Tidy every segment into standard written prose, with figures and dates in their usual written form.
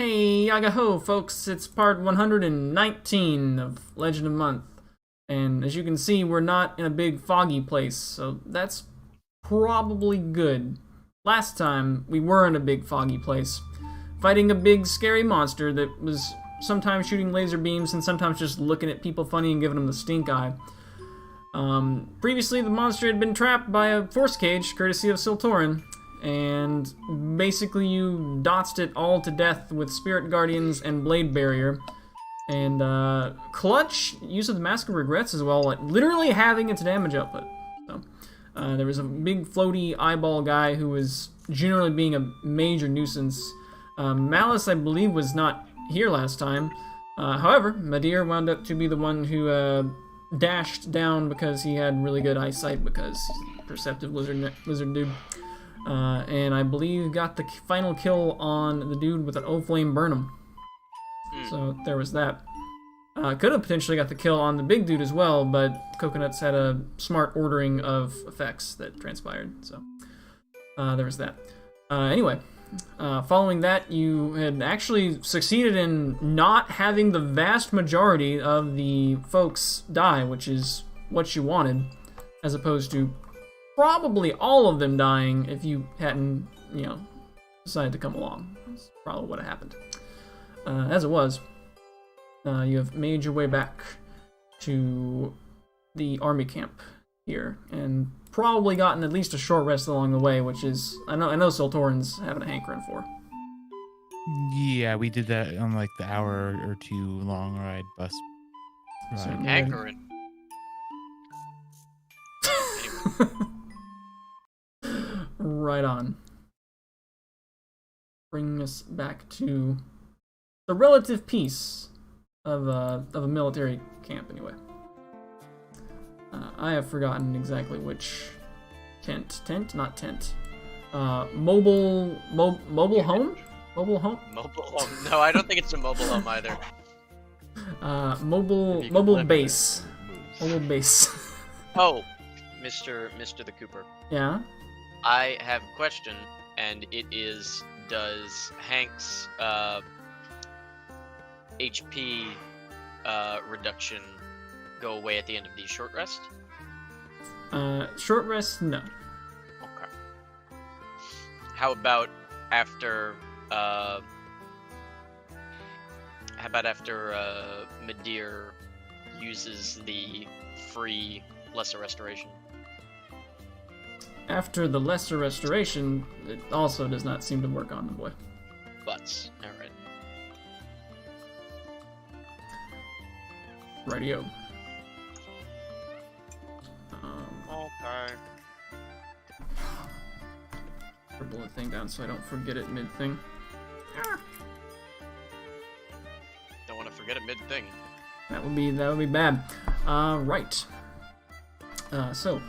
Hey, yaga ho, folks, it's part 119 of Legend of Month. And as you can see, we're not in a big foggy place, so that's probably good. Last time, we were in a big foggy place, fighting a big scary monster that was sometimes shooting laser beams and sometimes just looking at people funny and giving them the stink eye. Previously, the monster had been trapped by a force cage, courtesy of Siltorin, and basically you dotsed it all to death with Spirit Guardians and Blade Barrier. And clutch use of the Mask of Regrets as well, like literally having its damage output. So there was a big floaty eyeball guy who was generally being a major nuisance. Malice, I believe, was not here last time. However, Madir wound up to be the one who dashed down because he had really good eyesight because he's a perceptive lizard dude. And I believe got the final kill on the dude with an O-Flame Burnham. So there was that. Could have potentially got the kill on the big dude as well, but Coconuts had a smart ordering of effects that transpired. So there was that. Anyway, following that, you had actually succeeded in not having the vast majority of the folks die, which is what you wanted, as opposed to probably all of them dying if you hadn't, decided to come along. That's probably what happened. As it was, you have made your way back to the army camp here, and probably gotten at least a short rest along the way, which is, I know Siltorin's having a hankering for. Yeah, we did that on like the hour or two long ride bus ride. Hankering. Right on. Bring us back to the relative peace of a military camp, anyway. I have forgotten exactly which tent, not tent. Mobile home? Mobile home? Mobile home? No, I don't think it's a mobile home either. Mobile base. Mobile base. Oh, Mr. the Cooper. Yeah? I have a question, and it is, does Hank's HP reduction go away at the end of the short rest? Short rest, no. Okay. How about after Madir uses the free lesser restoration? After the lesser restoration, it also does not seem to work on the boy. Butts. Alright. Radio. Okay. Scribble the thing down so I don't forget it mid-thing. Don't want to forget it mid-thing. That would be bad. Right. So,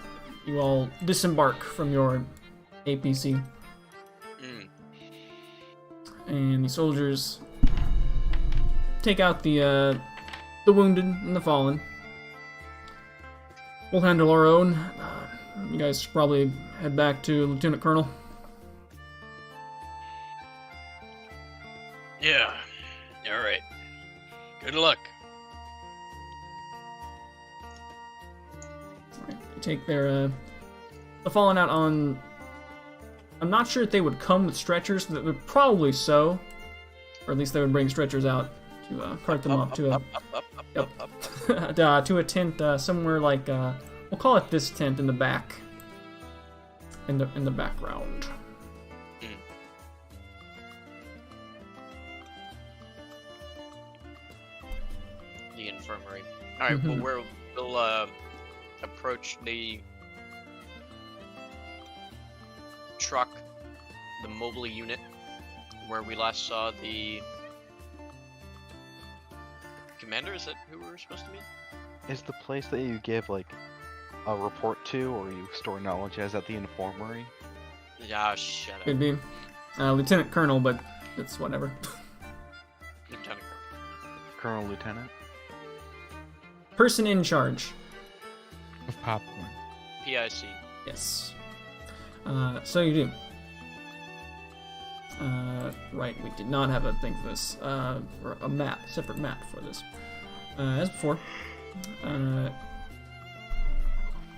you all disembark from your APC. And the soldiers take out the wounded and the fallen. We'll handle our own. You guys probably head back to Lieutenant Colonel. Yeah. Alright. Good luck. Right. They take their the fallen out on. I'm not sure if they would come with stretchers. But probably so, or at least they would bring stretchers out to cart them up to a to a tent somewhere like we'll call it this tent in the back. In the background. The infirmary. Alright, well we'll approach the truck, the mobile unit, where we last saw the commander. Is that who we were supposed to meet? Is the place that you give like a report to, or you store knowledge as, at the infirmary? Yeah, shut up. Could be Lieutenant Colonel, but it's whatever. Lieutenant Colonel Lieutenant? Person in charge. Of popcorn. PIC. Yes. So you do. Right, we did not have a thing for this, or a map, separate map for this. As before,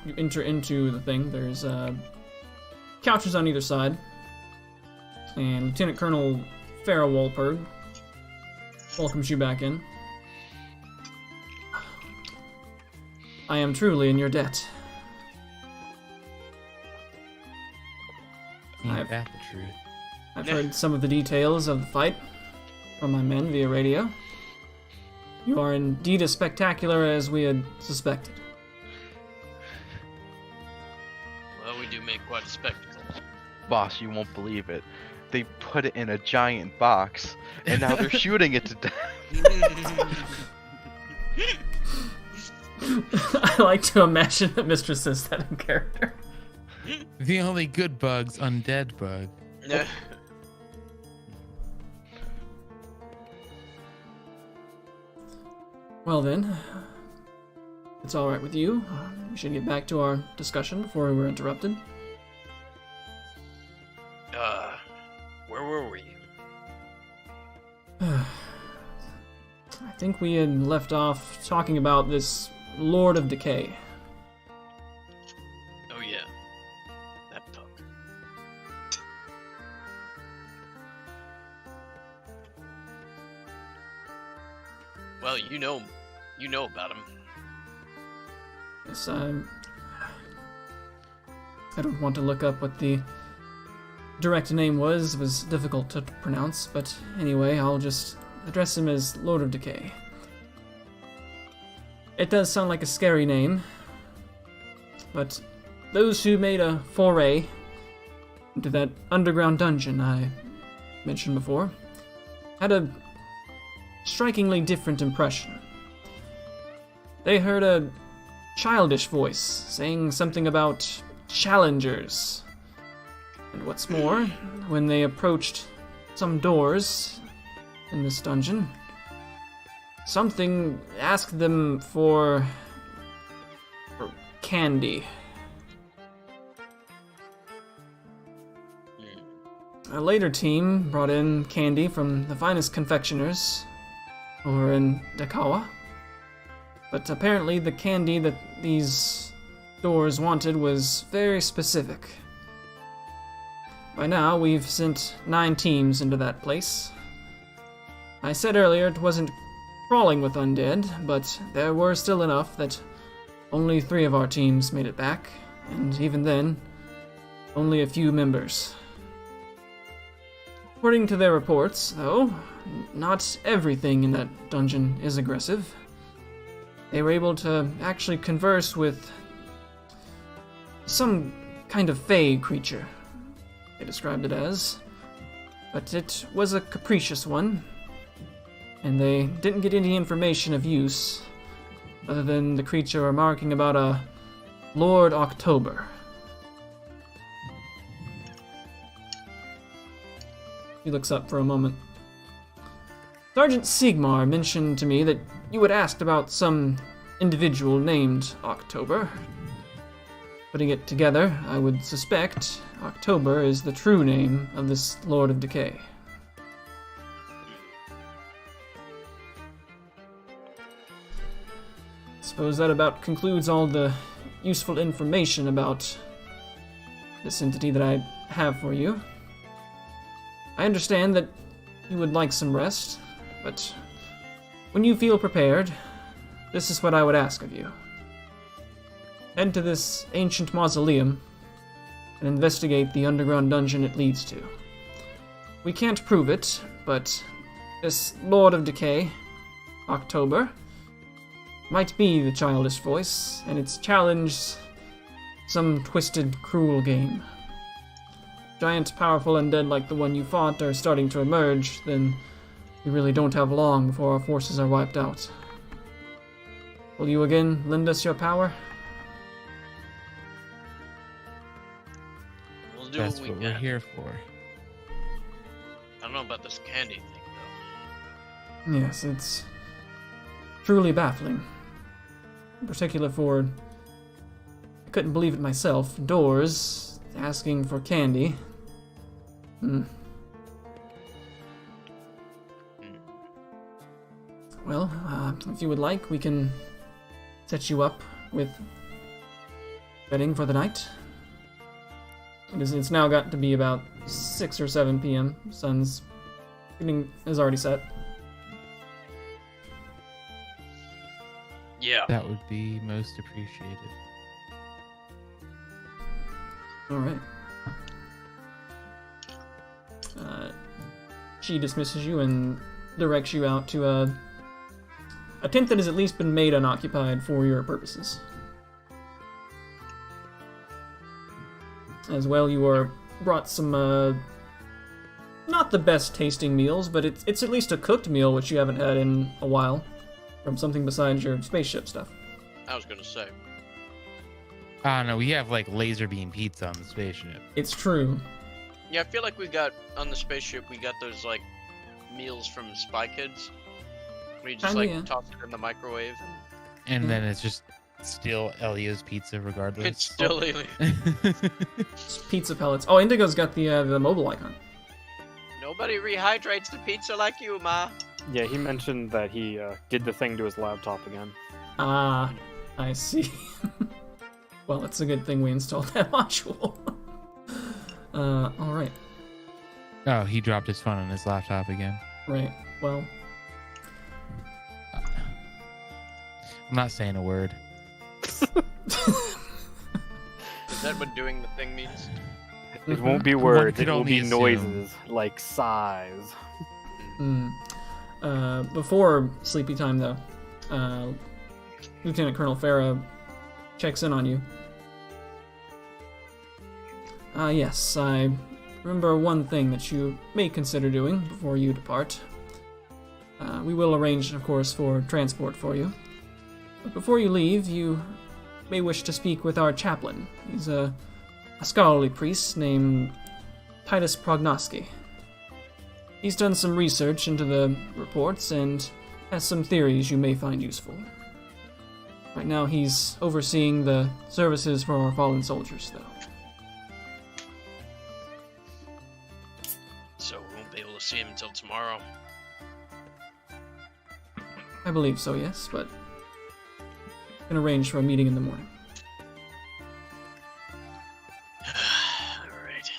you enter into the thing. There's couches on either side, and Lieutenant Colonel Farrah Wolpurgh welcomes you back in. I am truly in your debt. Ain't that the truth? I've heard some of the details of the fight from my men via radio. You are indeed as spectacular as we had suspected. Well, we do make quite a spectacle. Boss, you won't believe it. They put it in a giant box, and now they're shooting it to death. I like to imagine that Mistress says that in character. The only good bug's undead bug. Well then, if it's alright with you, we should get back to our discussion before we were interrupted. Where were we? I think we had left off talking about this Lord of Decay. Oh yeah, that talk. Well, you know about him. Yes, I don't want to look up what the direct name was. It was difficult to pronounce, but anyway, I'll just address him as Lord of Decay. It does sound like a scary name, but those who made a foray into that underground dungeon I mentioned before had a strikingly different impression. They heard a childish voice saying something about challengers. And what's more, when they approached some doors in this dungeon, something asked them for candy. A later team brought in candy from the finest confectioners over in Dakawa. But apparently the candy that these doors wanted was very specific. By now, we've sent 9 teams into that place. I said earlier it wasn't crawling with undead, but there were still enough that only 3 of our teams made it back, and even then, only a few members. According to their reports, though, not everything in that dungeon is aggressive. They were able to actually converse with some kind of fey creature, they described it as, but it was a capricious one, and they didn't get any information of use other than the creature remarking about a Lord October. He looks up for a moment. Sergeant Sigmar mentioned to me that you had asked about some individual named October. Putting it together, I would suspect October is the true name of this Lord of Decay. Suppose that about concludes all the useful information about this entity that I have for you. I understand that you would like some rest, but when you feel prepared, this is what I would ask of you. Head to this ancient mausoleum and investigate the underground dungeon it leads to. We can't prove it, but this Lord of Decay, October, might be the childish voice, and its challenge some twisted, cruel game. Giant, powerful undead like the one you fought are starting to emerge, then we really don't have long before our forces are wiped out. Will you again lend us your power? We'll do That's what what we we're can. here for. I don't know about this candy thing, though. Yes, it's truly baffling. In particular for, I couldn't believe it myself, doors asking for candy. Well, if you would like, we can set you up with bedding for the night. It's now got to be about 6 or 7 p.m. Sun's is already set. Yeah. That would be most appreciated. All right. She dismisses you and directs you out to a tent that has at least been made unoccupied for your purposes. As well, you are brought some, not the best tasting meals, but it's at least a cooked meal, which you haven't had in a while, from something besides your spaceship stuff. I was gonna say. I don't know. We have like laser beam pizza on the spaceship. It's true. Yeah, I feel like we got on the spaceship. We got those like meals from Spy Kids. We just like yeah. toss it in the microwave. And then it's just still Elio's pizza regardless. It's still alien. It's pizza pellets. Oh, Indigo's got the mobile icon. Nobody rehydrates the pizza like you, Ma. Yeah, he mentioned that he did the thing to his laptop again. Ah, I see. Well, it's a good thing we installed that module. Alright. Oh, he dropped his phone on his laptop again. Right. Well, I'm not saying a word. Is that what doing the thing means? It won't be One words, could it will only be assume. noises, like sighs. Before sleepy time, though, Lieutenant Colonel Farah checks in on you. Yes, I remember one thing that you may consider doing before you depart. We will arrange, of course, for transport for you. But before you leave, you may wish to speak with our chaplain. He's a scholarly priest named Pt.119. He's done some research into the reports and has some theories you may find useful. Right now, he's overseeing the services for our fallen soldiers, though. So we won't be able to see him until tomorrow. I believe so, yes, but can arrange for a meeting in the morning. Alright.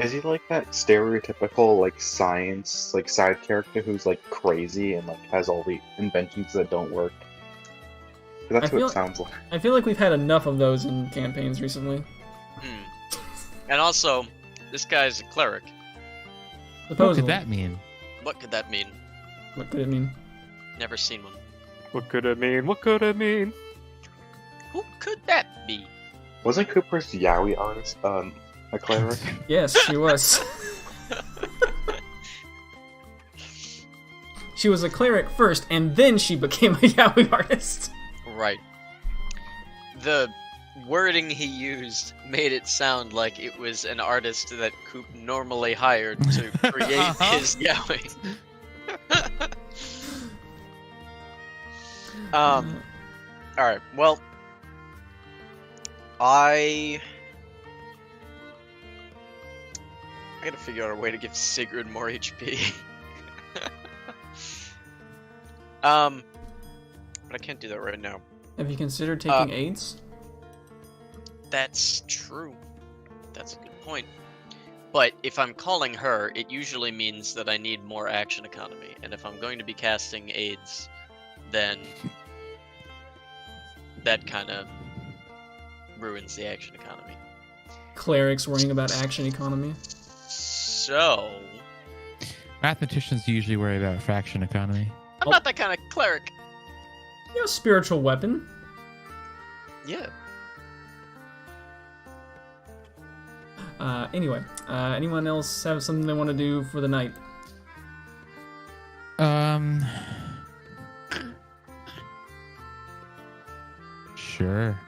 Is he like that stereotypical like science like side character who's like crazy and like has all the inventions that don't work? 'Cause that's I what feel- it sounds like. I feel like we've had enough of those in campaigns recently. And also, this guy's a cleric. What Supposedly. could that mean? What could that mean? What could it mean? Never seen one. What could it mean? What could it mean? Who could that be? Wasn't Cooper's Yowie artist a cleric? Yes, she was. She was a cleric first, and then she became a yaoi artist. Right. The wording he used made it sound like it was an artist that Coop normally hired to create his yaoi. Alright, well, I gotta figure out a way to give Sigrid more HP. But I can't do that right now. Have you considered taking aids? That's true. That's a good point. But if I'm calling her, it usually means that I need more action economy. And if I'm going to be casting aids, then that kind of ruins the action economy. Clerics worrying about action economy. So, Mathematicians usually worry about fraction economy. I'm not that kind of cleric. You know, spiritual weapon. Yeah. Anyway, anyone else have something they want to do for the night? Sure.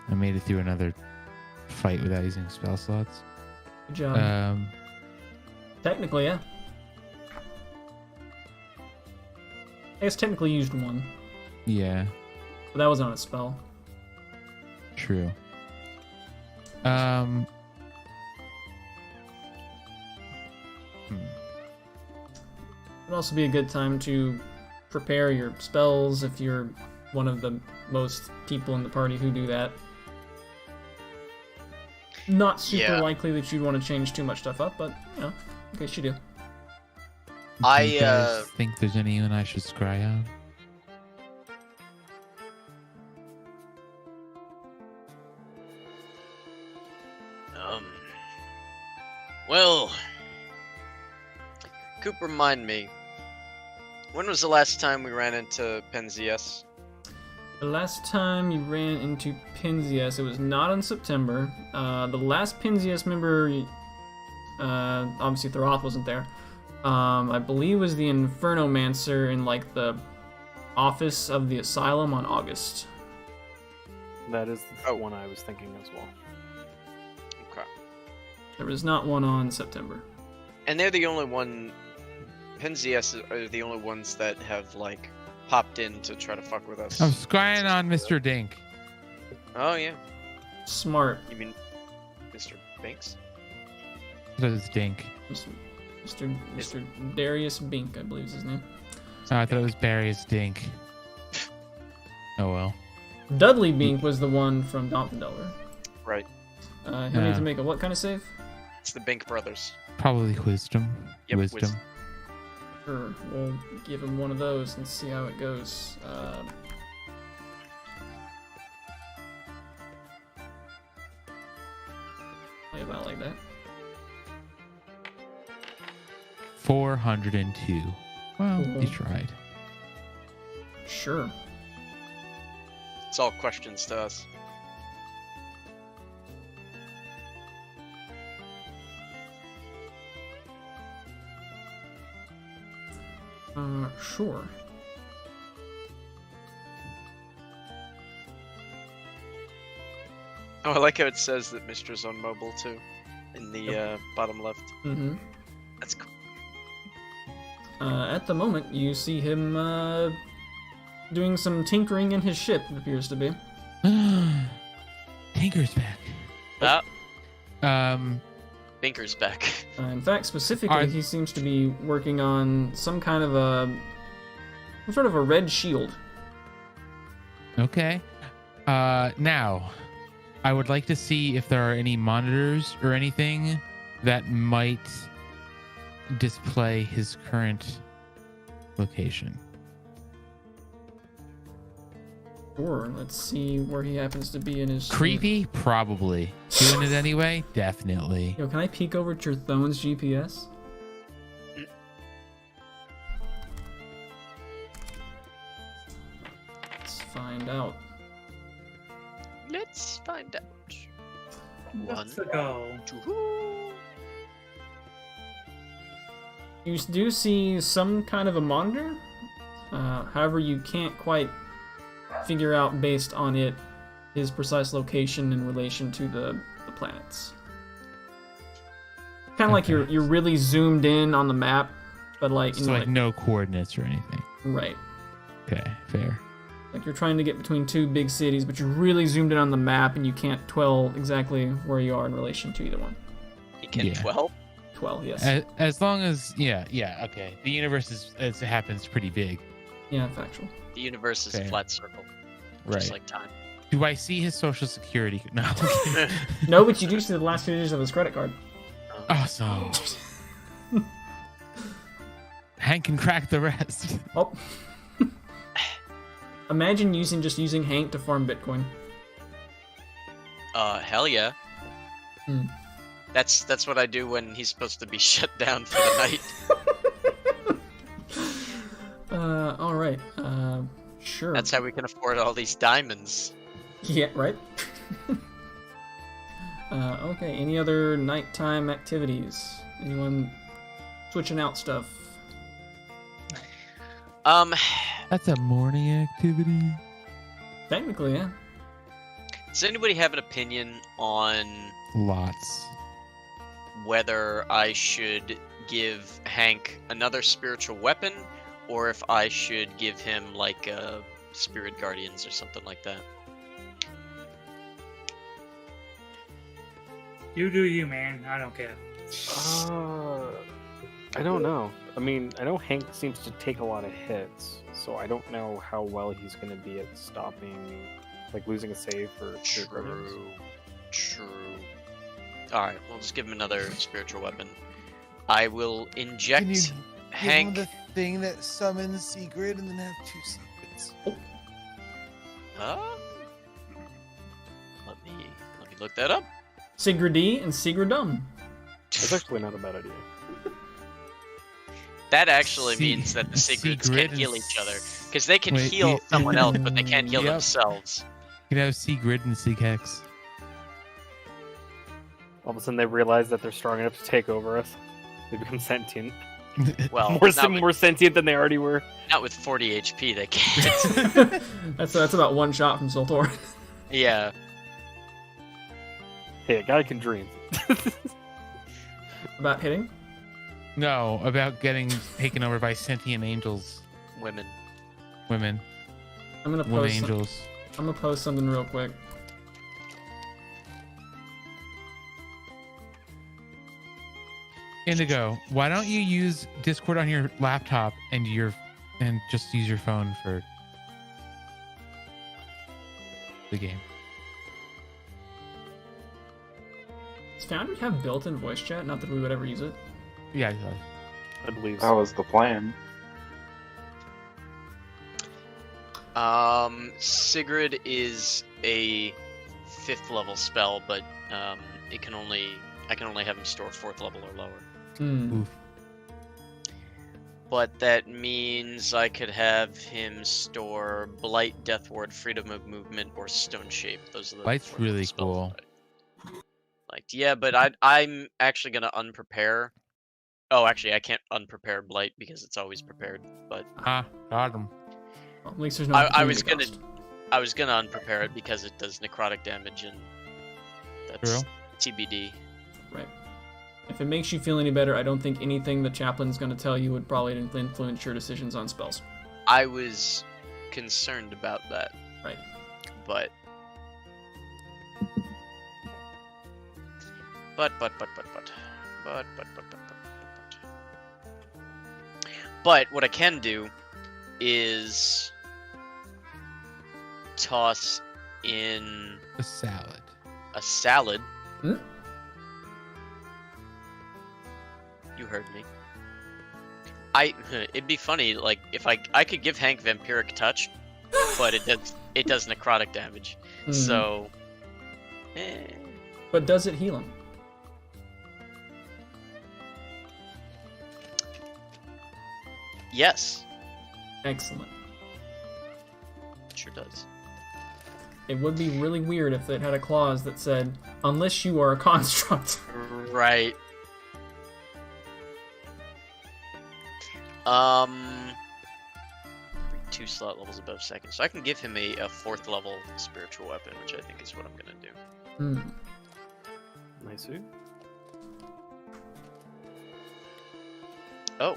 I made it through another fight without using spell slots. Good job. Technically, yeah. I guess technically used one, Yeah, but that was on a spell. true. It'd also be a good time to prepare your spells if you're one of the most people in the party who do that. Not super Yeah. likely that you'd want to change too much stuff up, but, you know, in case you do. Do you guys think there's anyone I should scry on? Well, Coop, remind me, when was the last time we ran into Penzias? The last time you ran into Penzias, it was not in September. The last Penzias member, obviously Thoroth wasn't there. I believe was the Infernomancer in like the office of the asylum on August. That is the one I was thinking as well. Okay. There was not one on September. And they're the only one. Penzias are the only ones that have like popped in to try to fuck with us. I'm scrying on Mr. Dink. Oh yeah. Smart. You mean Mr. Binks? That is Dink. Mr. Darius Bink, I believe is his name. Oh, I thought it was Barry's Dink. Oh well. Dudley Bink was the one from Dompendelver. Right. He'll need to make a what kind of save? It's the Bink brothers. Probably wisdom. Yep, wisdom. Sure, we'll give him one of those and see how it goes. Play about like that. 402. Well, Cool. he tried. Sure. It's all questions to us. Sure. Oh, I like how it says that Mistra's on mobile too, in the bottom left. Mm-hmm. That's cool. At the moment, you see him doing some tinkering in his ship, it appears to be. Tinker's back. Ah, Binker's back. In fact, specifically, he seems to be working on some kind of some sort of a red shield. Okay. Now, I would like to see if there are any monitors or anything that might display his current location. Sure, let's see where he happens to be in his... Creepy? Probably. Doing it anyway? Definitely. Yo, can I peek over at your Thone's GPS? Let's find out. Let's find out. Let's go. Two. You do see some kind of a monitor. However, you can't quite figure out based on it his precise location in relation to the planets. Kind of like you're really zoomed in on the map, but like So like no coordinates or anything. right. Okay, fair. Like you're trying to get between two big cities, but you're really zoomed in on the map and you can't tell exactly where you are in relation to either one. You can Yeah. 12? 12, yes. As long as okay. The universe is it happens pretty big. Yeah, factual. The universe is a Fair. flat circle. Right. Just like time. Do I see his social security? No. No, but you do see the last few digits of his credit card. Awesome. Hank can crack the rest. Oh. Imagine using Hank to farm Bitcoin. Hell yeah. Hmm. That's what I do when he's supposed to be shut down for the night. Alright. Sure. That's how we can afford all these diamonds. Yeah, right? Okay, any other nighttime activities? Anyone switching out stuff? That's a morning activity. Technically, yeah. Does anybody have an opinion on Lots. whether I should give Hank another spiritual weapon, or if I should give him like spirit guardians or something like that? You do you, man. I don't care. I don't know. I mean, I know Hank seems to take a lot of hits, so I don't know how well he's going to be at stopping, like losing a save for Spirit Guardians. True. Alright, we'll just give him another spiritual weapon. I will inject Can you give Hank. him the thing that summons Sigrid and then have 2 secrets? Let me look that up. Sigrid-D and Sigrid-Dum. That's actually not a bad idea. That actually means that the Sigrids Sigrid can heal and each other. Because they can Wait, heal yeah, someone else, but they can't heal yep. themselves. You can have Sigrid and Sighex. All of a sudden, they realize that they're strong enough to take over us. They become sentient. Well, More sentient than they already were. not with 40 HP, they can't. That's about one shot from Soltor. Yeah. Hey, a guy can dream. About hitting? No, about getting taken over by sentient angels. Women. Women. I'm gonna Women post. angels. I'm gonna post something real quick. Indigo, why don't you use Discord on your laptop and just use your phone for the game? Does Foundry have built-in voice chat? Not that we would ever use it. Yeah, it does. I believe That so. was the plan. Sigrid is a 5th level spell, but I can only have him store 4th level or lower. Hmm. Oof. But that means I could have him store Blight, Death Ward, Freedom of Movement, or Stone Shape. Those are the Blight's 4 level really spells cool. that I liked. Yeah, but I'm actually gonna unprepare. Oh, actually, I can't unprepare Blight because it's always prepared. But Ah, got him. Well, at least there's no. I was opportunity gonna- cost. I was gonna unprepare it because it does necrotic damage, and that's True. TBD. Right. If it makes you feel any better, I don't think anything the chaplain's going to tell you would probably influence your decisions on spells. I was concerned about that, Right. but what I can do is toss in A salad. a salad. Hmm? You heard me. It'd be funny, like, if I could give Hank Vampiric Touch, but it does necrotic damage. Hmm. So, But does it heal him? yes, Excellent. it sure does. It would be really weird if it had a clause that said, unless you are a construct. Right. 2 slot levels above 2nd, so I can give him a 4th level spiritual weapon, which I think is what I'm gonna do. Hmm. Nice suit. Oh.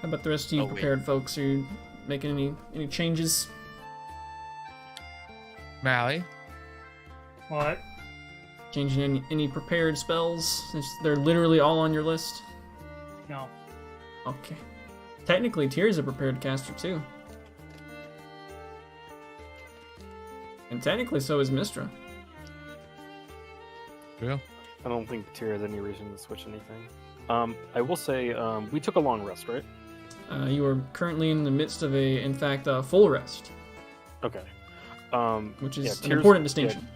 How about the rest of you Oh, wait. prepared folks? Are you making any changes? Mally, What? Changing any prepared spells? Since they're literally all on your list? No. Okay. Technically, Tyr's a prepared caster too. And technically, so is Mistra. real? I don't think Tyr has any reason to switch anything. I will say, we took a long rest, right? You are currently in the midst of in fact, a full rest, Okay. which is yeah, an Tyr's- important distinction.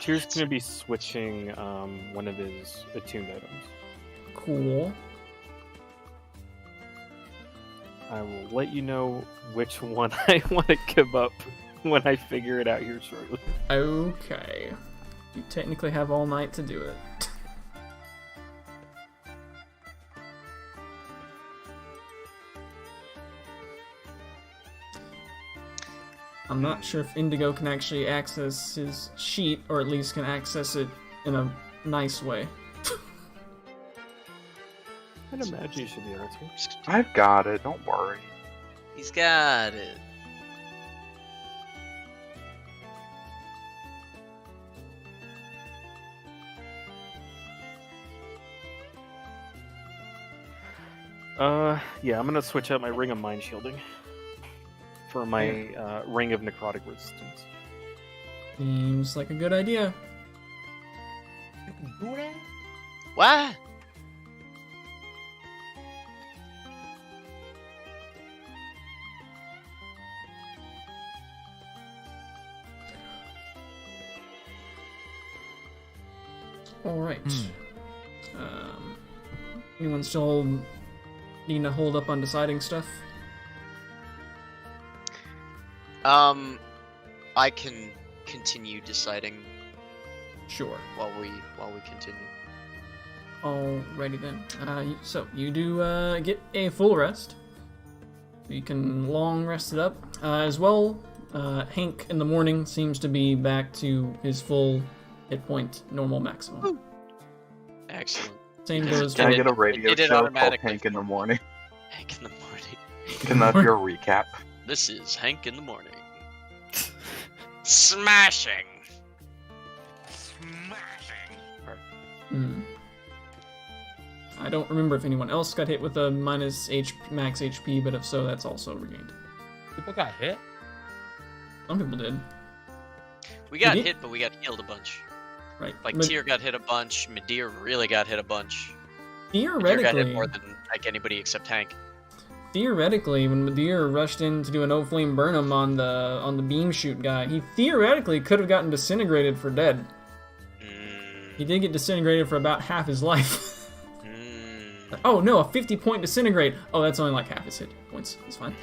Tyr's going to be switching one of his attuned items. Cool. I will let you know which one I want to give up when I figure it out here shortly. Okay. You technically have all night to do it. I'm not sure if Indigo can actually access his sheet, or at least can access it in a nice way. I'd imagine you should be able to. I've got it. Don't worry. He's got it. Yeah, I'm gonna switch out my Ring of Mind Shielding for my Ring of Necrotic Resistance. Seems like a good idea. You can do that? What? All right. Anyone still needing to hold up on deciding stuff? I can continue deciding Sure. while we continue. Alrighty then. So you do get a full rest. You can long rest it up. As well, Hank in the morning seems to be back to his full hit point normal maximum. Excellent. Same goes Can for I get a radio it did show called automatically. Hank in the Morning? Hank in the morning. Can that be a recap? This is Hank in the morning. Smashing. Hmm. I don't remember if anyone else got hit with a minus max HP, but if so, that's also regained. People got hit? Some people did. We got did? hit, but we got healed a bunch. Right. Like But Tyr got hit a bunch. Medir really got hit a bunch. Medir got hit theoretically, more than like anybody except Hank. when Medir rushed in to do an O-Flame Burnham on the beam shoot guy, he theoretically could have gotten disintegrated for dead. He did get disintegrated for about half his life. Oh no, a 50-point disintegrate. Oh, that's only like half his hit points. It's fine.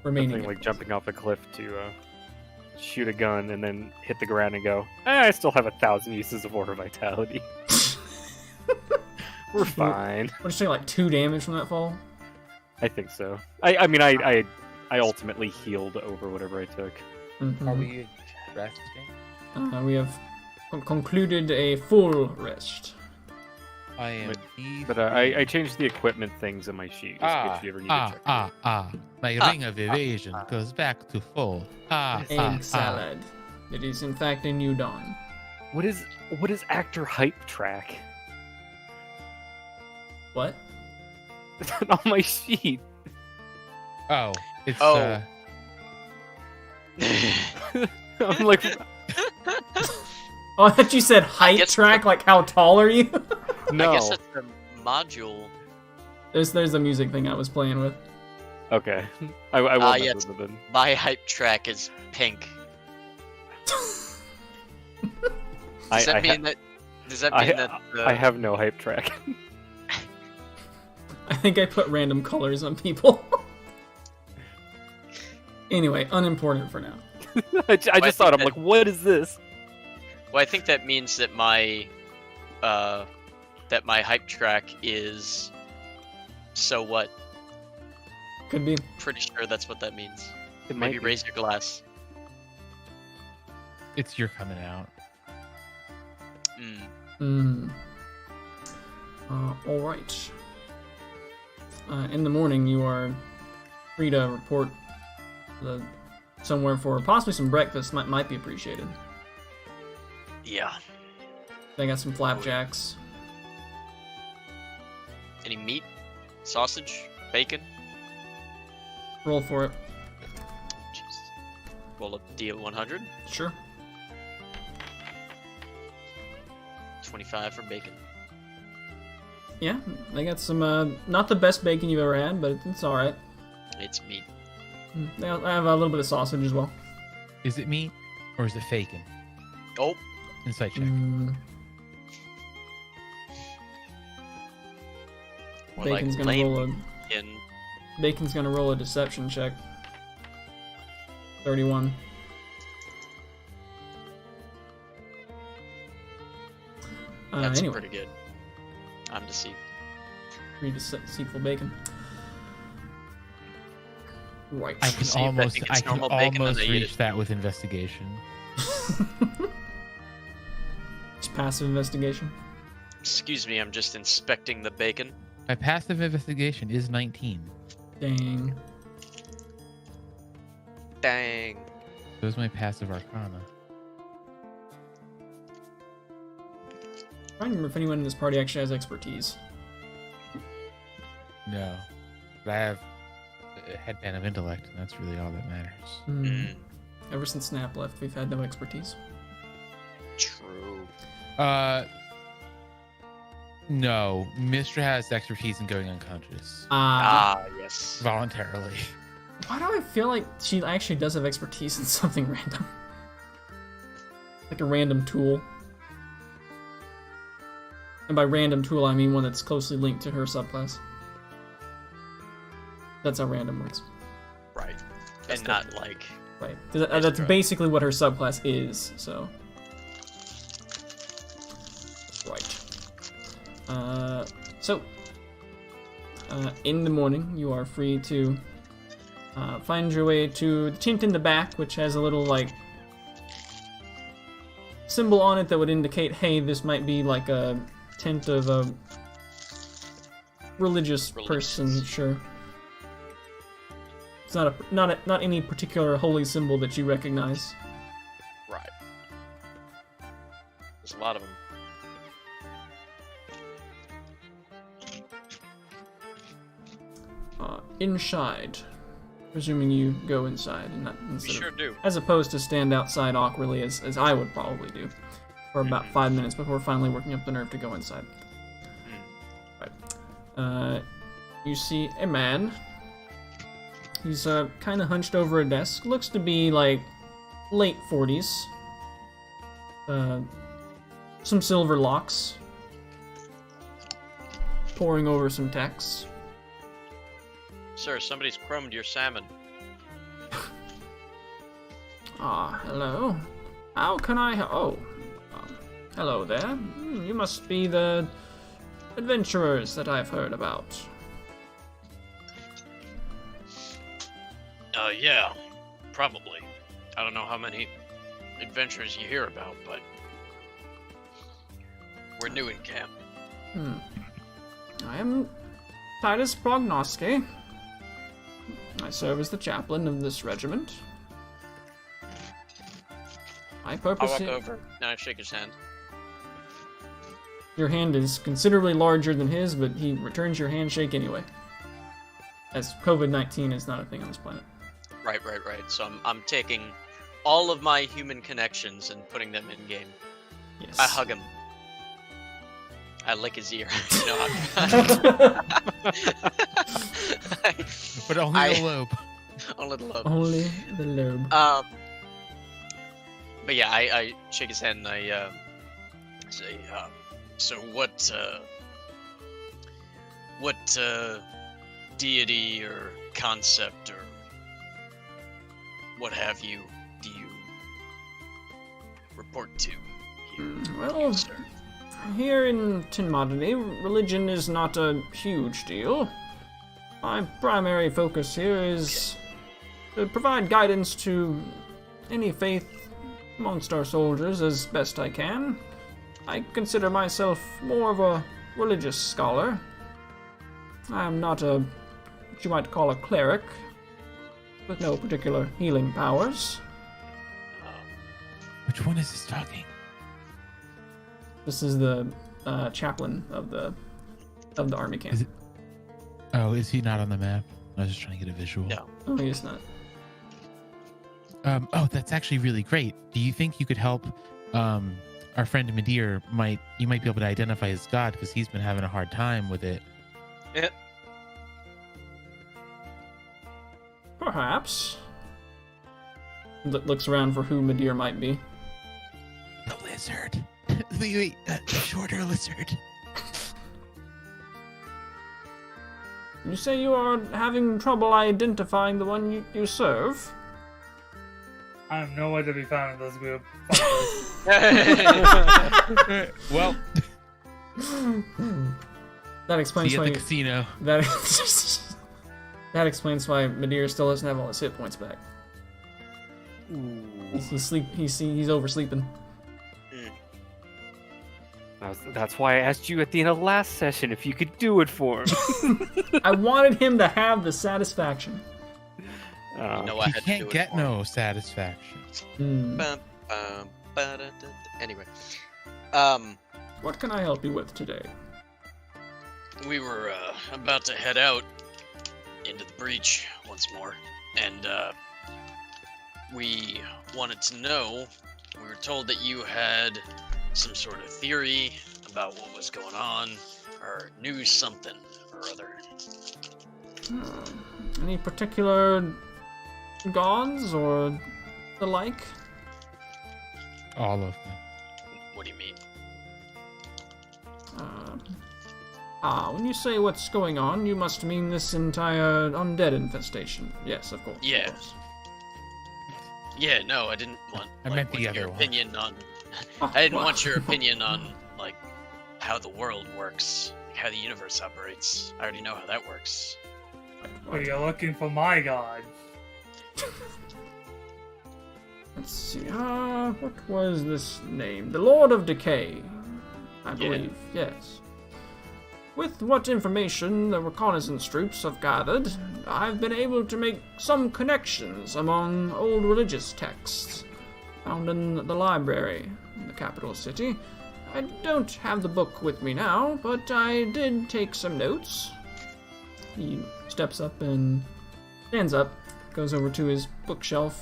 Remaining. Something like jumping off a cliff to shoot a gun and then hit the ground and go, I still have 1,000 uses of Order Vitality. We're fine. What did you say, like 2 damage from that fall? I think so. I mean, I ultimately healed over whatever I took. Mhm. Are we resting? We have concluded a full rest. I am. But I changed the equipment things in my sheet. Just in case you ever need to check. My ring of evasion goes back to full. Egg salad. It is in fact a new dawn. What is actor hype track? What? It's not on my sheet. Oh, it's Oh. I'm like, Oh, I thought you said height guess track, like how tall are you? no. I guess it's the module. there's the music thing I was playing with. Okay. I won't yes. mess with it then. My hype track is pink. Does that mean that? Does that mean that? I have no hype track. I think I put random colors on people. Anyway, unimportant for now. I just thought, I'm like, what is this? Well, I think that means that my hype track is. So what? Could be. Pretty sure that's what that means. It Maybe might be. raise your glass. It's your coming out. Alright. In the morning, you are free to report somewhere for possibly some breakfast. Might be appreciated. Yeah. They got some flapjacks. Any meat, sausage, bacon? Roll for it. Jeez. Roll a D100. Sure. 25 for bacon. Yeah, they got some, not the best bacon you've ever had, but it's alright. It's meat. They have a little bit of sausage as well. Is it meat or is it faking? Oh, Insight check. more Bacon's like gonna lame roll Bacon's gonna roll a deception check. 31. That's Anyway, pretty good. I'm deceived. pretty deceitful bacon. Right. I can See if that almost, thing I gets can normal bacon when almost they eat reach it. that with investigation. Just passive investigation. Excuse me, I'm just inspecting the bacon. My passive investigation is 19. Dang. Dang. So is my passive arcana. I don't remember if anyone in this party actually has expertise. No. But I have a headband of intellect, and that's really all that matters. Mm, Ever since Snap left, we've had no expertise. true. No. Mistra has expertise in going unconscious. Yes. Voluntarily. Why do I feel like she actually does have expertise in something random? Like a random tool. And by random tool, I mean one that's closely linked to her subclass. That's how random works. Right. That's And not like. Right. That's basically what her subclass is, so. Right. In the morning, you are free to find your way to the tint in the back, which has a little, like, symbol on it that would indicate, hey, this might be like a tent of a religious person, sure. It's not any particular holy symbol that you recognize. Right. There's a lot of them. Inside. Presuming you go inside and not We instead sure of, do. as opposed to stand outside awkwardly as I would probably do for about 5 minutes before finally working up the nerve to go inside. Right. You see a man. He's kind of hunched over a desk. Looks to be like late 40s. Some silver locks. Poring over some texts. Sir, somebody's crumbed your salmon. Hello. How can I... hello there. You must be the adventurers that I've heard about. Yeah. Probably. I don't know how many adventures you hear about, but... we're new in camp. I am Titus Prognosce. I serve as the chaplain of this regiment. My purpose I'll walk over and I shake his hand. Your hand is considerably larger than his, but he returns your handshake anyway. As COVID-19 is not a thing on this planet. Right. So I'm taking all of my human connections and putting them in game. Yes. I hug him. I lick his ear. But only the lobe. Only the lobe. Only the lobe. But yeah, I shake his hand and I say, so what deity or concept or what have you do you report to here? Well, sir? Here in Tenmadeny, religion is not a huge deal. My primary focus here is to provide guidance to any faith amongst our soldiers as best I can. I consider myself more of a religious scholar. I am not what you might call a cleric, with no particular healing powers. Which one is this talking? This is the chaplain of the army camp. Is he not on the map? I was just trying to get a visual. No. Oh, he is not. That's actually really great. Do you think you could help our friend Midir? You might be able to identify his god because he's been having a hard time with it. Yeah. Perhaps. Looks around for who Midir might be. The lizard. Wait, the shorter lizard. You say you are having trouble identifying the one you serve? I am nowhere to be found in this group. Well, That explains see you why at the casino. that explains why Midir still doesn't have all his hit points back. He's oversleeping. That's why I asked you at the end of last session if you could do it for him. I wanted him to have the satisfaction. I He had to can't do it get for him. no satisfaction. Anyway, What can I help you with today? we were about to head out into the breach once more, and we wanted to know. We were told that you had some sort of theory about what was going on, or knew something or other. Any particular gods or the like? All of them. What do you mean? When you say what's going on, you must mean this entire undead infestation. Yes, of course. Yeah. Of course. Yeah, no, I didn't want. I like, meant the your other one. opinion on. Oh, I didn't well. want your opinion on like how the world works, how the universe operates. I already know how that works. But you're looking for my god. Let's see. What was this name? The Lord of Decay, I believe. Yes. With what information the reconnaissance troops have gathered, I've been able to make some connections among old religious texts found in the library in the capital city. I don't have the book with me now, but I did take some notes. He steps up and stands up, goes over to his bookshelf.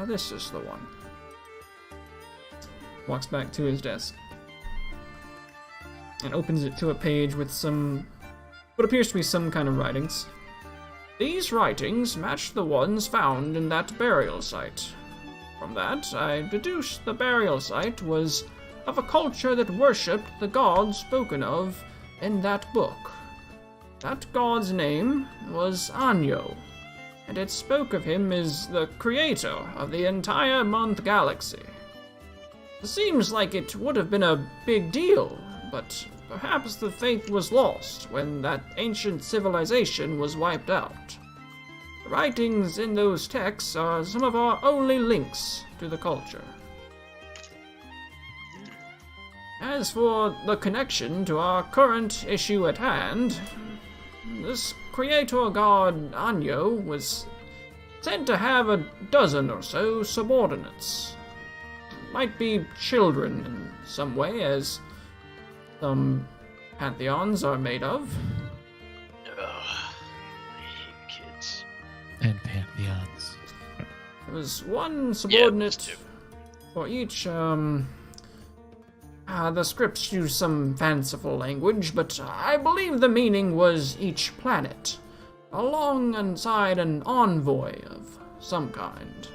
This is the one. Walks back to his desk and opens it to a page with what appears to be some kind of writings. These writings match the ones found in that burial site. From that, I deduced the burial site was of a culture that worshipped the god spoken of in that book. That god's name was Anyo, and it spoke of him as the creator of the entire Month Galaxy. It seems like it would have been a big deal, but perhaps the faith was lost when that ancient civilization was wiped out. The writings in those texts are some of our only links to the culture. As for the connection to our current issue at hand, this creator god Anyo was said to have a dozen or so subordinates. Might be children in some way, as some pantheons are made of. Ugh, I hate kids. And pantheons. There was one those subordinate two. for each, the scripts use some fanciful language, but I believe the meaning was each planet, alongside an envoy of some kind.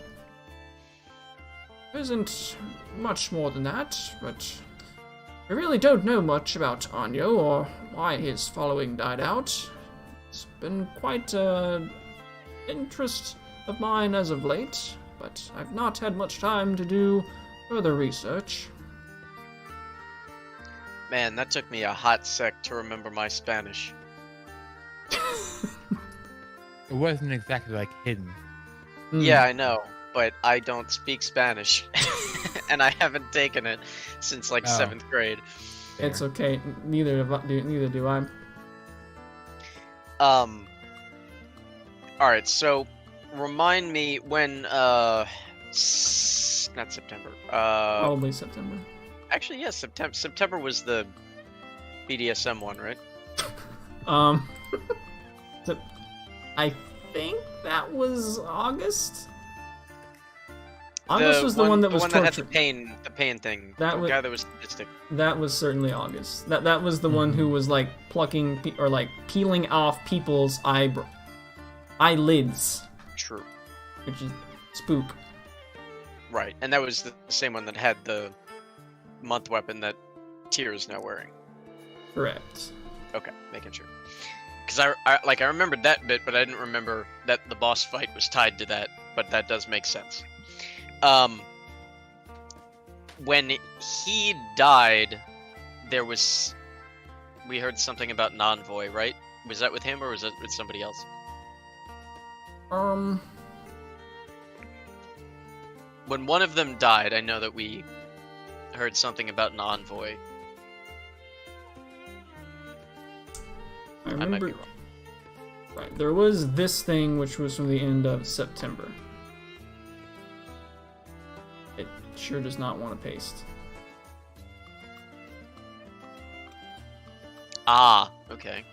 There isn't much more than that, but I really don't know much about Anyo or why his following died out. It's been quite an interest of mine as of late, but I've not had much time to do further research. Man, that took me a hot sec to remember my Spanish. It wasn't exactly like hidden. Yeah, I know, but I don't speak Spanish, and I haven't taken it since like Oh. 7th grade. It's okay. Neither do I. Alright, so remind me when not September. Probably September. Actually, yes, September was the BDSM one, right? So, I think that was August. August was the one that was that tortured. had the pain thing. That the was- guy that was sadistic. That was certainly August. That was the one who was like plucking or like peeling off people's eyelids, True. which is spook. Right, and that was the same one that had the month weapon that Tyr is now wearing. Correct. Okay, making sure. Because I remembered that bit, but I didn't remember that the boss fight was tied to that. But that does make sense. When he died, we heard something about an envoy, right? Was that with him or was it with somebody else? When one of them died, I know that we heard something about an envoy. I I might remember. be wrong. Right, there was this thing which was from the end of September. It sure does not want to paste. Ah, okay.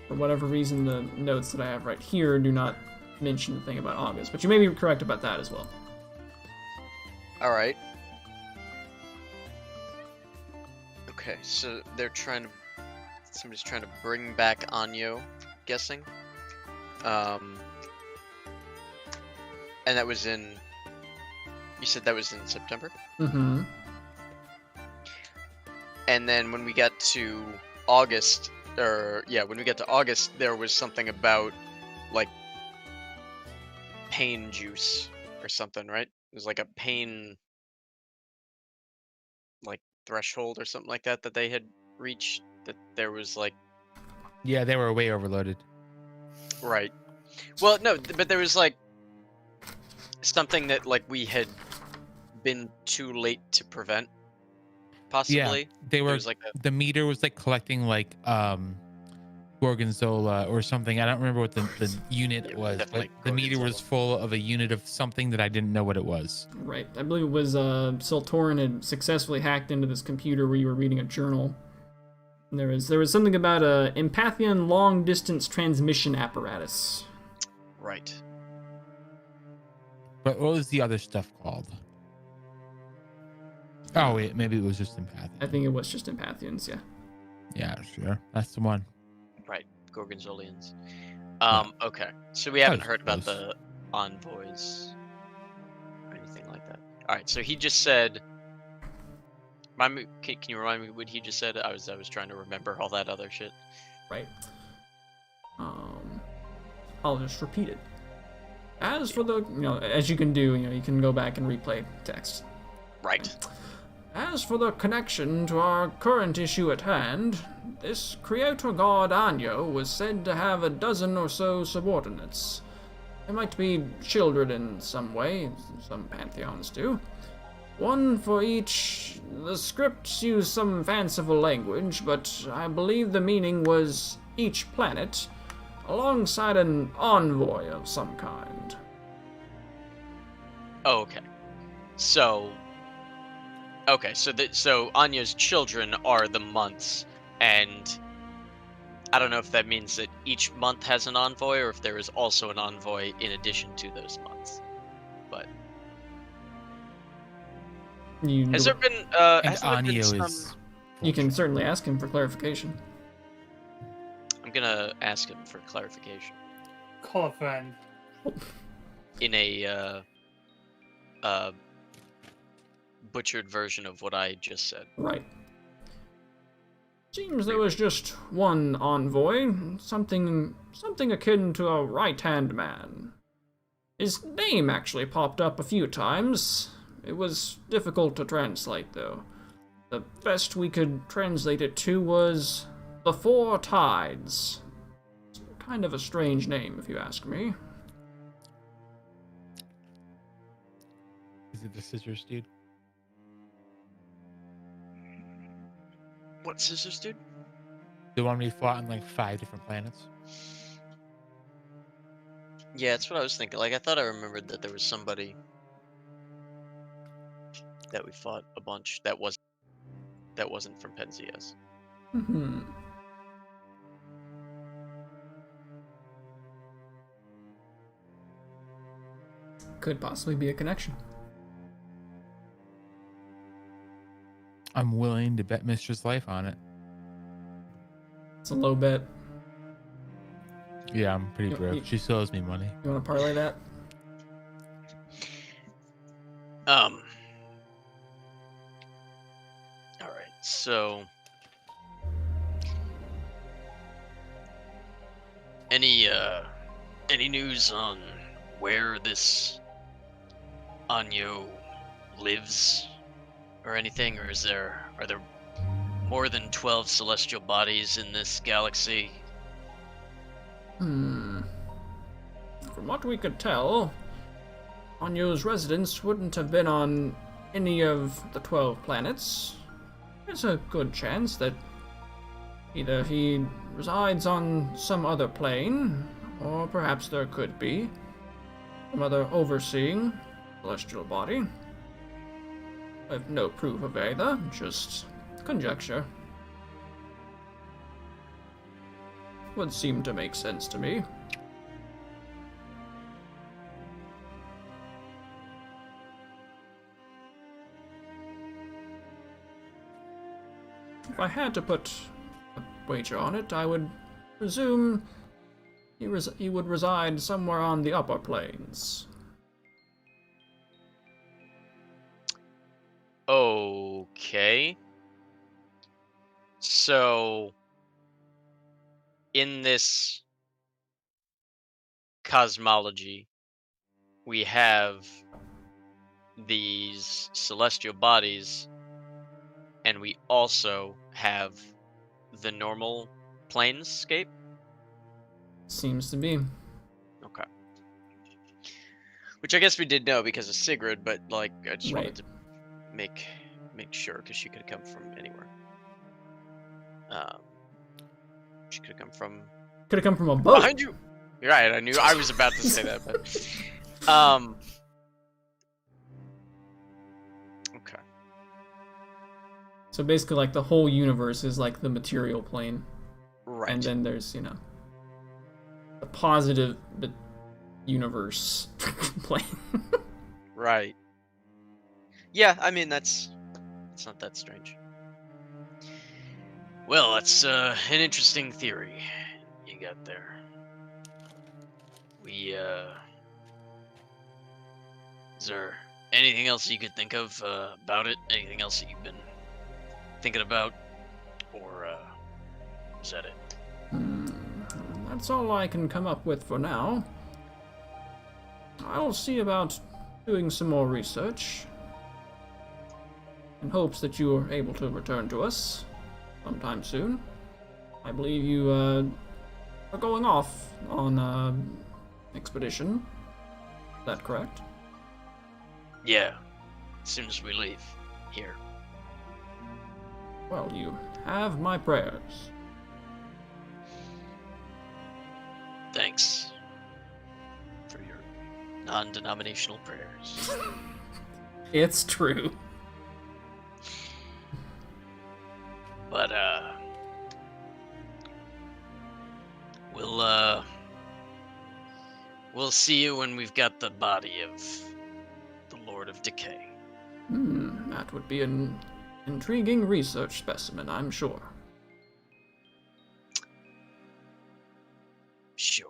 For whatever reason, the notes that I have right here do not mention the thing about August, but you may be correct about that as well. All right. Okay, so somebody's trying to bring back Anyo, guessing. And that was you said that was in September? Mm-hmm. And then when we got to August, there was something about, like, pain juice or something, right? It was like a pain, like, threshold or something like that they had reached, that there was, like... Yeah, they were way overloaded. Right. Well, no, but there was, like, something that, like, we had been too late to prevent, possibly. Yeah, they were. There was, like, The meter was like collecting like gorgonzola or something. I don't remember what the unit Yeah, was, but definitely the meter was gorgonzola. full of a unit of something that I didn't know what it was. Right. I believe it was Siltorin had successfully hacked into this computer where you were reading a journal. And there was something about a Empathian long distance transmission apparatus. Right. But what was the other stuff called? Oh wait, maybe it was just empathy. I think it was just Empathians, yeah. Yeah, sure, that's the one. Right. Gorgonzolians. Yeah. Okay. So we haven't was heard about close. the envoys or anything like that. Alright, so he just said... Can you remind me what he just said? I was trying to remember all that other shit. Right. I'll just repeat it. As for the, as you can do, you can go back and replay text. Right. As for the connection to our current issue at hand, this creator god Anyo was said to have a dozen or so subordinates. They might be children in some way, some pantheons do. One for each. The scripts use some fanciful language, but I believe the meaning was each planet, alongside an envoy of some kind. Oh, okay. So Anya's children are the months, and I don't know if that means that each month has an envoy, or if there is also an envoy in addition to those months. But has there been Anyo is. You can certainly ask him for clarification. I'm gonna ask him for clarification Call a friend. in a butchered version of what I just said. Right. Seems there was just one envoy, something akin to a right-hand man. His name actually popped up a few times. It was difficult to translate, though. The best we could translate it to was the Four Tides. It's kind of a strange name, if you ask me. Is it the scissors, dude? What scissors, dude? The one we fought on like 5 different planets. Yeah, that's what I was thinking. Like, I thought I remembered that there was somebody that we fought a bunch that wasn't from Penzias. Hmm. Could possibly be a connection. I'm willing to bet Mistress Life on it. It's a low bet. Yeah, I'm pretty You- broke. you- She still owes me money. You want to parlay that? Alright, so... Any news on where this Anyo lives or anything, or are there more than 12 celestial bodies in this galaxy? From what we could tell, Anyo's residence wouldn't have been on any of the 12 planets. There's a good chance that either he resides on some other plane, or perhaps there could be some other overseeing celestial body. I have no proof of either, just conjecture. Would seem to make sense to me. If I had to put a wager on it, I would presume he would reside somewhere on the upper planes. Okay. So, in this cosmology, we have these celestial bodies, and we also have the normal planescape. Seems to be. Okay. Which I guess we did know because of Sigrid, but like I just wanted to make sure because she could have come from anywhere. She could have come from a boat. behind you. You're right. I knew I was about to say that, but okay. So basically, like, the whole universe is like the material plane. Right. And then there's, you know, the positive but universe plane. Right. Yeah, I mean it's not that strange. Well, that's an interesting theory you got there. Is there anything else you could think of about it? Anything else that you've been thinking about? Or is that it? That's all I can come up with for now. I'll see about doing some more research in hopes that you are able to return to us sometime soon. I believe you are going off on expedition. Is that correct? Yeah, as soon as we leave here. Well, you have my prayers. Thanks for your non-denominational prayers. It's true. But we'll see you when we've got the body of the Lord of Decay. That would be an intriguing research specimen, I'm sure. Sure.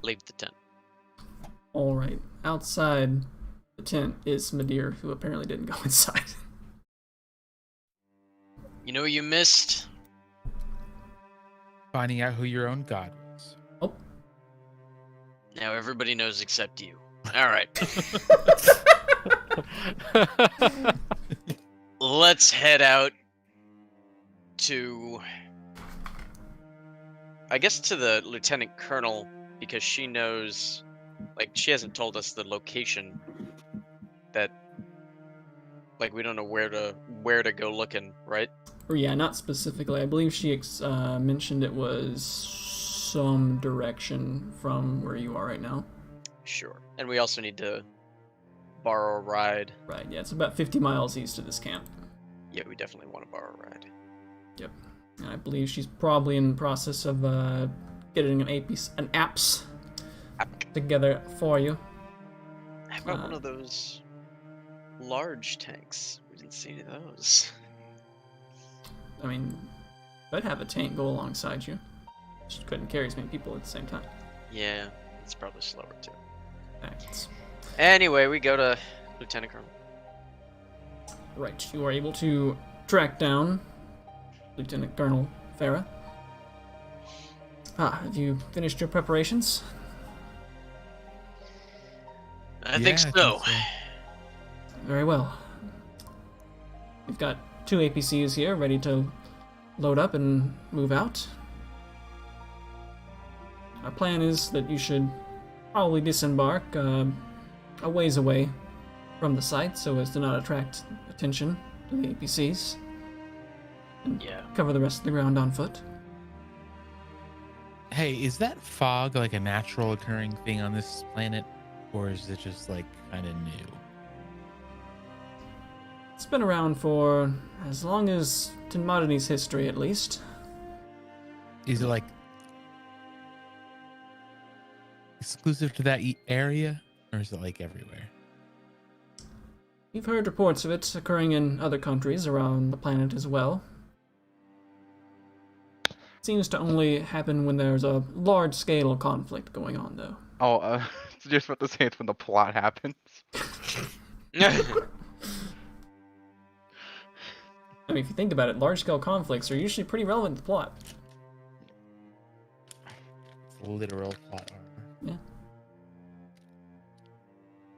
Leave the tent. Alright, outside the tent is Madeir, who apparently didn't go inside. You know what you missed? Finding out who your own god was. Oh. Now everybody knows except you. Alright. Let's head out to... I guess to the Lieutenant Colonel, because she knows... Like, she hasn't told us the location that... Like, we don't know where to go looking, right? Or yeah, not specifically. I believe she mentioned it was some direction from where you are right now. Sure. And we also need to borrow a ride. Right, yeah, it's about 50 miles east of this camp. Yeah, we definitely want to borrow a ride. Yep. And I believe she's probably in the process of getting an apps together for you. I've got one of those large tanks. We didn't see any of those. I mean, I'd have a tank go alongside you. Just couldn't carry as many people at the same time. Yeah, it's probably slower too. Thanks. Anyway, we go to Lieutenant Colonel. Right, you are able to track down Lieutenant Colonel Farah. Have you finished your preparations? I think so. Very well. We've got 2 APCs here ready to load up and move out. Our plan is that you should probably disembark a ways away from the site so as to not attract attention to the APCs. And cover the rest of the ground on foot. Hey, is that fog like a natural occurring thing on this planet? or is it just like kind of new? It's been around for as long as Tenmadeny's history, at least. Is it like exclusive to that area, or is it like everywhere? We've heard reports of it occurring in other countries around the planet as well. It seems to only happen when there's a large-scale conflict going on, though. Oh, just about to say it's when the plot happens. I mean, if you think about it, large-scale conflicts are usually pretty relevant to the plot. It's literal plot armor. Yeah.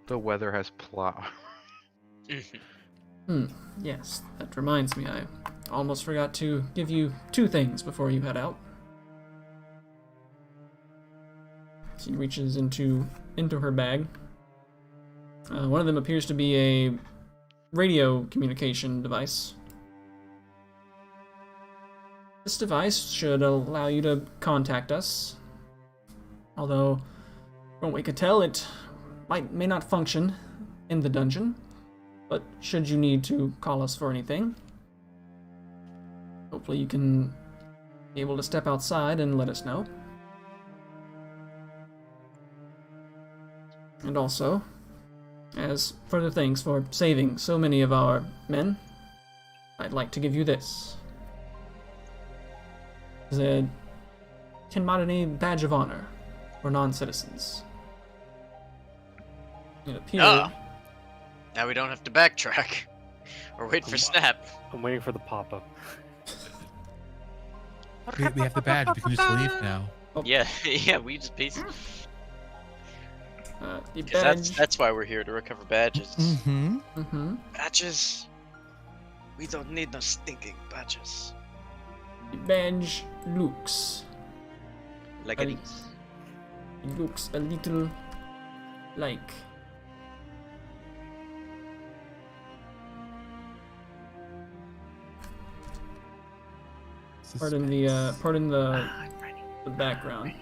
The weather has plot. Yes, that reminds me, I almost forgot to give you 2 things before you head out. She reaches into her bag. One of them appears to be a radio communication device. This device should allow you to contact us. Although, from what we could tell, it may not function in the dungeon. But should you need to call us for anything, hopefully you can be able to step outside and let us know. And also, as further thanks for saving so many of our men, I'd like to give you this. It's a Tenmadeny badge of honor for non-citizens. It appears... Now we don't have to backtrack. Or wait for Snap. I'm waiting for the pop-up. We have the badge. We can just leave now. Oh. Yeah, yeah, we just basically... The badge... That's why we're here, to recover badges. Mm-hmm. Badges? We don't need no stinking badges. The badge looks... Like it looks a little like... Pardon the background.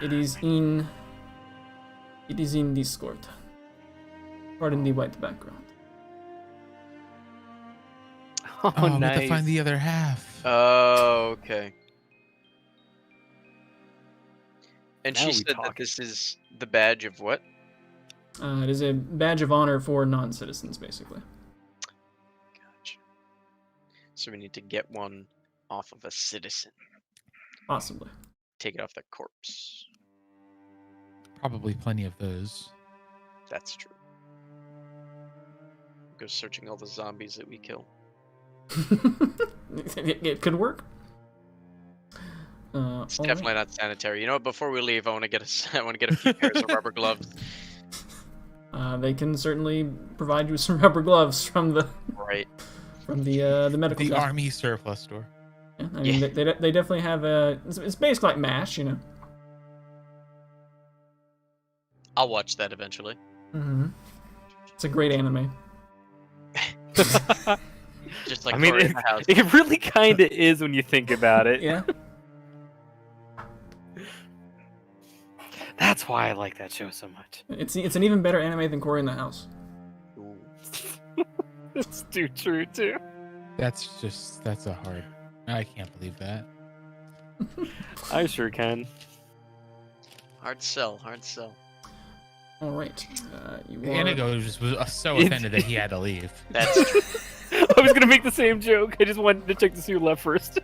It is in Discord. Pardon the white background. Oh, We have nice. to find the other half. Oh, okay. And Now she we said that talk. this is the badge of what? It is a badge of honor for non-citizens, basically. Gotcha. So we need to get one off of a citizen. Possibly. Take it off their corpse. Probably plenty of those. That's true. Go searching all the zombies that we kill. It could work. It's definitely not sanitary. You know what? Before we leave, I want to get a few pairs of rubber gloves. They can certainly provide you with some rubber gloves from the Right. medical. The shop. army surplus store. Yeah, I mean, they definitely have a. It's basically like MASH, you know. I'll watch that eventually. Mm-hmm. It's a great anime. Just like I mean, Corey in the house. it really kind of is when you think about it. Yeah. That's why I like that show so much. It's an even better anime than Cory in the House. Ooh. It's too true, too. That's a hard. I can't believe that. I sure can. Hard sell, hard sell. All right. You are... Inigo was so offended that he had to leave. That's true. I was gonna make the same joke. I just wanted to check to see who left first.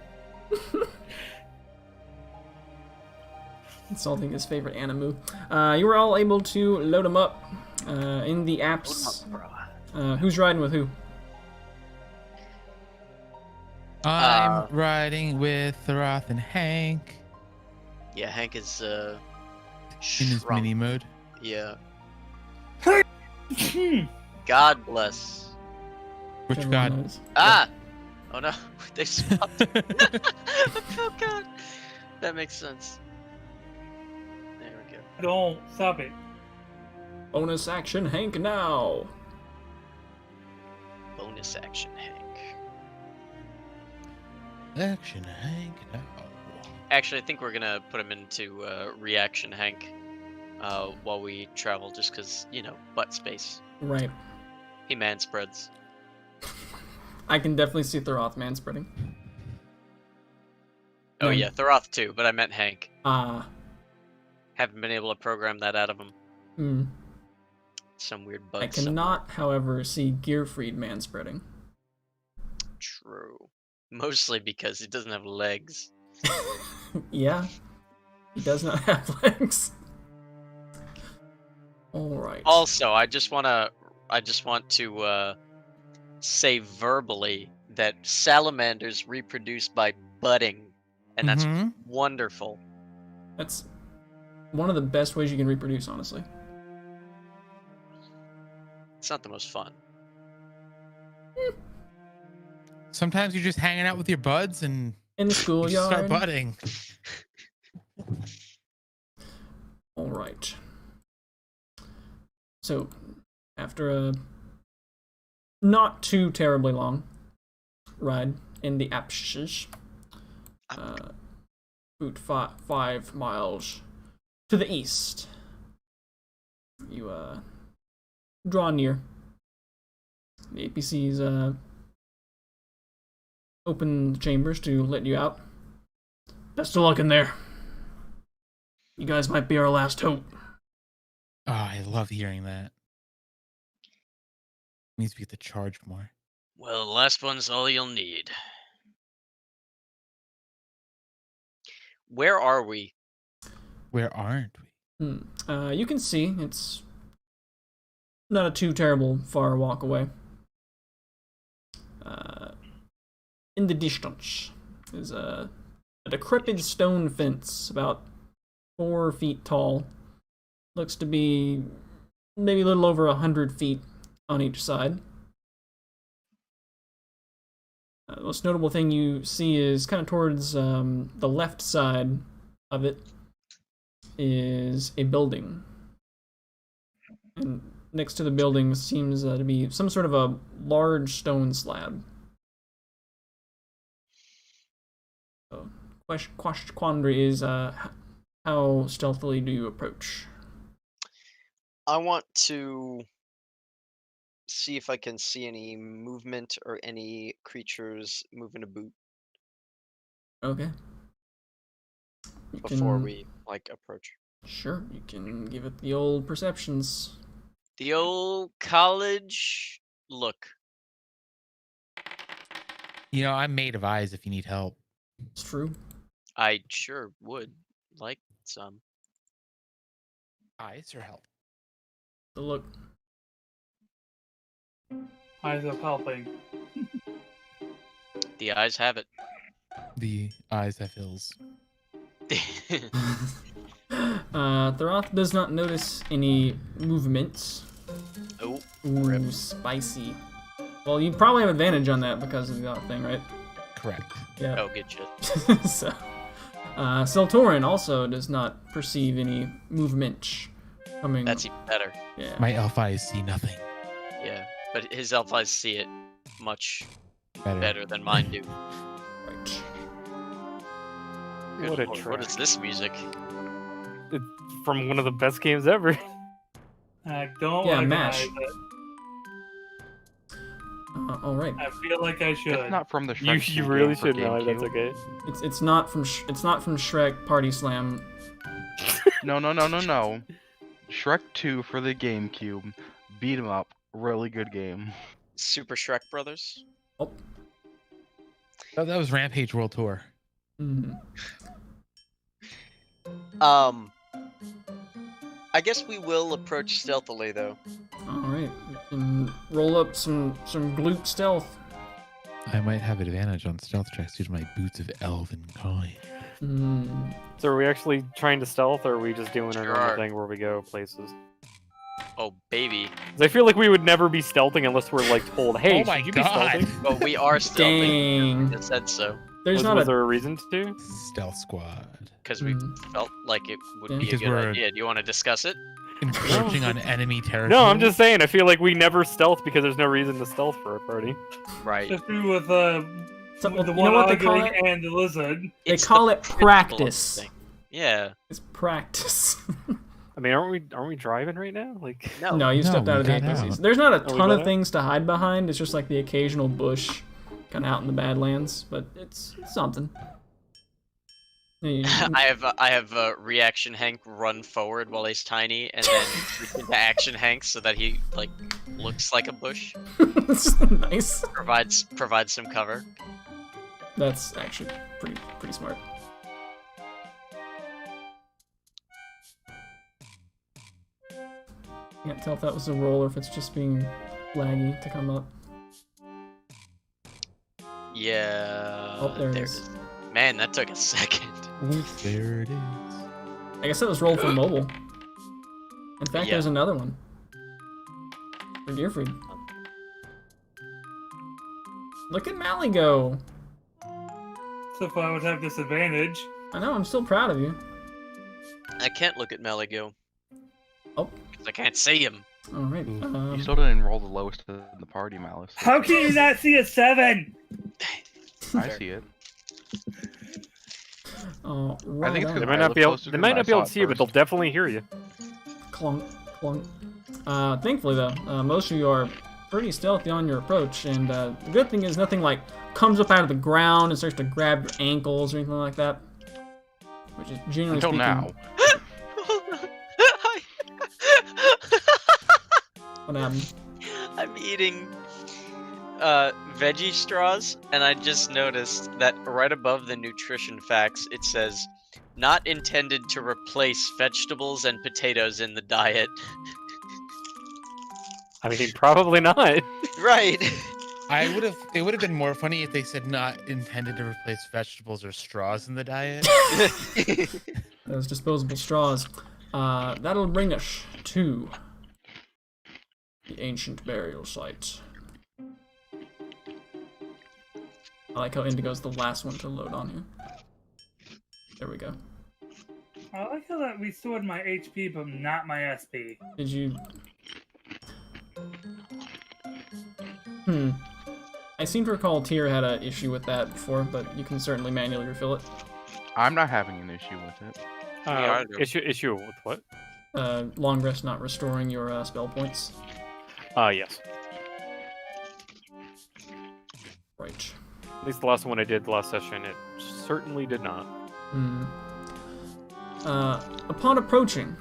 Insulting his favorite animu. You were all able to load them up in the apps. Who's riding with who? I'm riding with Roth and Hank Yeah, Hank is in his shrunk. mini mode. Yeah. God bless. Which Everyone god? knows. Ah! Oh no, they swapped. Oh god. That makes sense. There we go. Don't stop it. Bonus action, Hank now. Bonus action, Hank. Action Hank now. Actually, I think we're gonna put him into reaction, Hank. while we travel, just because, butt space. Right. He man spreads. I can definitely see Thoroth man spreading. Oh Yeah. yeah, Thoroth too, but I meant Hank. Ah. Haven't been able to program that out of him. Hmm. Some weird bug. I cannot, however, see Gearfried man spreading. True. Mostly because he doesn't have legs. Yeah. He does not have legs. Alright. Also, I just want to say verbally that salamanders reproduce by budding, and that's Mhm. wonderful. That's one of the best ways you can reproduce, honestly. It's not the most fun. Sometimes you're just hanging out with your buds and In the you just schoolyard. start budding. Alright. So, after a not too terribly long ride in the Apshes, about 5 miles to the east, you draw near. The APCs open the chambers to let you out. Best of luck in there. You guys might be our last hope. Oh, I love hearing that. Means we get to charge more. Well, the last one's all you'll need. Where are we? Where aren't we? You can see it's not a too terrible far walk away. In the distance is a decrepit stone fence about 4 feet tall. Looks to be maybe a little over 100 feet on each side. The most notable thing you see is kind of towards the left side of it is a building. And next to the building seems to be some sort of a large stone slab. So, quandary is how stealthily do you approach? I want to see if I can see any movement or any creatures moving a boot Okay. You before can- we approach. Sure, you can give it the old perceptions. The old college look. I'm made of eyes if you need help. It's true. I sure would like some. Eyes or help? So look, Eyes are helping. The eyes have it. The eyes have hills. Thoroth does not notice any movements. Oh, Ooh, spicy. Well, you probably have advantage on that because of that thing, right? Correct. Yeah. oh, good shit. So, Seltorin also does not perceive any movement coming. That's even better. Yeah. My elf eyes see nothing. Yeah, but his elf eyes see it much Better. better than mine do. Right. Good What a lord, track. what is this music? It's from one of the best games ever. I don't Yeah, recognize MASH. it. All right. I feel like I should. It's not from the You, Shrek 2 you game really for should know. That's GameCube. okay. It's not from Shrek Party Slam. No. Shrek 2 for the GameCube. Beat 'em up. Really good game. Super Shrek Brothers? Oh. Oh, that was Rampage World Tour. Mhm. I guess we will approach stealthily though. All right. You can roll up some glute stealth. I might have advantage on stealth checks due to my boots of elven kind. So are we actually trying to stealth, or are we just doing our Sure normal are. thing where we go places? Oh baby. 'Cause I feel like we would never be stealthing unless we're told, "Hey, Oh my should you be God. stealthing?" Well, we are stealthing. Dang. It said so. There's Was, not was a. there a reason to? Stealth squad. Because we Mhm. felt like it would Yeah. be a Because good we're- idea. Do you want to discuss it? Encroaching on enemy territory. No, I'm just saying. I feel like we never stealth because there's no reason to stealth for a party. Right. Especially with So- the you one know what they arguing call it? and the lizard. They It's call the it principle of practice. the thing. Yeah. It's practice. I mean, aren't we driving right now? Like, No. No, you No, stepped out we of the got APCs. out. There's not a Oh, we ton got of out? things to hide behind. It's just like the occasional bush kind of out in the Badlands, but it's something. I have reaction Hank run forward while he's tiny, and then switch into action Hank so that he like looks like a bush. Nice. Provides some cover. That's actually pretty smart. Can't tell if that was a roll or if it's just being laggy to come up. Yeah. Oh, there it is. is. Man, that took a second. There it is. I guess that was rolled for mobile. In fact, Yeah. there's another one. For Deerfried. Look at Mally go. So far, I would have disadvantage. I know, I'm still proud of you. I can't look at Maligo. Oh. Because I can't see him. Alright. You still didn't roll the lowest in the party, Malice. How can you not see a 7? I see it. Right I think it's on. they I might not looked be able. closer They to might them, not be I able saw to see it you, but they'll first. definitely hear you. Clunk, clunk. Thankfully though, most of you are pretty stealthy on your approach, and the good thing is nothing like comes up out of the ground and starts to grab your ankles or anything like that. Which is generally Until speaking. now. What happened? I'm eating veggie straws, and I just noticed that right above the nutrition facts, it says, not intended to replace vegetables and potatoes in the diet. I mean, probably not. Right. It would have been more funny if they said not intended to replace vegetables or straws in the diet. Those disposable straws. That'll bring us to the ancient burial site. I like how Indigo's the last one to load on you. There we go. I like how that restored my HP, but not my SP. Did you... I seem to recall Tyr had an issue with that before, but you can certainly manually refill it. I'm not having an issue with it. Issue with what? Long rest not restoring your spell points. Yes. Right. At least the last one I did last session, it certainly did not. Upon approaching,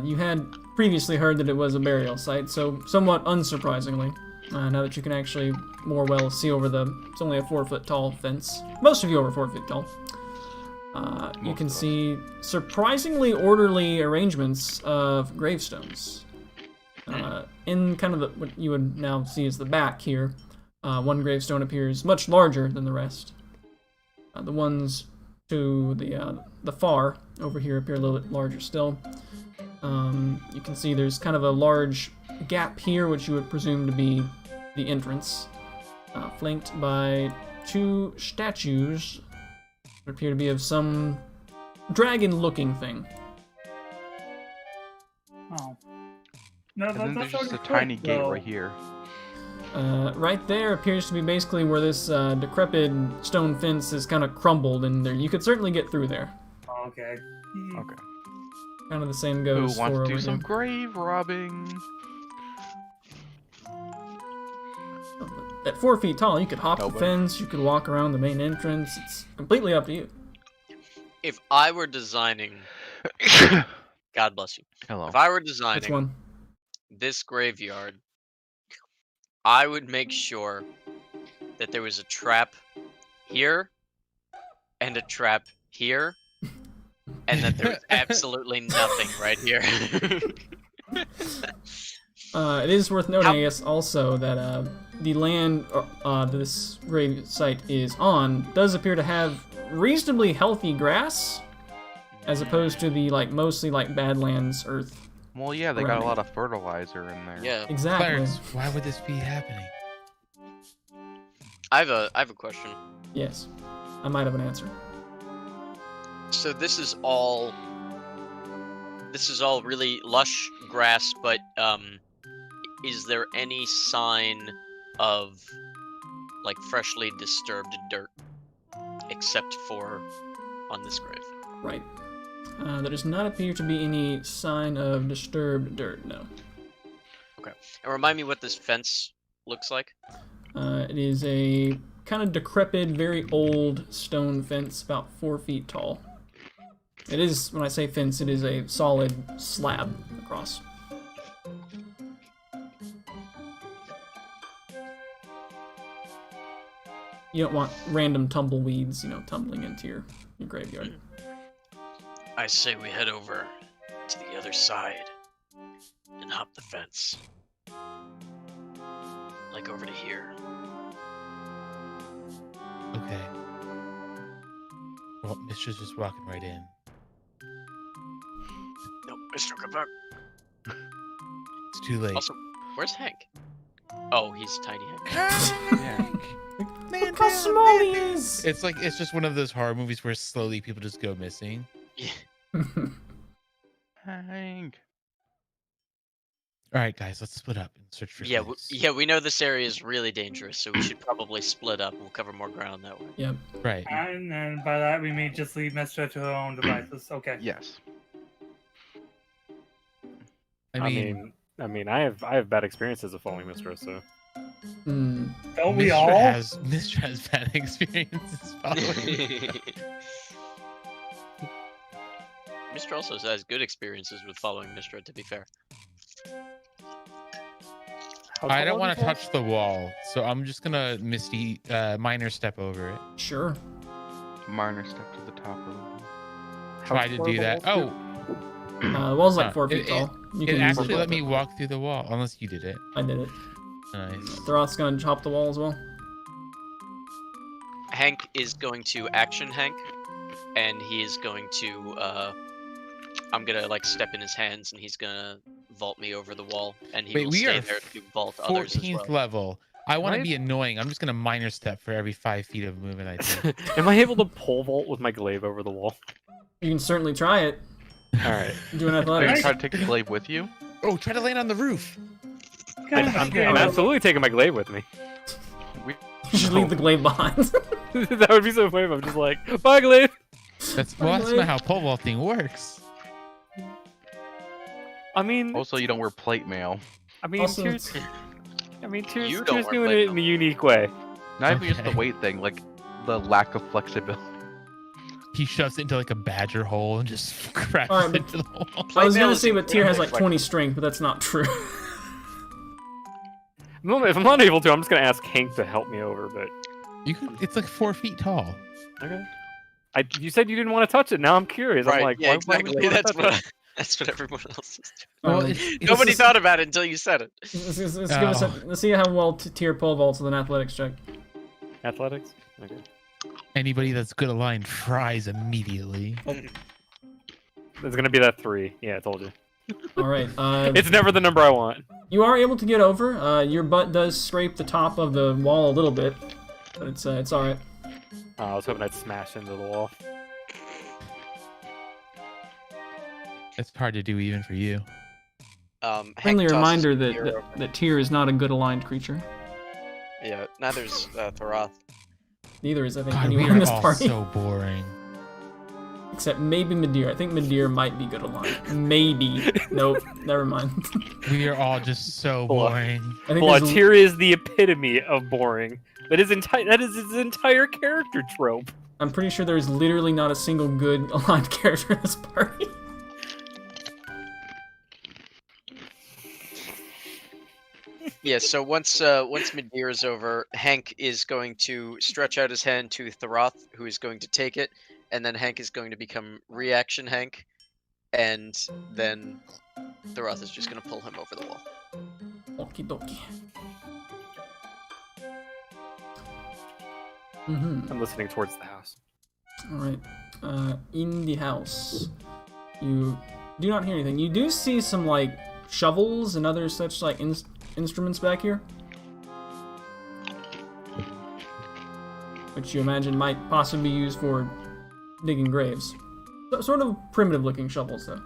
you had previously heard that it was a burial site, so somewhat unsurprisingly, now that you can actually more well see over it's only a 4-foot tall fence. Most of you are 4 feet tall. You can see surprisingly orderly arrangements of gravestones. In kind of what you would now see as the back here, one gravestone appears much larger than the rest. The ones to the far over here appear a little bit larger still. You can see there's kind of a large gap here, which you would presume to be the entrance, flanked by 2 statues that appear to be of some dragon-looking thing. Oh. No, And then there's that's just a already tiny quick, gate though. right here. Right there appears to be basically where this decrepit stone fence is kind of crumbled, and there you could certainly get through there. Oh, okay. Okay. Kind of the same Who goes wants for to do over some there. grave robbing? At 4 feet tall, you could hop the Nobody. fence, you could walk around the main entrance. It's completely up to you. If I were designing, God bless you. Hello. If I were Which designing one? this graveyard, I would make sure that there was a trap here and a trap here, and that there was absolutely nothing right here. It is worth noting, I guess, also that the land this grave site is on does appear to have reasonably healthy grass, as opposed to the mostly Badlands earth. Well, yeah, they got a lot of fertilizer in there. Yeah, Exactly. Clarence, why would this be happening? I have a question. Yes, I might have an answer. So this is all really lush grass, but is there any sign of freshly disturbed dirt except for on this grave? Right. There does not appear to be any sign of disturbed dirt, no. And remind me what this fence looks like. It is a kind of decrepit, very old stone fence, about 4 feet tall. It is, when I say fence, it is a solid slab across. You don't want random tumbleweeds, tumbling into your graveyard. I say we head over to the other side and hop the fence. Like over to here. Okay. Well, Mistress just walking right in. No, Mr. Come back. It's too late. Also, where's Hank? Oh, he's Tiny Hank. Hank. Look how small he is! It's just one of those horror movies where slowly people just go missing. Hank. All right, guys, let's split up and search for Yeah, clues. we know this area is really dangerous, so we should probably split up. We'll cover more ground that way. Yep. Right. And then by that we may just leave Mistra to her own devices. Okay. Yes. I mean, I have bad experiences of following Mistra, so Hmm. Don't we Mistra all? has bad experiences following. Mr. also has good experiences with following Mistra, to be fair. I don't want to touch the wall, so I'm just gonna minor step over it. Sure. Minor step to the top of the wall. Try to do that. Oh, The wall's like Huh. 4 feet tall. You it can actually easily let walk me walk through the wall, unless you did it. I did it. Nice. Throth's gonna chop the wall as well. Hank is going to action Hank, and he is going to, I'm gonna, like, step in his hands, and he's gonna vault me over the wall, and he Wait, will we stay are there to vault others as 14th well. level. I want to Right? be annoying. I'm just gonna minor step for every 5 feet of movement I do. Am I able to pole vault with my glaive over the wall? You can certainly try it. All right. Do an Are you athletics. trying to take the glaive with you? Oh, try to land on the roof. I'm absolutely taking my glaive with me. You should leave the glaive behind. That would be so funny if I'm just like, bye glaive. That's Glaive. not how pole vaulting works. I mean, Also, you don't wear plate mail. Also- Tears. You Tears don't wear doing plate it in a unique way. Not even just the Okay. weight thing, like the lack of flexibility. He shoves it into like a badger hole and just crashes Alright, but- into the wall. I was Plate mail gonna is say, but Tyr has like incredibly 20 strength, but that's not true. If I'm not able to, I'm just gonna ask Hank to help me over. But It's like 4 feet tall. okay. You said you didn't want to touch it. Now I'm curious. I'm Right, like, yeah, why would exactly. you wanna That's touch what, it? that's what everyone else is Well, Um, it's Nobody just- thought about it until you said it. let's give us let's see how well Tyr pole vaults with an athletics check. Athletics. Okay. Anybody that's good aligned fries immediately. It's gonna be that 3. Yeah, I told you. All right. It's never the number I want. You are able to get over. Your butt does scrape the top of the wall a little bit, but it's all right. I was hoping I'd smash into the wall. It's hard to do even for you. Hank Friendly tosses reminder Tyr that over. that Tyr is not a good aligned creature. Yeah, neither's Thorath. Neither is, I think, God, we anyone in are this all party. so boring. Except maybe Midir. I think Midir might be good aligned. Maybe. Nope. Never mind. We are all just so Hold on. boring. I think Well, there's- Tyr is the epitome of boring. That is his entire character trope. I'm pretty sure there's literally not a single good aligned character in this party. Yeah, so once Midir is over, Hank is going to stretch out his hand to Thorath, who is going to take it, and then Hank is going to become reaction Hank, and then Thorath is just going to pull him over the wall. Okie dokie. Mm-hmm. I'm listening towards the house. Alright. In the house. You do not hear anything. You do see some, like, shovels and other such, like, instruments back here. Which you imagine might possibly be used for digging graves. Sort of primitive-looking shovels, though.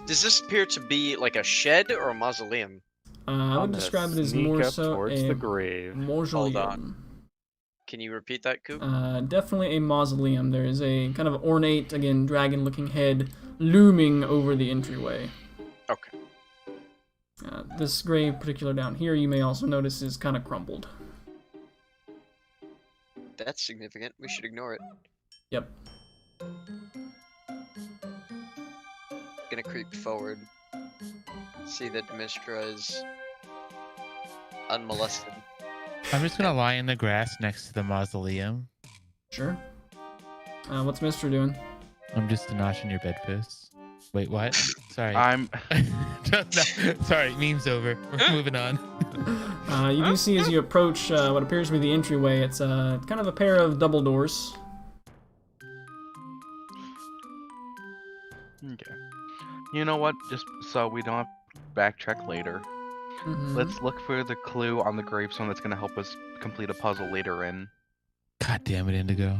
Does this appear to be like a shed or a mausoleum? I I'm would gonna describe it as sneak more up so towards a the grave. mausoleum. Can you repeat that, Coop? Definitely a mausoleum. There is a kind of ornate, again, dragon-looking head looming over the entryway. Okay. This grave, particular down here, you may also notice is kind of crumbled. That's significant. We should ignore it. Yep. Gonna creep forward. See that Mistra is unmolested. I'm just gonna lie in the grass next to the mausoleum. Sure. What's Mister doing? I'm just a notch in your bedpost. Wait, what? Sorry. I'm. No, sorry, meme's over. We're moving on. You do see as you approach what appears to be the entryway, it's kind of a pair of double doors. Okay. You know what? Just so we don't have to backtrack later, Mhm. let's look for the clue on the gravestone that's gonna help us complete a puzzle later in. God damn it, Indigo.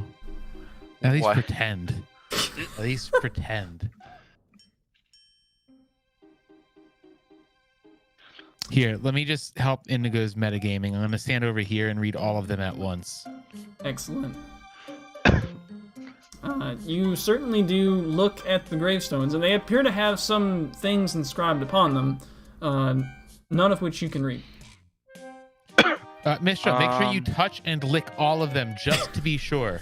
At least What? pretend. At least pretend. Here, let me just help Indigo's metagaming. I'm gonna stand over here and read all of them at once. Excellent. You certainly do look at the gravestones, and they appear to have some things inscribed upon them, none of which you can read. Mistra, make sure you touch and lick all of them just to be sure.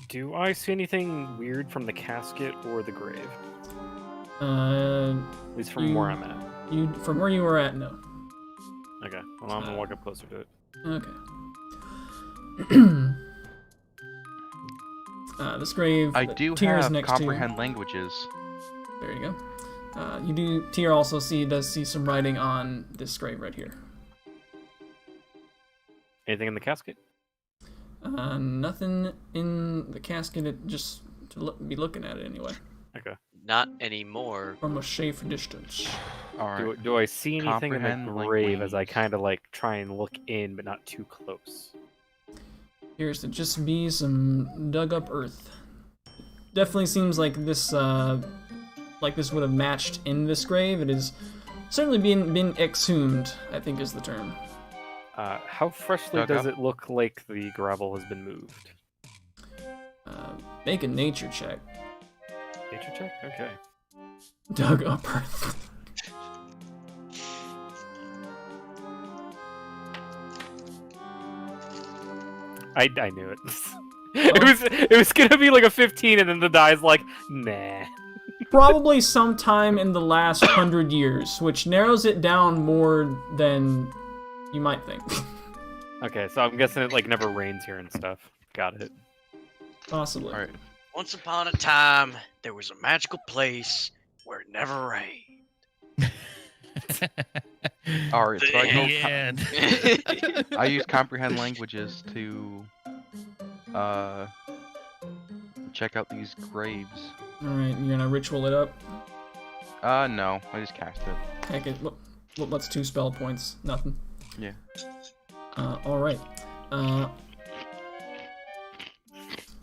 Do I see anything weird from the casket or the grave? At At least from where I'm at. From where you were at, no. Okay, well, I'm gonna walk up closer to it. Okay. This grave. I that do Tyr's have next comprehend languages. To. There you go. You do. Tyr also does see some writing on this grave right here. Anything in the casket? Nothing in the casket. It just to be looking at it anyway. Okay. Not anymore. From a safe distance. All right. Do I see anything in the Comprehend grave as I language. kind of like try and look in, but not too close? Appears to just be some dug up earth. Definitely seems like this would have matched in this grave. It is certainly been exhumed, I think is the term. How freshly Dug does up? it look like the gravel has been moved? Make a nature check. Nature check? Okay. Dug up earth. I knew it. It was gonna be like a 15, and then the die's like, nah. Probably sometime in the last 100 years, which narrows it down more than you might think. Okay, so I'm guessing it like never rains here and stuff. Got it. Possibly. All right. Once upon a time, there was a magical place where it never rained. All right. So I go. And I use comprehend languages to check out these graves. Alright, you're gonna ritual it up. No, I just cast it. Heck it. What's 2 spell points? Nothing. Yeah. Alright.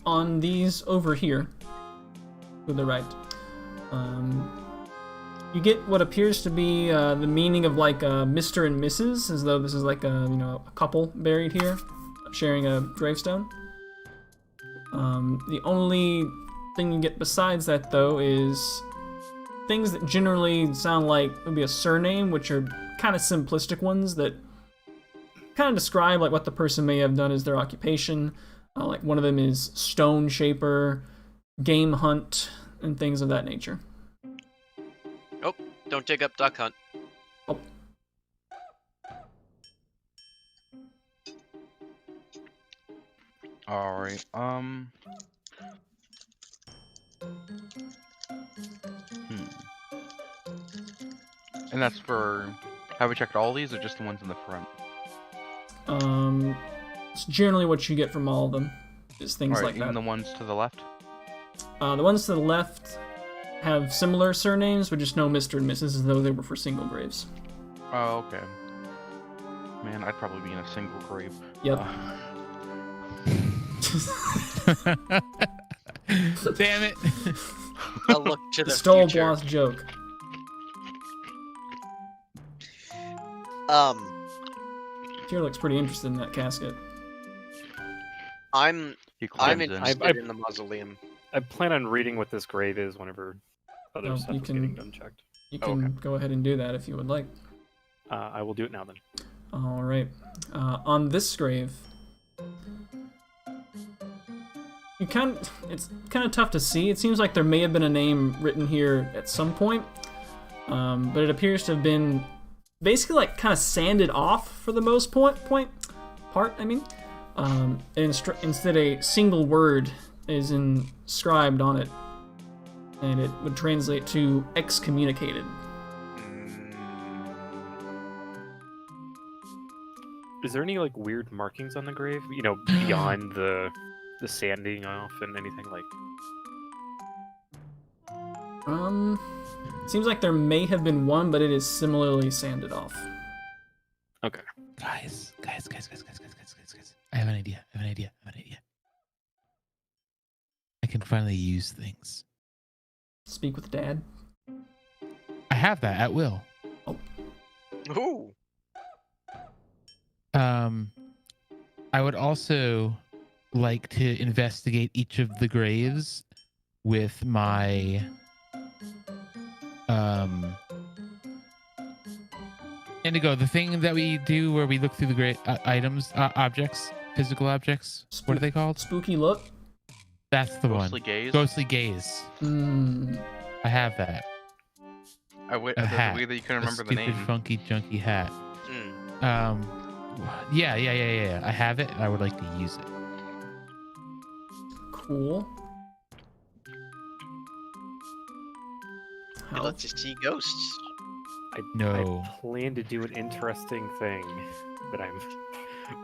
On these over here, to the right, you get what appears to be the meaning of like Mr. and Mrs., as though this is like a couple buried here, sharing a gravestone. The only thing you get besides that, though, is things that generally sound like would be a surname, which are kind of simplistic ones that kind of describe like what the person may have done as their occupation. Like one of them is Stone Shaper, Game Hunt, and things of that nature. Oh, don't dig up Duck Hunt. Oh. All right. And that's for. Have we checked all these, or just the ones in the front? It's generally what you get from all of them, is things All right, like even that. the ones to the left. The ones to the left have similar surnames, but just no Mr. and Mrs. as though they were for single graves. Oh, okay. Man, I'd probably be in a single grave. Yep. damn it. I'll look to the Stole future. Boss joke. Tyr looks pretty interested in that casket. I'm He I'm climbs in. interested in the mausoleum. I plan on reading what this grave is whenever other Oh, stuff you is can- getting done checked. You Oh, can go ahead and do that if you would like. I will do it now then. All right. On this grave, it's kind of tough to see. It seems like there may have been a name written here at some point, but it appears to have been basically like kind of sanded off for the most part. And instead a single word is inscribed on it, and it would translate to excommunicated. Is there any like weird markings on the grave? You know, beyond the sanding off and anything like? It seems like there may have been one, but it is similarly sanded off. Okay. Guys. I have an idea. I can finally use things. Speak with Dad. I have that at will. Ooh. I would also like to investigate each of the graves with my Indigo, the thing that we do where we look through the great objects, physical objects. What are they called? Spooky look. That's the Ghostly one. gaze. Ghostly gaze. I have that. There's A a hat. way that you can remember a the stupid, name. funky, junky hat. Mm. Yeah. I have it. I would like to use it. Cool. It lets you see ghosts. No. I plan to do an interesting thing that I'm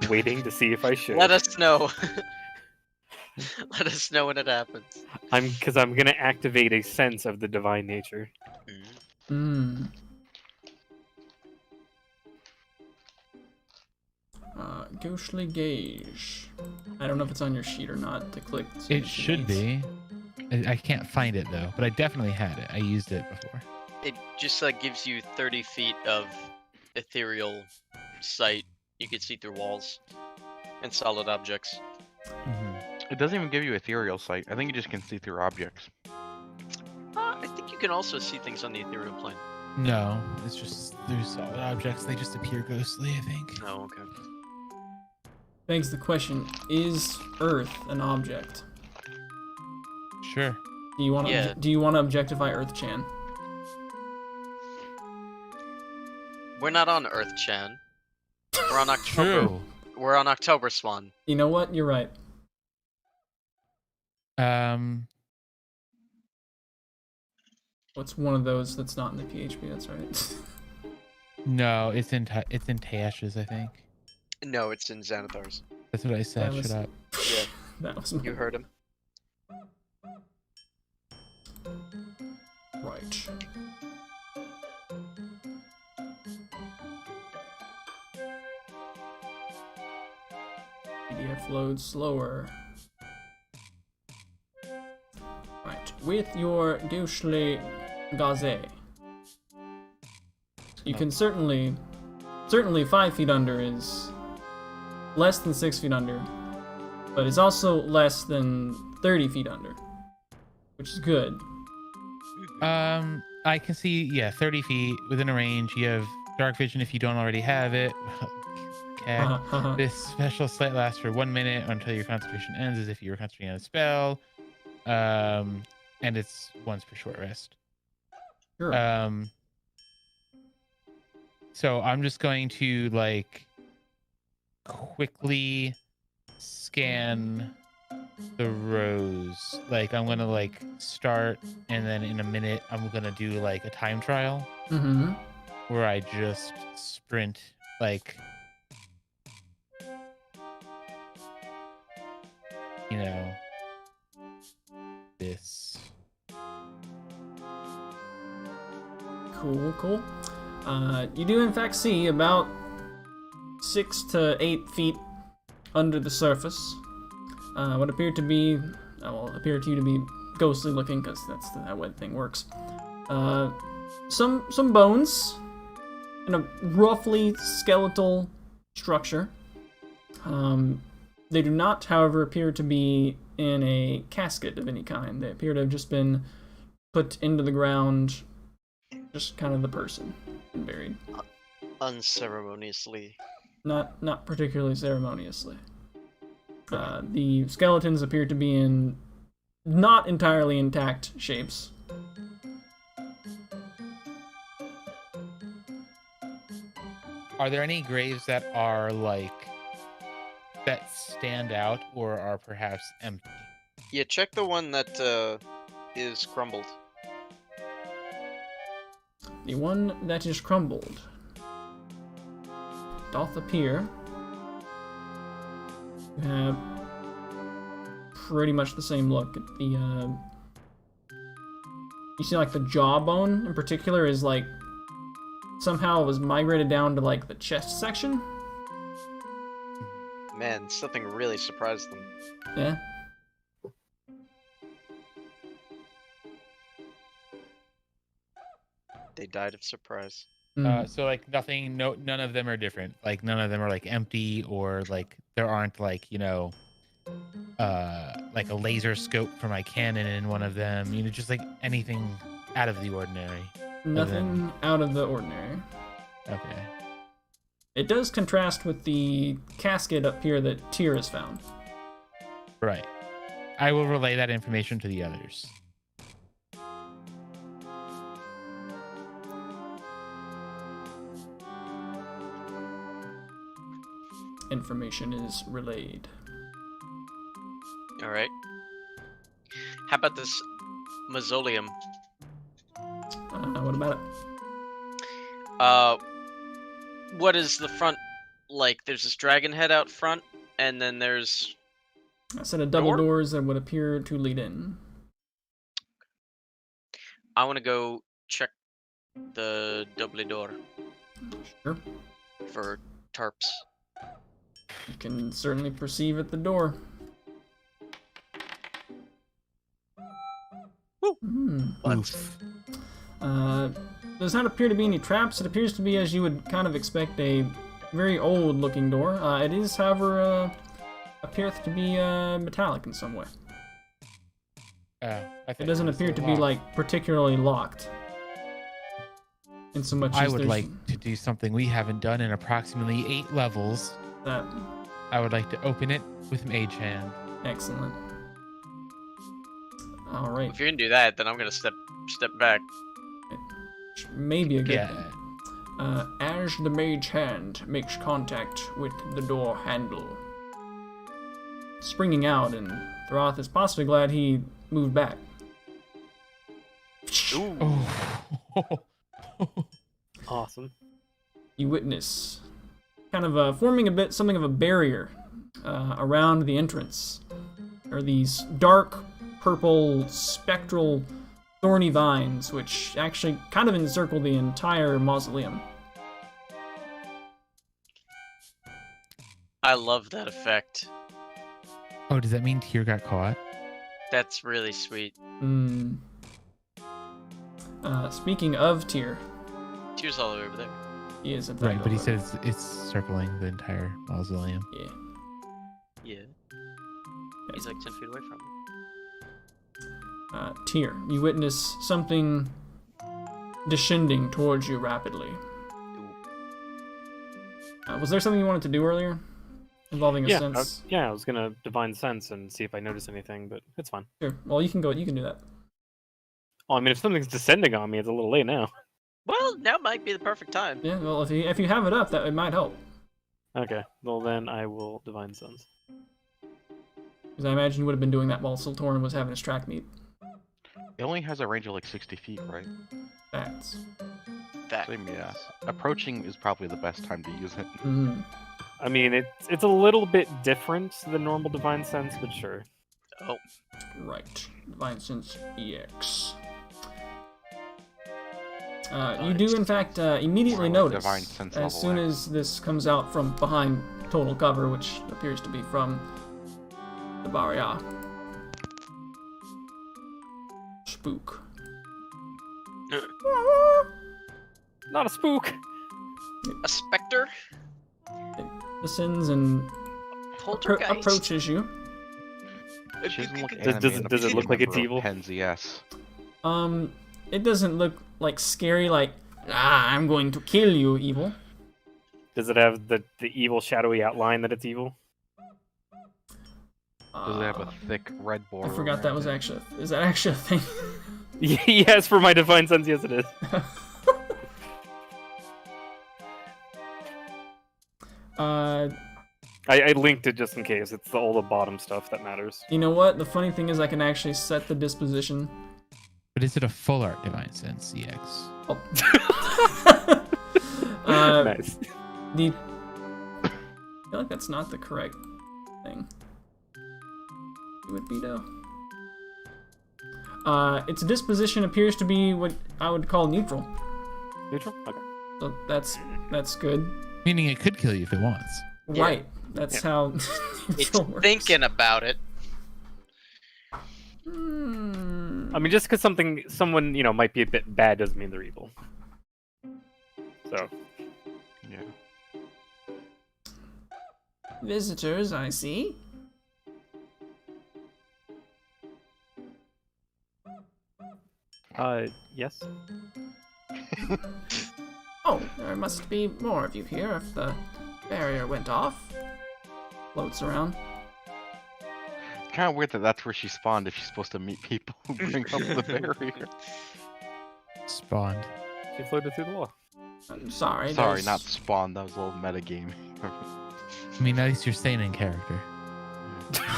waiting to see if I should. Let us know. Let us know when it happens. Because I'm gonna activate a sense of the divine nature. Ghostly gaze. I don't know if it's on your sheet or not to click. It should be. I can't find it though, but I definitely had it. I used it before. It just gives you 30 feet of ethereal sight. You can see through walls and solid objects. It doesn't even give you ethereal sight. I think you just can see through objects. I think you can also see things on the ethereal plane. No, it's just through solid objects. They just appear ghostly, I think. Oh, okay. Begs the question: is Earth an object? Sure. Do you want to? Yeah. Do you want to objectify Earth Chan? We're not on Earth, Chan. We're on October. True. We're on October Swan. You know what? You're right. What's one of those that's not in the PHP? That's right. No, it's in Tash's, I think. No, it's in Xanathar's. That's what I said. That was- Shut up. Yeah, That was you heard him. right. PDF loads slower. Right, with your ghostly gaze, you can certainly 5 feet under is less than 6 feet under, but it's also less than 30 feet under, which is good. I can see, 30 feet within a range. You have dark vision if you don't already have it. Okay. This special sight lasts for 1 minute until your concentration ends, as if you were concentrating on a spell. And it's once per short rest. Sure. So I'm just going to quickly scan the rows. I'm gonna start, and then in a minute I'm gonna do a time trial Mm-hmm. where I just sprint this. Cool. You do in fact see about 6 to 8 feet under the surface what appear to be, appear to you to be ghostly looking, because that's how that thing works. Some bones, in a roughly skeletal structure. They do not, however, appear to be in a casket of any kind. They appear to have just been put into the ground, just kind of the person, and buried. Unceremoniously. Not particularly ceremoniously. The skeletons appear to be in not entirely intact shapes. Are there any graves that are like that stand out or are perhaps empty? Yeah, check the one that is crumbled. The one that is crumbled doth appear to have pretty much the same look. You see, like, the jawbone in particular is like somehow it was migrated down to like the chest section. Man, something really surprised them. Yeah. They died of surprise. So like nothing, none of them are different. Like none of them are like empty or like there aren't like, you know, like a laser scope for my cannon in one of them. You know, just like anything out of the ordinary. Nothing out of the ordinary. Okay. It does contrast with the casket up here that Tyr has found. Right. I will relay that information to the others. Information is relayed. Alright. How about this mausoleum? What about it? What is the front like? There's this dragon head out front, and then there's A set of double Door? doors that would appear to lead in. I want to go check the double door Sure. for tarps. You can certainly perceive at the door. Woo. Oof. Does not appear to be any traps. It appears to be, as you would kind of expect, a very old-looking door. It is, however, appeareth to be metallic in some way. It doesn't appear to be like particularly locked. In so much I as would there's like to do something we haven't done in approximately 8 levels. that. I would like to open it with Mage Hand. Excellent. All right. If you're gonna do that, then I'm gonna step back. Maybe a good Yeah. thing. As the mage hand makes contact with the door handle, springing out, and Throth is possibly glad he moved back. Ooh. Oh. Awesome. You witness kind of forming a bit something of a barrier around the entrance. There are these dark purple spectral thorny vines which actually kind of encircle the entire mausoleum. I love that effect. Oh, does that mean Tyr got caught? That's really sweet. Speaking of Tyr, Tears all over there. he is in fact Right, but he over. said it's circling the entire mausoleum. Yeah. Yeah. He's like 10 feet away from me. Tyr, you witness something descending towards you rapidly. Was there something you wanted to do earlier? Involving a Yeah, sense? I was gonna divine sense and see if I notice anything, but it's fine. Sure. Well, you can do that. Oh, I mean, if something's descending on me, it's a little late now. Well, now might be the perfect time. Yeah, well, if you have it up, that it might help. Okay, well then I will divine sense. Because I imagine you would have been doing that while Siltorin was having his track meet. It only has a range of like 60 feet, right? Facts. That. Same, yeah. Approaching is probably the best time to use it. Mm-hmm. I mean, it's a little bit different than normal divine sense, but sure. Oh. Right. Divine Sense EX. You do, in fact, immediately More like notice, Divine Sense as level soon X. as this comes out from behind total cover, which appears to be from the Barrier. Spook. Not a spook! A specter? Listens and Poltergeist? approaches you. She doesn't look Does it look like it's evil? Penzias. It doesn't look like scary, like, I'm going to kill you, evil. Does it have the evil shadowy outline that it's evil? Does it have a thick red border? I forgot that was actually. Is that actually a thing? Yes, for my divine sense, yes it is. I linked it just in case. It's all the bottom stuff that matters. You know what? The funny thing is I can actually set the disposition. But is it a full art divine sense EX? Oh. Nice. I feel like that's not the correct thing. It would be though. Its disposition appears to be what I would call neutral. Neutral? Okay. So that's good. Meaning it could kill you if it wants. Yeah. Right. That's how It's neutral works. thinking about it. I mean, just because someone might be a bit bad doesn't mean they're evil. So. Yeah. Visitors, I see. Yes. Oh, there must be more of you here if the barrier went off. Floats around. Kind of weird that that's where she spawned if she's supposed to meet people who bring up the barrier. Spawned. She floated through the wall. I'm sorry. Sorry, there's- not spawned. That was a little metagaming. I mean, at least you're staying in character.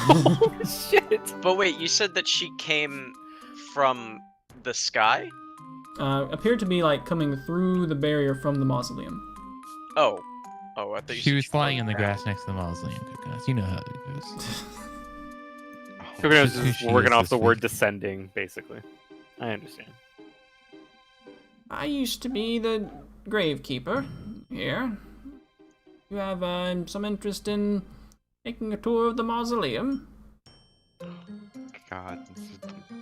Oh, shit! But wait, you said that she came from the sky? Appeared to be like coming through the barrier from the mausoleum. Oh. Oh, I thought you She said was flying in flew the around. grass next to the mausoleum, Coconuts. You know how it goes. Coconuts Just who is she working is off this the word week. descending, basically. I understand. I used to be the gravekeeper here. You have some interest in taking a tour of the mausoleum? God, this is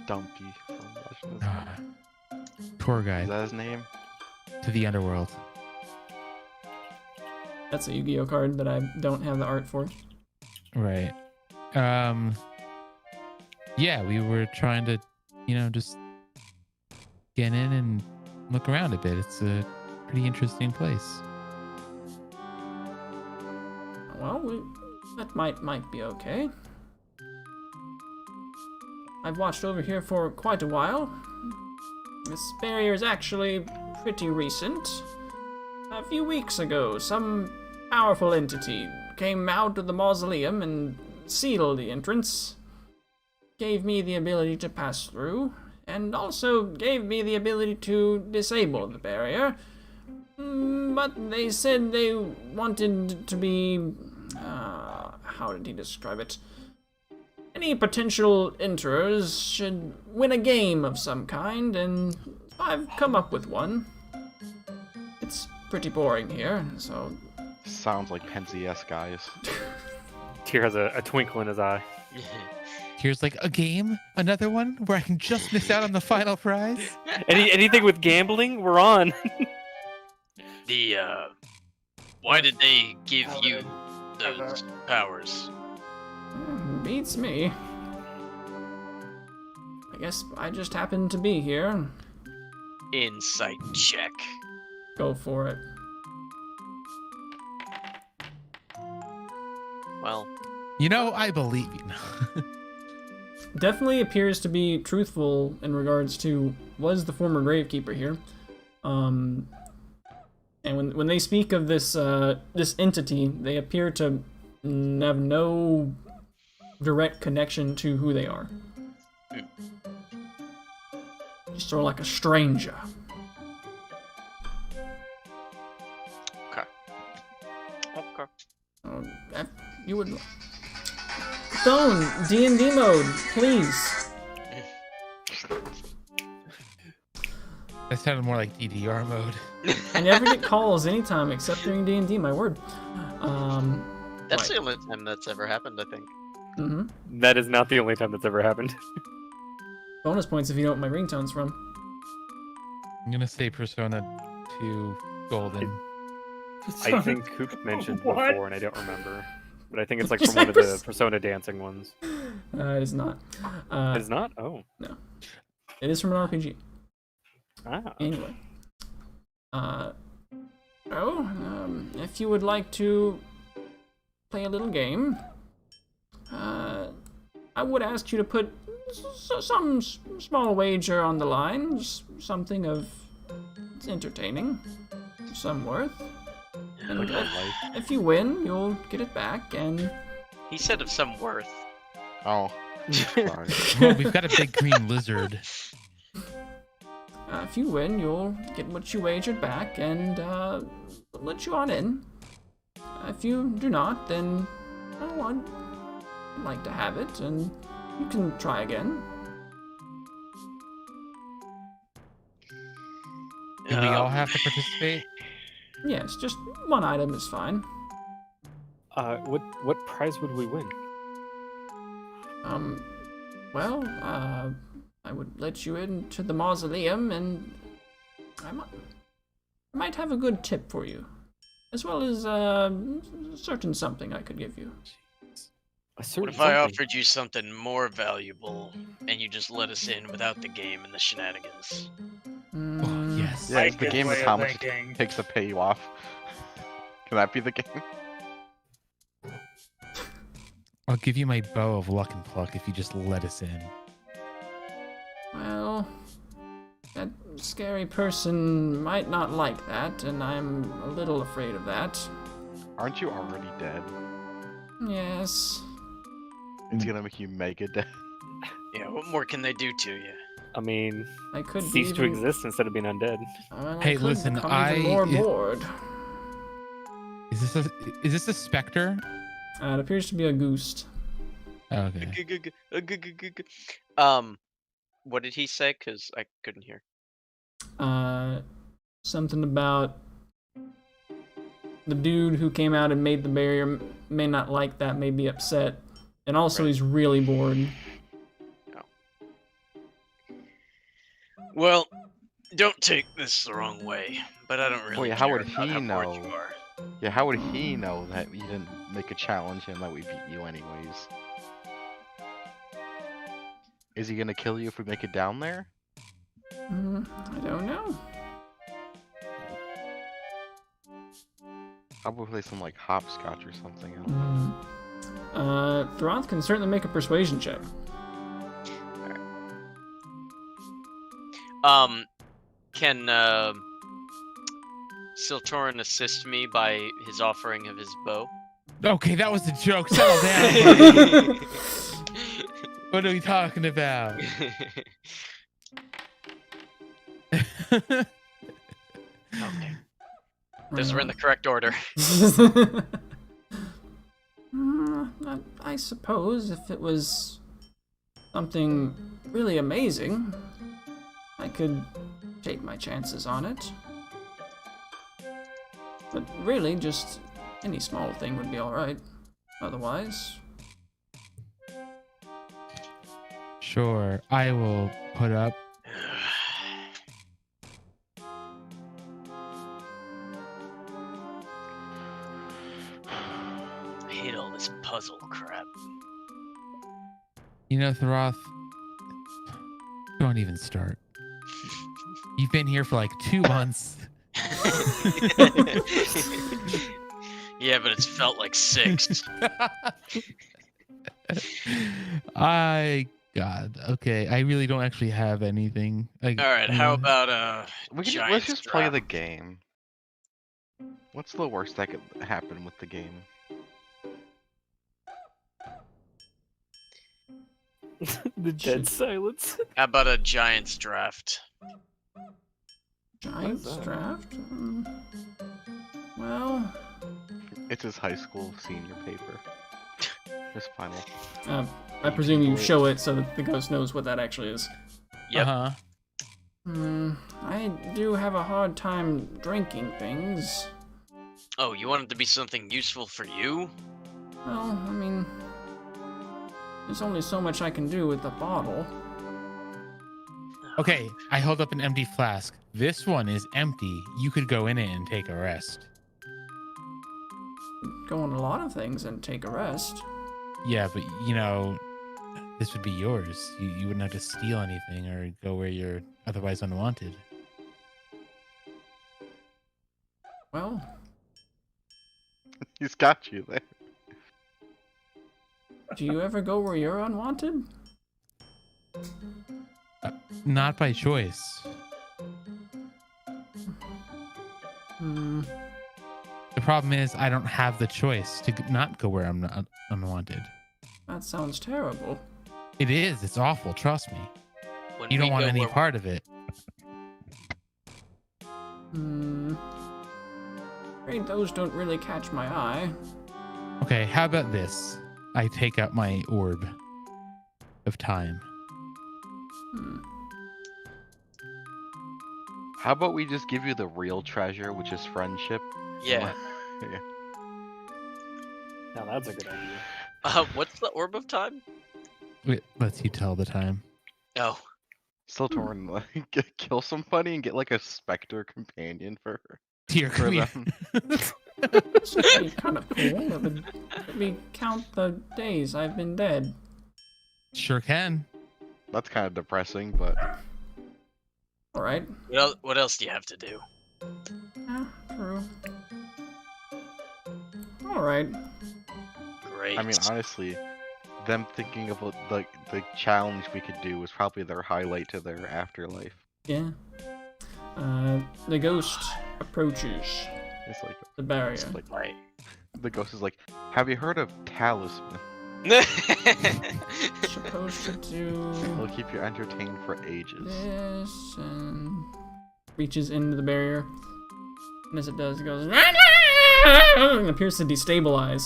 Dumpy from Legend of Ah, tour Is guide that his name? to the underworld. That's a Yu-Gi-Oh card that I don't have the art for. Right. Yeah, we were trying to, just get in and look around a bit. It's a pretty interesting place. Well, that might be okay. I've watched over here for quite a while. This barrier is actually pretty recent. A few weeks ago, some powerful entity came out of the mausoleum and sealed the entrance. Gave me the ability to pass through, and also gave me the ability to disable the barrier. But they said they wanted to be... how did he describe it? Any potential enterers should win a game of some kind, and I've come up with one. It's pretty boring here, so... Sounds like Penzias guys. Tyr has a twinkle in his eye. Here's like a game, another one where I can just miss out on the final prize. Anything with gambling, we're on. Why did they give you those powers? Beats me. I guess I just happened to be here. Insight check. Go for it. Well, I believe you. Definitely appears to be truthful in regards to was the former gravekeeper here. And when they speak of this this entity, they appear to have no direct connection to who they are. Just sort of like a stranger. okay. Okay. You would. Phone D&D mode, please. That sounded more like DDR mode. I never get calls anytime except during D&D. My word. That's right. the only time that's ever happened, I think. Mm-hmm. That is not the only time that's ever happened. Bonus points if you know what my ringtone's from. I'm gonna say Persona 2 Golden. I think Coop mentioned What? before, and I don't remember. But I think it's like from one of the Persona dancing ones. It is not. It's not? Oh. It is from an RPG. Ah. Anyway. If you would like to play a little game, I would ask you to put some small wager on the line, something of entertaining, some worth. And if you win, you'll get it back, and... He said of some worth. Oh. Sorry. Well, we've got a big green lizard. If you win, you'll get what you wagered back, and we'll let you on in. If you do not, then I'd like to have it, and you can try again. Do we all have to participate? Yes, just one item is fine. What prize would we win? I would let you into the mausoleum, and I might have a good tip for you, as well as a certain something I could give you. What if I offered you something more valuable, and you just let us in without the game and the shenanigans? Oh, yes. Yeah, it's the Good game way is of how much thinking. it takes to pay you off. Can that be the game? I'll give you my bow of luck and pluck if you just let us in. Well, that scary person might not like that, and I'm a little afraid of that. Aren't you already dead? Yes. It's gonna make you mega dead. Yeah, what more can they do to you? I mean, I could cease to even- exist instead of being undead. Well, I Hey, could listen, become even more bored. Is this a specter? It appears to be a ghost. Okay. What did he say? Because I couldn't hear. Something about the dude who came out and made the barrier may not like that, may be upset, and also Right. he's really bored. Well, don't take this the wrong way, but I don't really Wait, how care would about he how bored know? you are. Yeah, how would he know that you didn't make a challenge and that we beat you anyways? Is he gonna kill you if we make it down there? I don't know. How about we play some like hopscotch or something? I don't know. Throth can certainly make a persuasion check. Can Siltorin assist me by his offering of his bow? Okay, that was a joke. Settle down. What are we talking about? Okay. Those are in the correct order. I suppose if it was something really amazing, I could take my chances on it. But really, just any small thing would be alright. Otherwise... Sure, I will put up. I hate all this puzzle crap. You know, Throth, don't even start. You've been here for like 2 months. Yeah, but it's felt like 6. God, okay. I really don't actually have anything. All right, how about Let's just play drop? the game. What's the worst that could happen with the game? The dead silence. How about a Giants draft? Giants that? draft? Well... It's his high school senior paper. His final. I presume you show it so that the ghost knows what that actually is. Yep. I do have a hard time drinking things. Oh, you want it to be something useful for you? Well, I mean... There's only so much I can do with a bottle. Okay, I hold up an empty flask. This one is empty. You could go in it and take a rest. go on a lot of things and take a rest. Yeah, but you know, this would be yours. You wouldn't have to steal anything or go where you're otherwise unwanted. Well, He's got you there. do you ever go where you're unwanted? Not by choice. Hmm. The problem is I don't have the choice to not go where I'm not unwanted. That sounds terrible. It is. It's awful. Trust me. When You don't we want go any where- part of it. Afraid those don't really catch my eye. Okay, how about this? I take out my orb of time. How about we just give you the real treasure, which is friendship? Yeah. Yeah. Now that's a good idea. What's the orb of time? It lets you tell the time. Oh, Still torn, like, kill somebody and get like a specter companion for Here, for come here. them. This would be kind of cool. Let me count the days I've been dead. Sure can. That's kind of depressing, but Alright. what else do you have to do? Yeah, true. Alright. Great. I mean, honestly, them thinking of like the challenge we could do was probably their highlight to their afterlife. Yeah. The ghost approaches It's like, the barrier. it's like Right. the ghost is like, "Have you heard of talisman? Supposed to do It'll keep you entertained for ages." this and reaches into the barrier. And as it does, it goes and appears to destabilize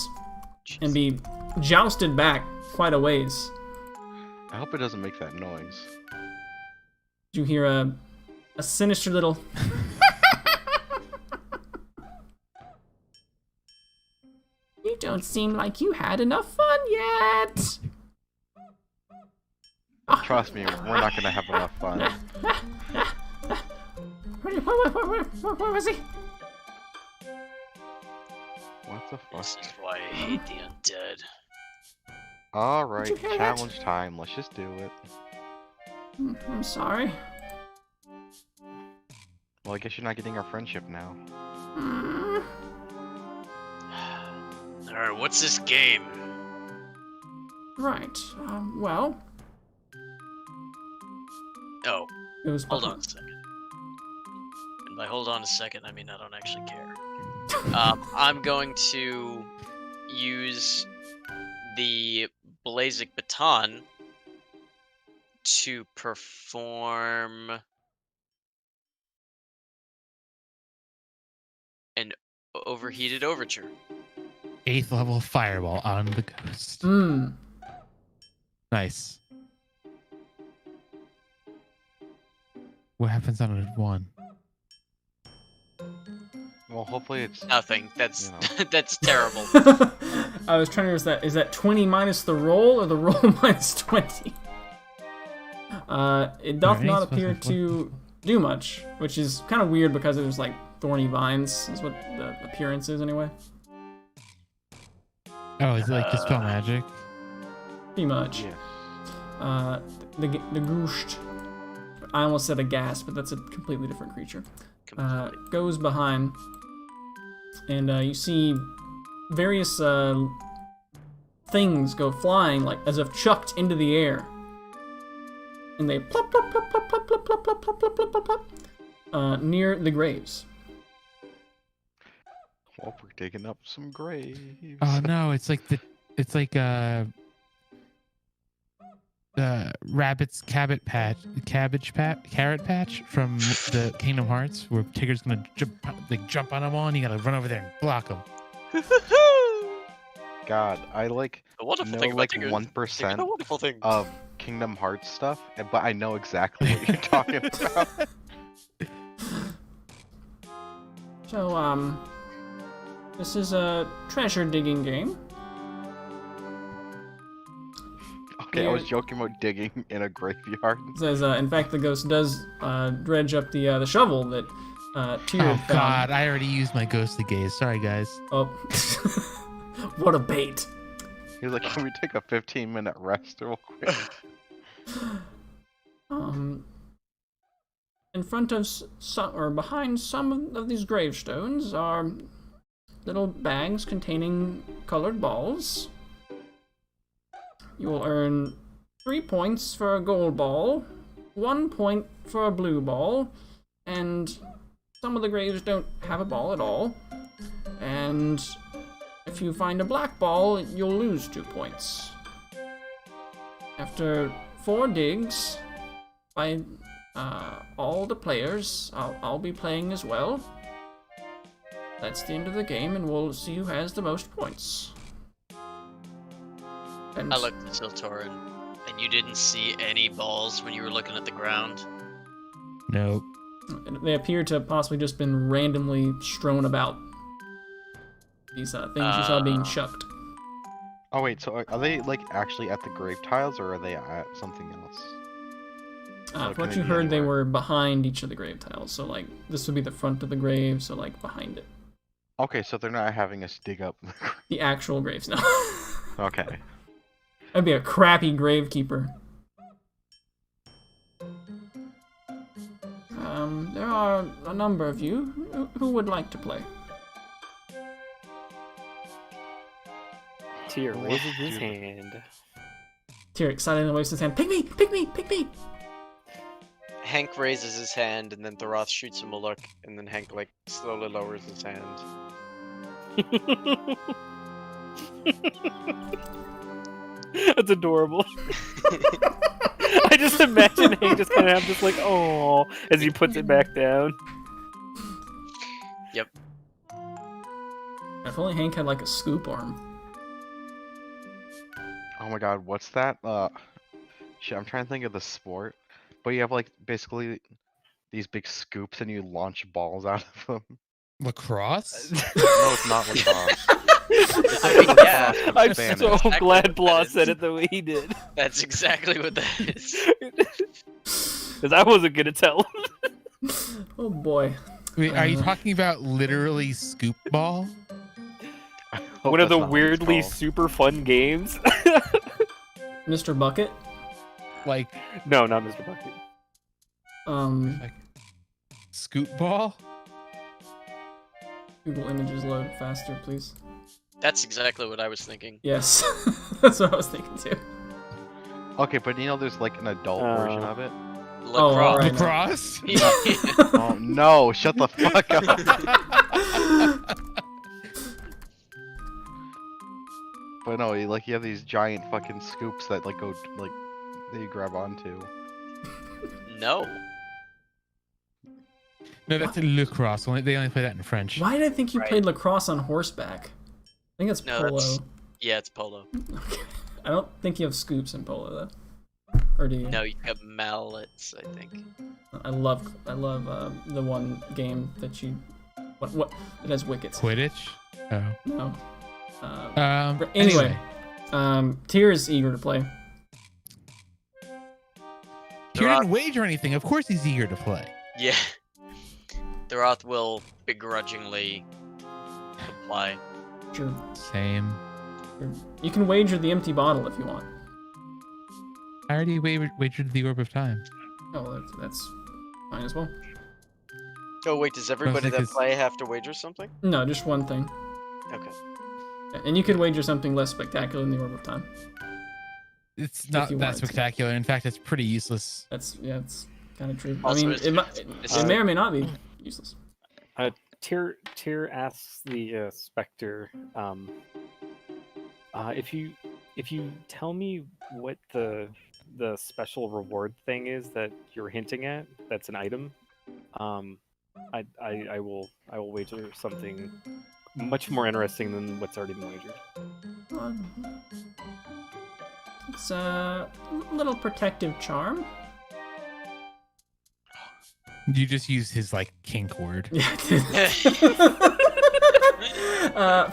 and be jousted back quite a ways. I hope it doesn't make that noise. You hear a sinister little You don't seem like you had enough fun yet. Trust me, we're not gonna have enough fun. Where was he? What the fuck? This is why I hate the undead. Alright, Did you hear that? challenge time. Let's just do it. I'm sorry. Well, I guess you're not getting our friendship now. Mm, Alright, what's this game? right. Well, Oh, it was. hold on a second. And by hold on a second, I mean I don't actually care. I'm going to use the Blazic Baton to perform an overheated overture. 8th level fireball on the ghost. Hmm. Nice. What happens on a 1? Well, hopefully it's Nothing. That's You know. that's terrible. I was trying to remember is that 20 minus the roll or the roll minus 20? It doth Alright, not supposed appear to- to do much, which is kind of weird because it was like thorny vines, is what the appearance is anyway. Oh, is it like dispel magic? Pretty much. yes. The Ghost, I almost said a ghast, but that's a completely different creature. Completely. Goes behind, and you see various things go flying, like as if chucked into the air, and they plop plop plop plop plop plop plop plop plop plop plop plop near the graves. Well, we're digging up some graves. Oh no, it's like the rabbit's carrot patch from the Kingdom Hearts, where Tigger's gonna jump on them all, and you gotta run over there and block them. God, I like The wonderful know thing about like Tigger is 1% Tigger's a wonderful thing. of Kingdom Hearts stuff, but I know exactly what you're talking about. So this is a treasure digging game. Okay, I was joking about digging in a graveyard. It says, in fact, the ghost does dredge up the shovel that Tyr Oh found. God, I already used my ghostly gaze. Sorry, guys. Oh, what a bait! He's like, can we take a 15-minute rest real quick? In front of some, or behind some of these gravestones are little bags containing colored balls. You will earn 3 points for a gold ball, 1 point for a blue ball, and some of the graves don't have a ball at all. And if you find a black ball, you'll lose 2 points. After 4 digs by all the players, I'll be playing as well. That's the end of the game, and we'll see who has the most points. And I looked at Siltorin, and you didn't see any balls when you were looking at the ground. Nope. they appear to have possibly just been randomly strewn about. These things you saw being chucked. Oh wait, so are they like actually at the grave tiles or are they at something else? From can what they you be heard, they anywhere? were behind each of the grave tiles. So, like, this would be the front of the grave, so, like, behind it. Okay, so they're not having us dig up. The actual graves, no. Okay. That'd be a crappy gravekeeper. There are a number of you who would like to play. Tyr raises his hand. Tyr excitedly waves his hand. Pick me! Pick me! Pick me! Hank raises his hand, and then Thorath shoots him a look, and then Hank, like, slowly lowers his hand. That's adorable. I just imagine Hank just kind of have this like, oh, as he puts it back down. Yep. If only Hank had like a scoop arm. Oh my god, what's that? Shit, I'm trying to think of the sport. But you have like basically these big scoops and you launch balls out of them. Lacrosse? No, it's not lacrosse. I mean, yeah, I'm Spanish. so Exactly glad what Blah that is. said it the way he did. that's exactly what that is. Because I wasn't gonna tell him. Oh boy. Wait, are you talking about literally scoop ball? I hope One of that's the not what it's weirdly called. super fun games. Mr. Bucket? Like No, not Mr. Bucket. scoop ball? Google Images load faster, please. That's exactly what I was thinking. Yes. That's what I was thinking too. Okay, but you know there's like an adult version of it? all Lacrosse. right. Lacrosse? Oh no, shut the fuck up. But no, you have these giant fucking scoops that like go like that you grab onto. No. No, that's a lacrosse. They only play that in French. Why did I think you Right. played lacrosse on horseback? I think it's No, polo. that's- Yeah, it's polo. Okay. I don't think you have scoops in polo though. Or do you? No, you have mallets, I think. I love the one game that you what it has wickets. Quidditch? Oh. No. Anyway. Tyr is eager to play. He didn't wager anything. Of course he's eager to play. Yeah. Thorath will begrudgingly comply. Sure. Same. You can wager the empty bottle if you want. I already wagered the Orb of Time. Oh, that's fine as well. Oh wait, does everybody that because- play have to wager something? No, just one thing. Okay. And you could wager something less spectacular than the Orb of Time. It's not you that wanted to. spectacular. In fact, it's pretty useless. It's kind of true. Also, I mean, it's- it may or may not be useless. Tyr asks the Spectre, if you tell me what the special reward thing is that you're hinting at, that's an item, I will wager something much more interesting than what's already been wagered. It's a little protective charm. You just use his like kink word. Yeah.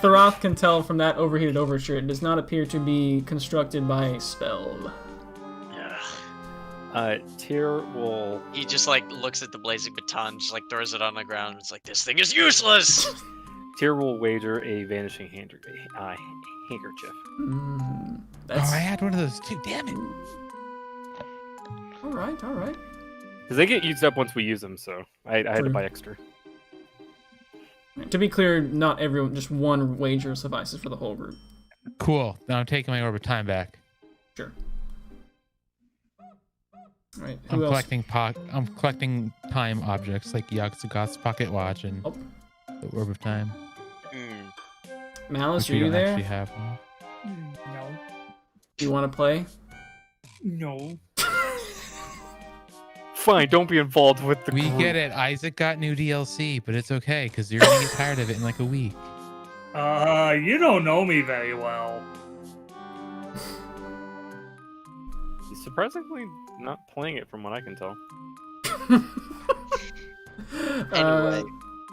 Thorath can tell from that overheated overture it does not appear to be constructed by a spell. Tyr will. He just like looks at the blazing baton, just like throws it on the ground. And it's like, this thing is useless. Tyr will wager a vanishing handkerchief. Oh, That's I had one of those too. Damn it. all right. All right. Because they get used up once we use them, so I had to True. buy extra. To be clear, not everyone. Just one wager suffices for the whole group. Cool. Now I'm taking my orb of time back. Sure. All right. I'm Who else? I'm collecting time objects like Yogg-Sothoth's pocket watch and Oh. the orb of time. Malice, Which are we you don't there? actually have one. No. Do you want to play? No. Fine, don't be involved with the We group. get it. Isaac got new DLC, but it's okay because you're gonna get tired of it in like a week. You don't know me very well. He's surprisingly not playing it from what I can tell.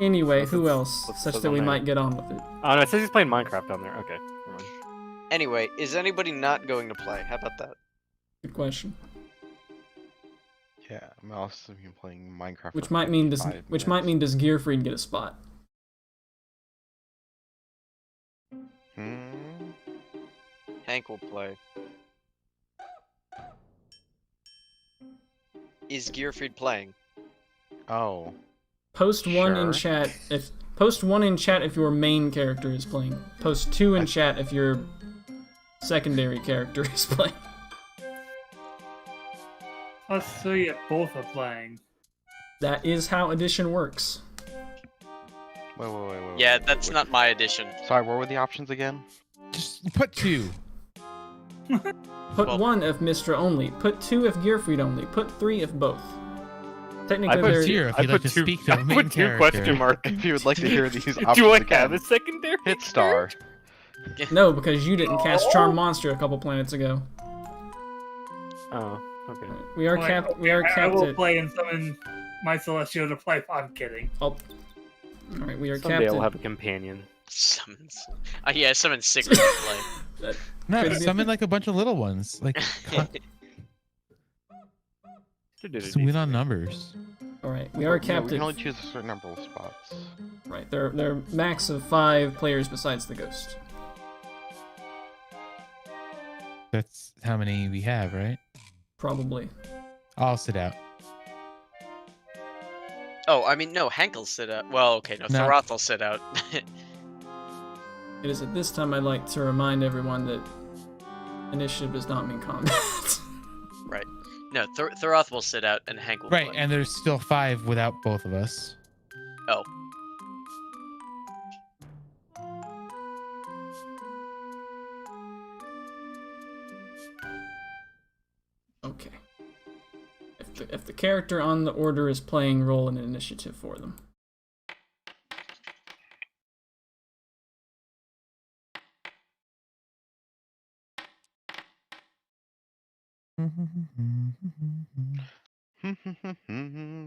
Anyway, who else? What's Such says that on we there? might get on with it. Oh no, it says he's playing Minecraft down there. Okay, never mind. Anyway, is anybody not going to play? How about that? Good question. Yeah, I'm also been playing Minecraft. Which for might mean 55 does Gearfried get a spot? minutes. Hank will play. Is Gearfried playing? Oh, Post one in Sure. chat if your main character is playing. Post 2 in chat if your secondary character is playing. Us three if both are playing. That is how addition works. wait. Yeah, wait, that's wait. not my addition. Sorry, what were the options again? Just put 2. Put Well- 1 if Mistra only. Put 2 if Gearfried only. Put 3 if both. Technically, I put they're- 0 if I you'd like put to two. speak to I a main put 2 character. question mark. If you would like to hear these options Do I again, have a secondary? hit star. No, because you didn't cast Charm Monster a couple planets ago. Oh, okay. We are Wait, capped. We are I capped will at. play and summon my Celestial to play. I'm kidding. Oh. All right, we are Someday capped I'll at. have a companion. Summons. Yeah, summon Sigrid to play. That No, could just be- summon like a bunch of little ones. Like, just win on numbers. All right, we are No, capped we can at. only choose a certain number of spots. Right, they're max of 5 players besides the ghost. That's how many we have, right? Probably. I'll sit out. Oh, I mean, no, Hank will sit out. Well, okay, no, No. Thorath will sit out. It is at this time I'd like to remind everyone that initiative does not mean combat. Right. No, Thorath will sit out and Hank will Right, play. and there's still 5 without both of us. Oh. Okay. If the character on the order is playing, roll an initiative for them.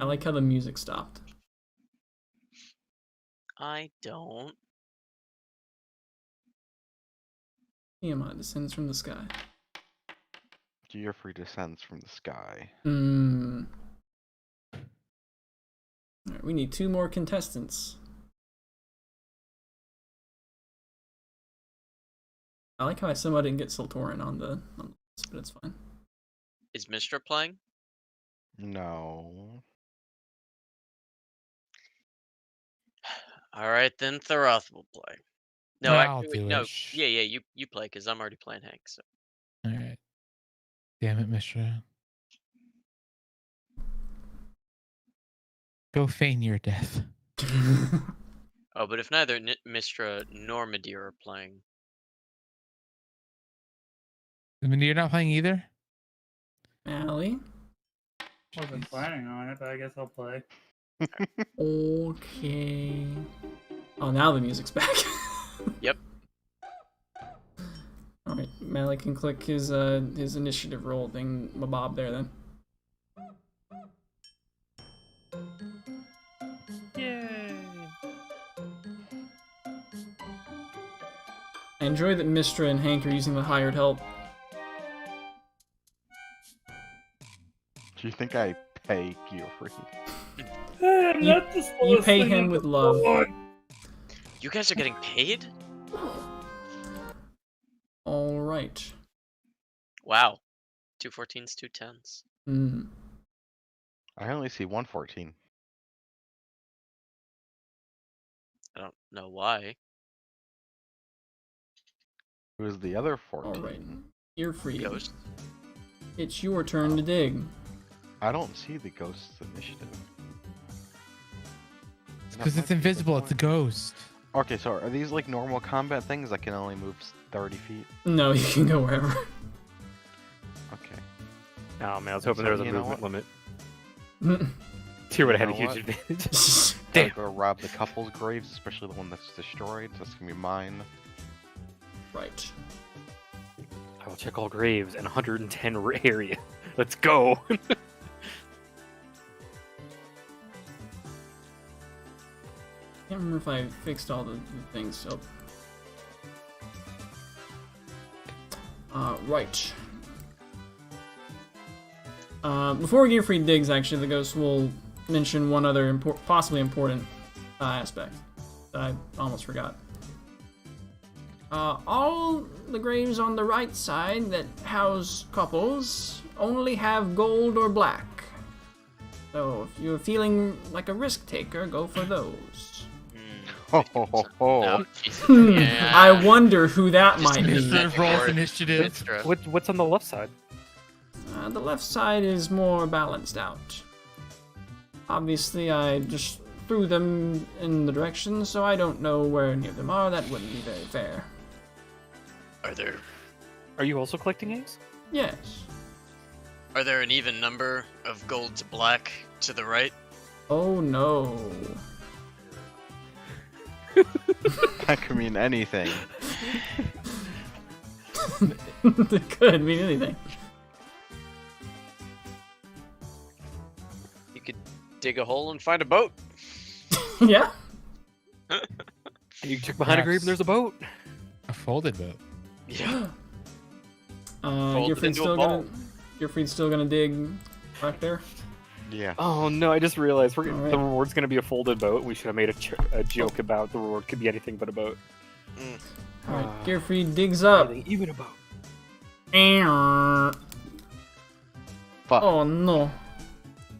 I like how the music stopped. I don't. Tiamat descends from the sky. Gearfree descends from the sky. Alright, we need 2 more contestants. I like how I somehow didn't get Siltorin on the list, but it's fine. Is Mistra playing? No. Alright, then Thorath will play. No, No, I'll actually, do no. it. Yeah, you play, because I'm already playing Hank, so. Alright. Damn it, Mishra. Go feign your death. Oh, but if neither Mistra nor Madeira are playing. I mean, you're not playing either? Allie? Wasn't planning on it, but I guess I'll play. Okay. Oh, now the music's back. Yep. Alright, Mally can click his initiative roll thing, Bob there then. Yay! I enjoy that Mistra and Hank are using the hired help. Do you think I pay Geoffrey? I'm You- not the you slowest pay thing him on with the love. board. You guys are getting paid? All right. Wow. 2 14s, 2 10s. Hmm. I only see 114. I don't know why. Who's the other All 14? right. You're free. Ghost. It's your turn to dig. I don't see the ghost's initiative. Because it's invisible. It's a ghost. Okay, so are these like normal combat things that can only move 30 feet? No, you can go wherever. Okay. Oh man, I was hoping there was a You know movement what? limit. Tier would have had a You huge know what? advantage. Damn. Go rob the couple's graves, especially the one that's destroyed. That's gonna be mine. Right. I will check all graves and 110 area. Let's go. Can't remember if I fixed all the things. Oh. Right. Before Gearfried digs, actually, the ghost will mention one other possibly important aspect that I almost forgot. All the graves on the right side that house couples only have gold or black. So if you're feeling like a risk taker, go for those. Ho ho ho ho. No, Jesus. Yeah. I wonder who that Just might be. Initiative rolls, Or initiative. extra. What's on the left side? The left side is more balanced out. Obviously, I just threw them in the direction, so I don't know where any of them are. That wouldn't be very fair. Are you also collecting eggs? Yes. Are there an even number of gold to black to the right? Oh no. That could mean anything. It could mean anything. You could dig a hole and find a boat. Yeah. You check behind a grave and there's a boat. A folded boat. Yeah. Gearfried's into a still ball. gonna. Gearfried's still gonna dig back there. Yeah. Oh no, I just realized All right. the reward's gonna be a folded boat. We should have made a joke about the reward could be anything but a boat. All right. Gearfried digs up. Anything, even a boat. Fuck. Oh no.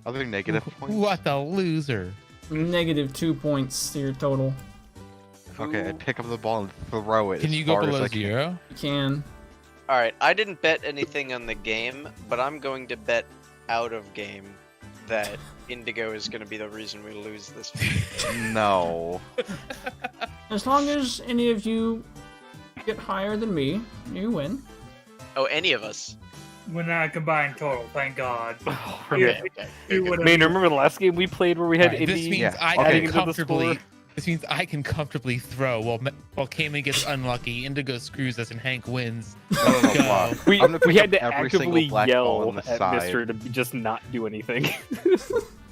Other negative points? What a loser. Negative 2 points to your total. Okay, I pick up the ball and throw it. Can as you go far as below I can. 0? You can. Alright, I didn't bet anything on the game, but I'm going to bet out of game that Indigo is going to be the reason we lose this fight. No. As long as any of you get higher than me, you win. Oh, any of us? We're not a combined total, thank God. Oh, Yeah. Okay, okay. You Good, good. would've- Man, remember the last game we played where we had Alright, this Indy? means Yeah, I okay. can into the comfortably. score? This means I can comfortably throw while Cayman gets unlucky, Indigo screws us, and Hank wins. No, Go. fuck. We I'm gonna we pick had to up every single actively black ball yell on the at side. Mister to just not do anything.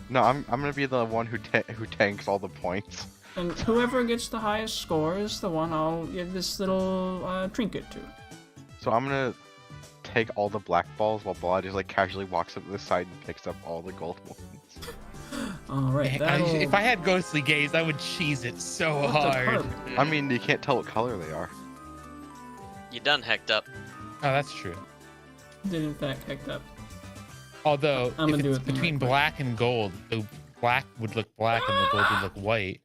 No, I'm gonna be the one who tanks all the points. And whoever gets the highest score is the one I'll give this little trinket to. So I'm gonna take all the black balls while Blah just like casually walks up to the side and picks up all the gold ones. Alright, that'll... If I had ghostly gaze, I would cheese it so What's a hard. tarp? I mean, you can't tell what color they are. You done hecked up. Oh, that's true. Did in fact heck up. Although, I'm if gonna do it's a thing between right quick. black and gold, the black would look black and the gold would look white.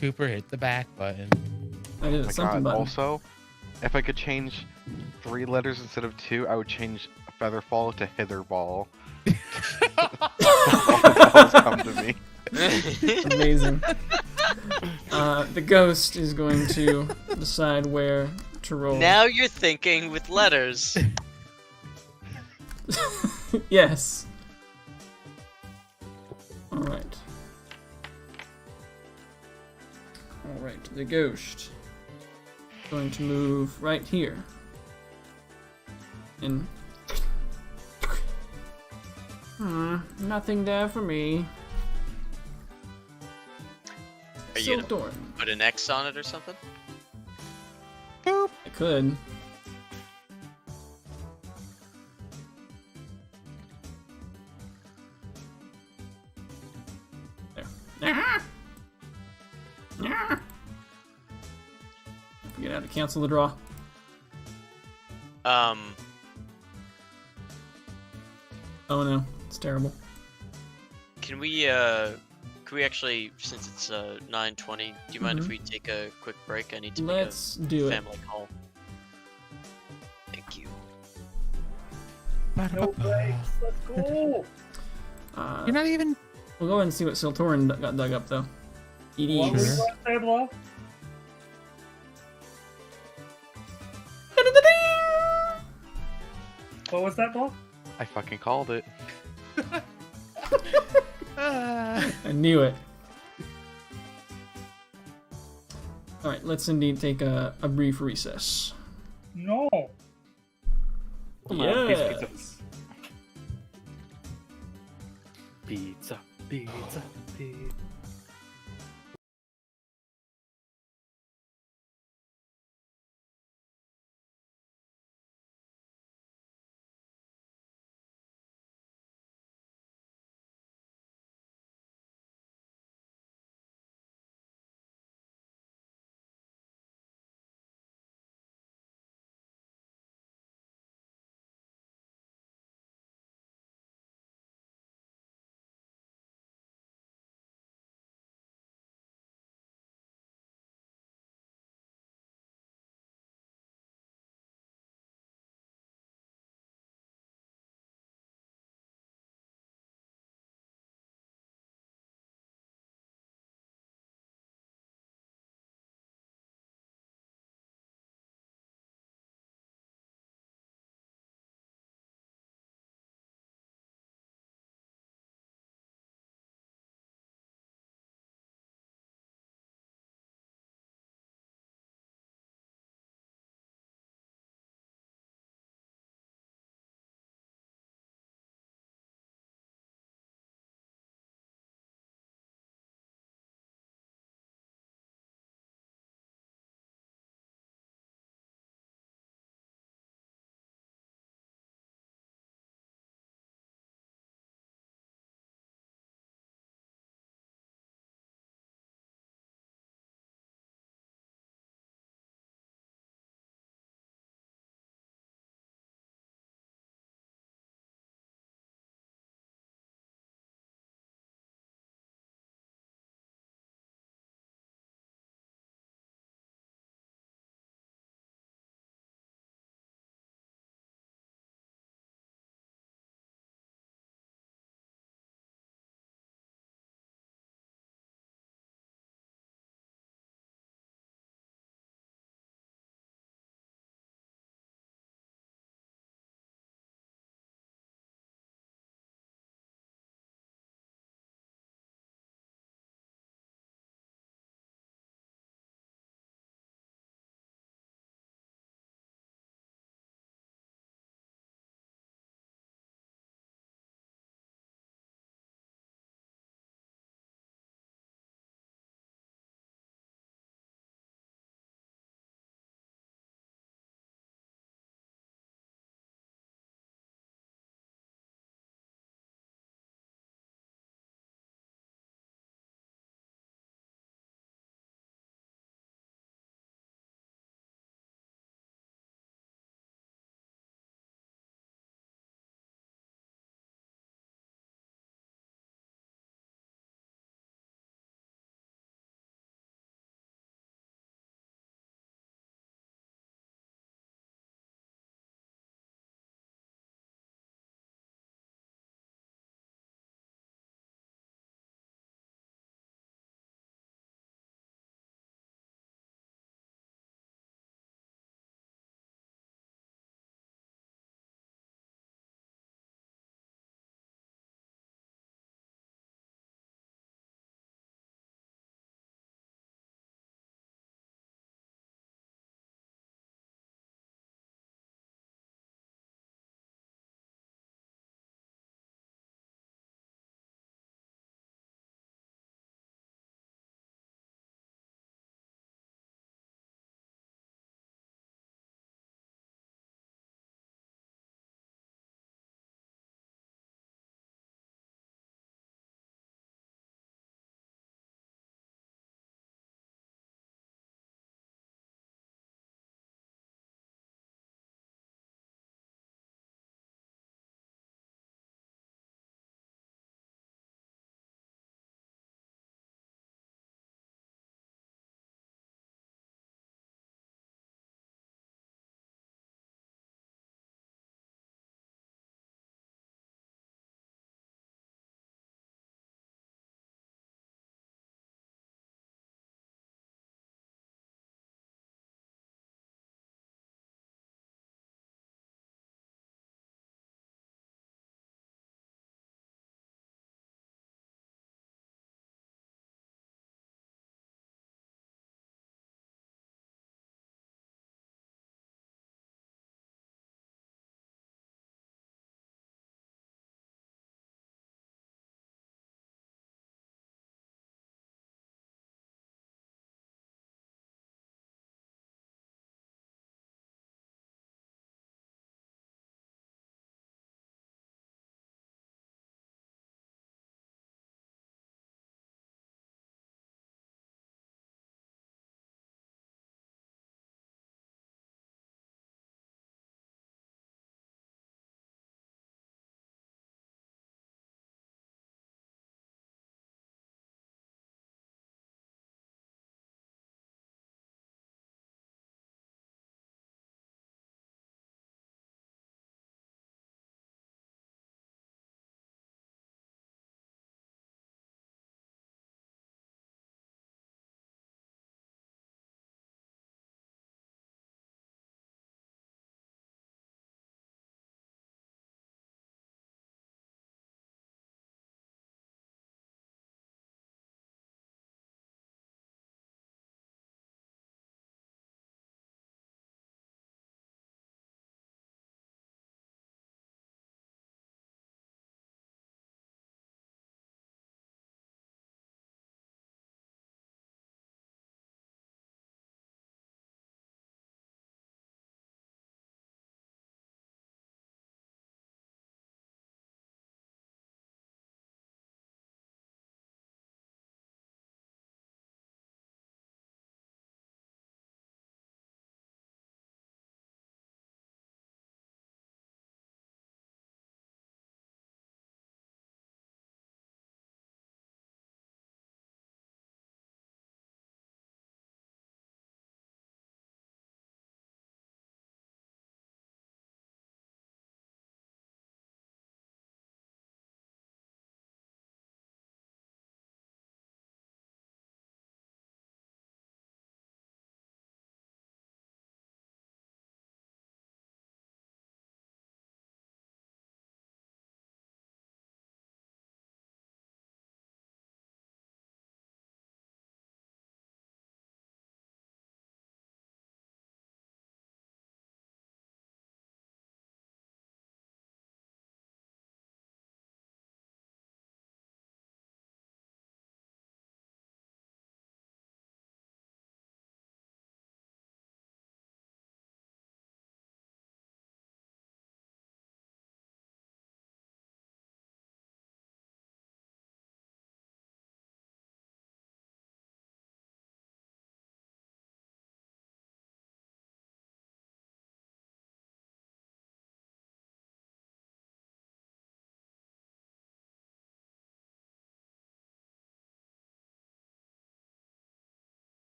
Cooper hit the back button. I did Oh a my something god. button. Also, if I could change 3 letters instead of 2, I would change Featherfall to Hitherball. All the balls come to me. Amazing. The ghost is going to decide where to roll. Now you're thinking with letters. Yes. Alright. Alright, the ghost. Going to move right here. And... nothing there for me. Are you So gonna Dorn. put an X on it or something? I could. You're gonna have to cancel the draw. Oh no, it's terrible. Can we actually, since it's 9:20, do you mind if we take a quick break? I need to Let's make do a it. family call. Thank you. No breaks. Let's go. You're not even. We'll go ahead and see what Siltorin got dug up though. ED. What was Sure. that, Tablo? What was that, Ball? I fucking called it. I knew it. Alright, let's indeed take a brief recess. No. Come on, pizza, Yes. pizza, pizza, pizza.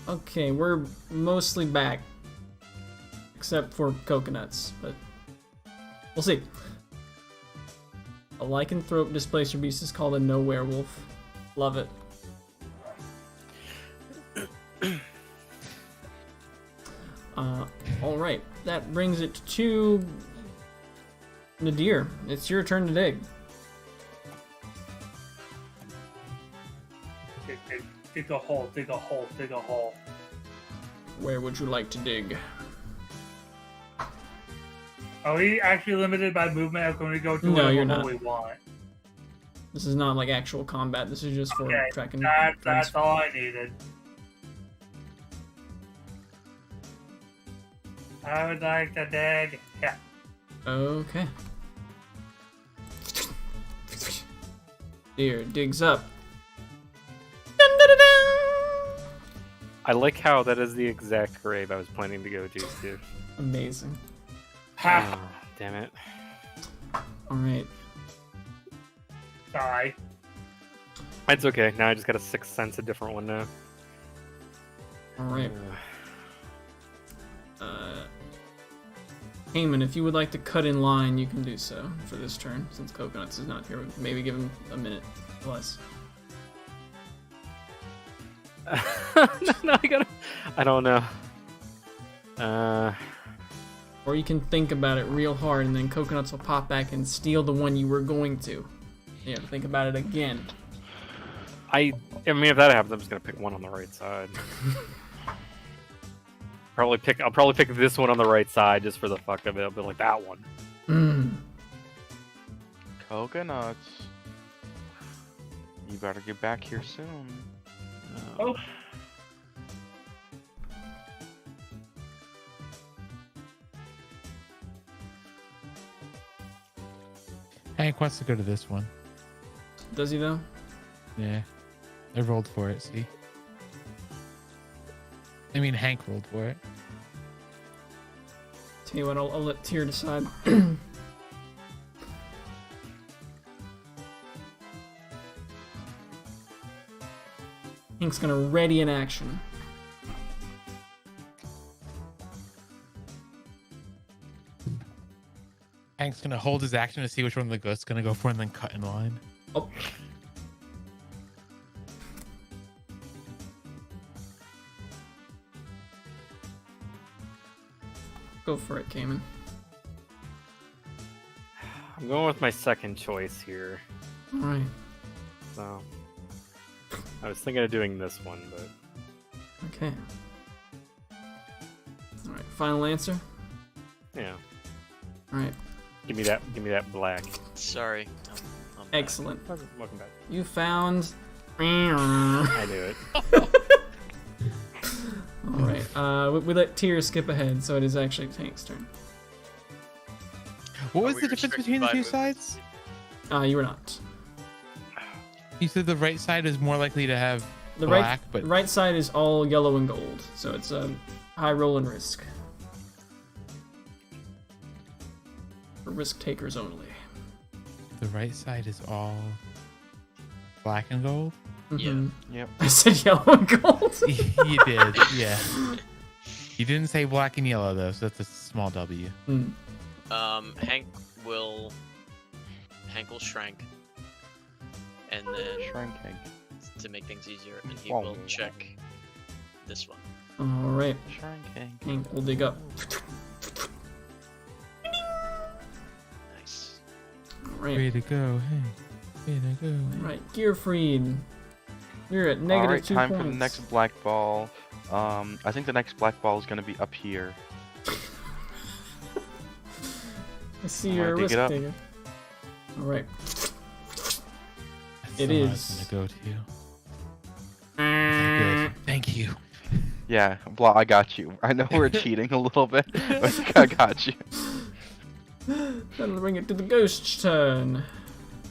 Okay, we're mostly back. Except for coconuts, but we'll see. A lycanthrope displacer beast is called a no werewolf. Love it. Alright, that brings it to Nadir. It's your turn to dig. Dig a hole, dig a hole, dig a hole. Where would you like to dig? Are we actually limited by movement? I'm going to go to No, whatever you're hole not. we want. This is not like actual combat, this is just for Okay, tracking. that's all I needed. I would like to dig. Yeah. Okay. Deer digs up. Dun-dun-dun-dun! I like how that is the exact grave I was planning to go to, too. Amazing. Ha! Oh, damn it. Alright. Die. It's okay. Now I just got a sixth sense, a different one now. Alright. Heyman, if you would like to cut in line, you can do so for this turn. Since Coconuts is not here, maybe give him a minute plus. No, I don't know. Or you can think about it real hard, and then Coconuts will pop back and steal the one you were going to. You have to think about it again. I mean, if that happens, I'm just gonna pick one on the right side. I'll probably pick this one on the right side just for the fuck of it. I'll be like that one. Coconuts. You better get back here soon. Oh. Hank wants to go to this one. Does he though? Yeah. I rolled for it, see? I mean, Hank rolled for it. Tell you what, I'll let Tyr decide. Hank's gonna ready an action. Hank's gonna hold his action to see which one the ghost's gonna go for and then cut in line. Oh. Go for it, Cayman. I'm going with my second choice here. Alright. So I was thinking of doing this one, but Okay. Alright, final answer? yeah. Alright. Give me that black. Sorry. I'm back. Excellent. Welcome back. You found... I knew it. Alright, we let Tyr skip ahead, so it is actually Hank's turn. What was we the difference restricted between the by two movement? sides? You were not. You said the right side is more likely to have The black, but right side is all yellow and gold, so it's a high roll and risk. For risk takers only. the right side is all black and gold? Mhm. Yep. I said yellow and gold. You did, yeah. You didn't say black and yellow though, so that's a small W. Mm. Hank will shrank, and then Shrinking. to make things easier, and he Whoa. will check this one. All right, Shrinking. Hank will dig up. Nice. All right, Way to go, hey. Way to go. all right, Gearfried. You're at negative Alright, 2 time points. for the next black ball. I think the next black ball is gonna be up here. I see I'm you're a gonna dig risk it up. taker. All right. That's It the one I is. was gonna go to. Okay, good. Thank you. Yeah, blah, I got you. I know we're cheating a little bit, but I got you. That'll bring it to the ghost's turn.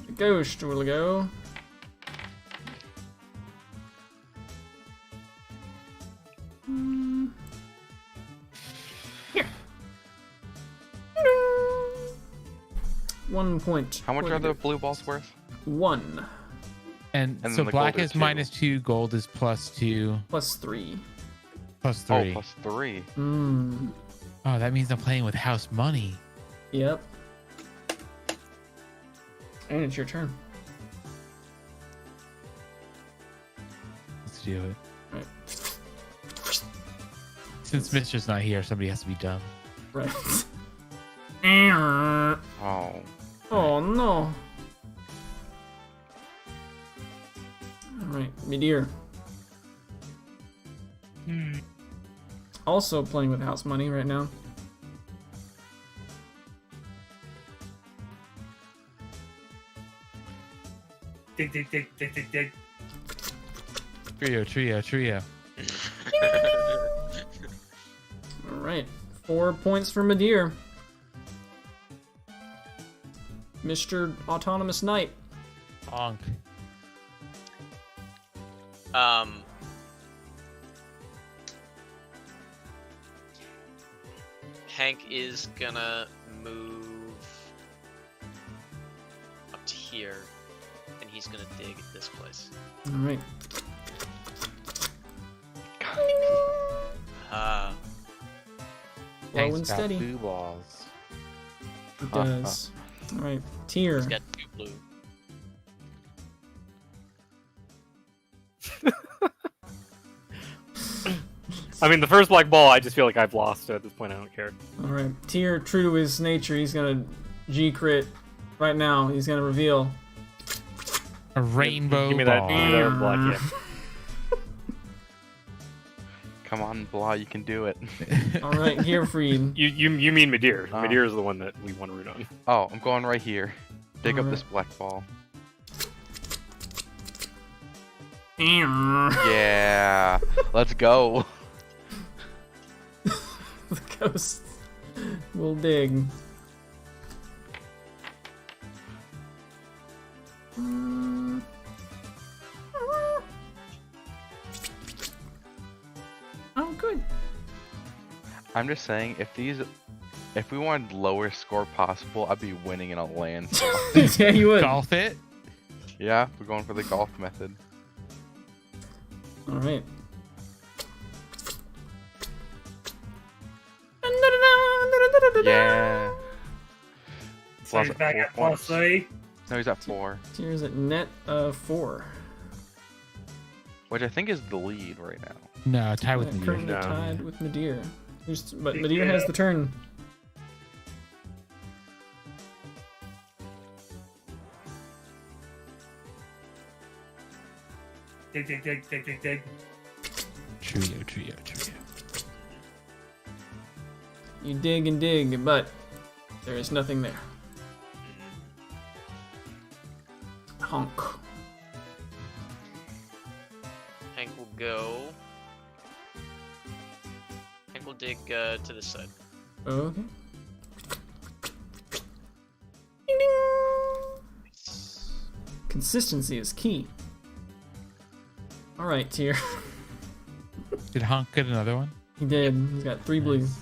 The ghost will go. Here. 1 point. How much for are the ghost. blue balls worth? 1 And And so then the black gold is are 2. -2, gold is +2. plus 3. +3. Oh, +3. Hmm. Oh, that means I'm playing with house money. Yep. And it's your turn. Let's do it. Right. Since Mister's not here, somebody has to be dumb. Right. Oh. Oh no. Alright, Midir. Also playing with house money right now. Dig, dig, dig, dig, dig, dig. Trio. Alright, 4 points for Midir. Mr. Autonomous Knight. Honk. Hank is gonna move up to here, and he's gonna dig at this place. Alright. Ah, Low and Hank's got steady. blue balls. He does. Alright, Tyr. he's got 2 blue. I mean, the first black ball, I just feel like I've lost it at this point. I don't care. Alright, Tyr, true to his nature, he's gonna G-crit right now. He's gonna reveal. A rainbow Give me that, ball. give me that black. Yeah. Come on, Blah, you can do it. Alright, Gearfried. You mean Midir? Oh. Midir is the one that we want to root on. Oh, I'm going right here. Dig up Alright. this black ball. The Yeah. Let's go. ghost will dig. Oh, good. I'm just saying, if we wanted lowest score possible, I'd be winning in a landslide. Yeah, you would. Golf it. Yeah, we're going for the golf method. Alright. Yeah. So he's Plus back 4 at points. +3. No, he's at 4, Tyr's at net of 4. which I think is the lead right now. No, tie with Yeah, me. currently No. tied with Midir. But Big Midir has gap. the turn. Dig, dig, dig, dig, dig, dig. Trio. You dig and dig, but there is nothing there. Honk. Hank will go. Hank will dig to this side. Okay. Consistency is key. Alright, Tyr. Did Honk get another one? He did. He's got 3 blue. Nice.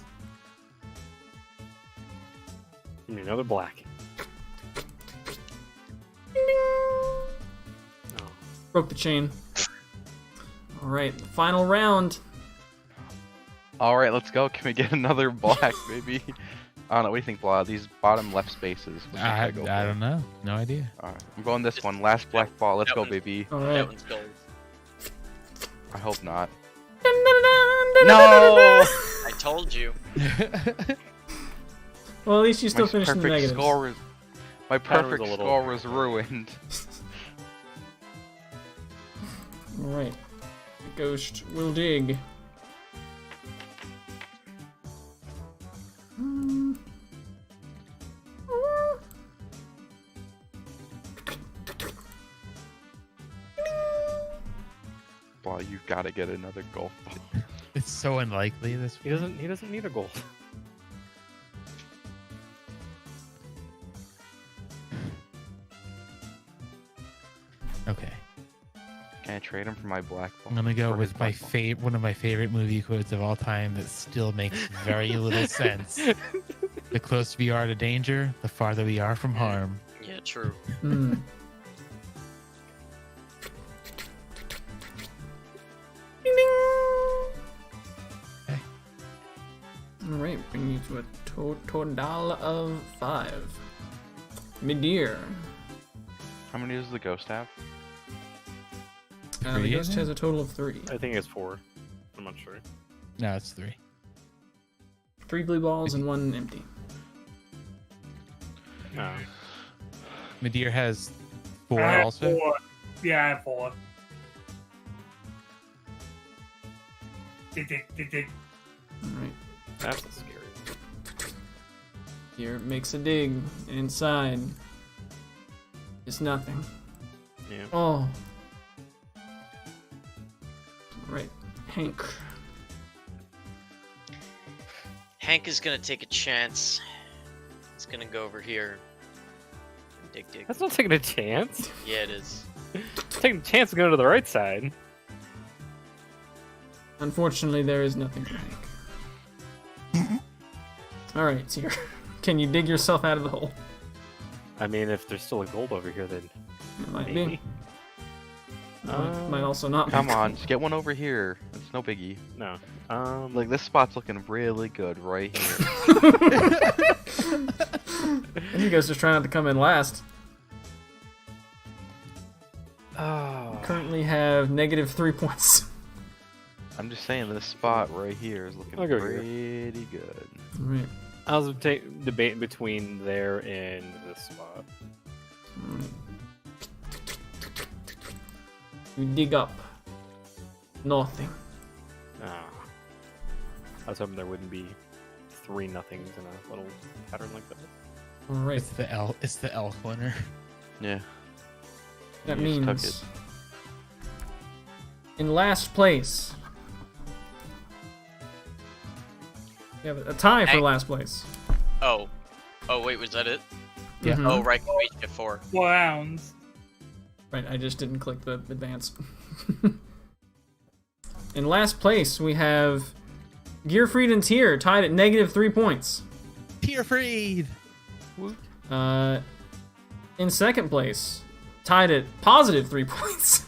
Give me another black. Oh. Broke the chain. Alright, final round. Alright, let's go. Can we get another black, baby? I don't know. What do you think, Blah? These bottom left spaces. What should I go I for? don't know. No idea. Alright, I'm going this one. Last black ball. Let's That go, one. baby. That Alright. one's gold. I hope not. No! I told you. Well, at least you still My finished in the perfect negatives. score was my That was a perfect little- score was ruined. Alright. The ghost will dig. Blah, you've got to get another golf ball. It's so unlikely this. He doesn't need a gold. Okay. Can I trade him for my black ball? I'm gonna go For his with my black ball? one of my favorite movie quotes of all time that still makes very little sense. The closer we are to danger, the farther we are from harm. Yeah, true. Hmm. Alright, bring you to a total of 5. Midir. How many does the ghost have? The Three, ghost isn't it? has a total of 3. I think it's 4. I'm not sure. No, it's 3. 3 blue balls and 1 empty. No. Midir has 4 I have also. 4. Yeah, I have 4. Dig. Alright. That's scary. Here makes a dig. Inside is nothing. Yeah. Oh. Right. Hank. Hank is gonna take a chance. He's gonna go over here. Dig. That's not taking a chance. Yeah, it is. Taking a chance to go to the right side. Unfortunately, there is nothing for Hank. Alright, it's here. Can you dig yourself out of the hole? I mean, if there's still a gold over here, then It might maybe. be. Might also not be. Come on, just get one over here. It's no biggie. No. Like this spot's looking really good right here. And you guys just trying not to come in last. Oh. Currently have negative 3 points. I'm just saying this spot right here is looking I'll go here. pretty good. Alright. I was debating between there and this spot. You dig up. Nothing. Ah. I was hoping there wouldn't be 3 nothings in a little pattern like that. Alright. It's the elk winner. Yeah. That You just took means in last place. We have a tie for Hank. last place. Oh. Oh, wait, was that it? Yeah. Mhm. Oh, right, we reached at 4. 4 rounds. Right, I just didn't click the advance. In last place, we have Gearfried and Tyr tied at negative 3 points. Tierfried! In second place, tied at positive 3 points,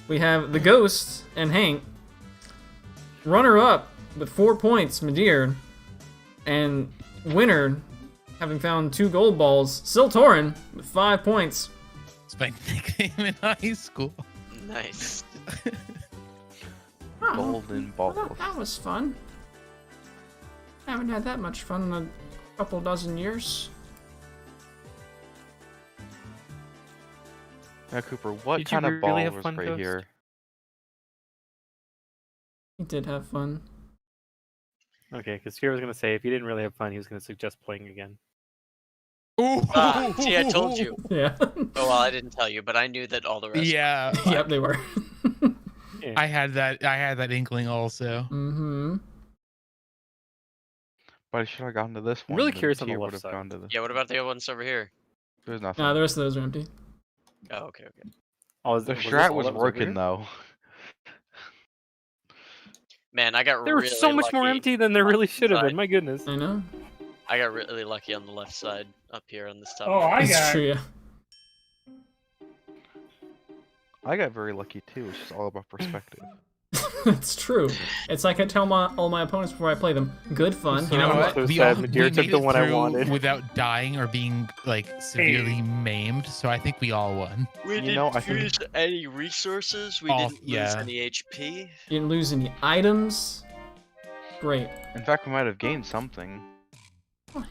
we have the Ghost and Hank. Runner up with 4 points, Midir. And winner, having found 2 gold balls, Siltorin with 5 points. It's my nickname in high school. Nice. Oh, Golden balls. that was fun. Haven't had that much fun in a couple dozen years. Now, Cooper, what Did you kind of really ball have was fun, right Ghost? here? He did have fun. Okay, because Kira was going to say if he didn't really have fun, he was going to suggest playing again. Ooh. See, I told you. Yeah. Oh, well, I didn't tell you, but I knew that all the rest. Yeah. Yep, they were. I had that inkling also. Mm-hmm. But I should have gone to this I'm one. really then curious on the Tyr left would've side. gone to this. Yeah, what about the other ones over here? There's nothing. Nah, the rest of those are empty. Oh, okay. Oh, The this strat all was that over working here? though. Man, I got There really was so much more lucky. empty than there really should have Side. been. My goodness. I know. I got really lucky on the left side up here on this top. Oh, I It's got true, yeah. I got very lucky too. It's just all about perspective. It's true. It's like I tell all my opponents before I play them. Good fun. So You know I'm what? so We sad all- Madeira we took made the it one I through wanted. without dying or being like severely maimed, so I think we all won. We You didn't know, I think- use any resources. We Oh, didn't lose yeah. any HP. You didn't lose any items. Great. In fact, we might have gained something. Oh,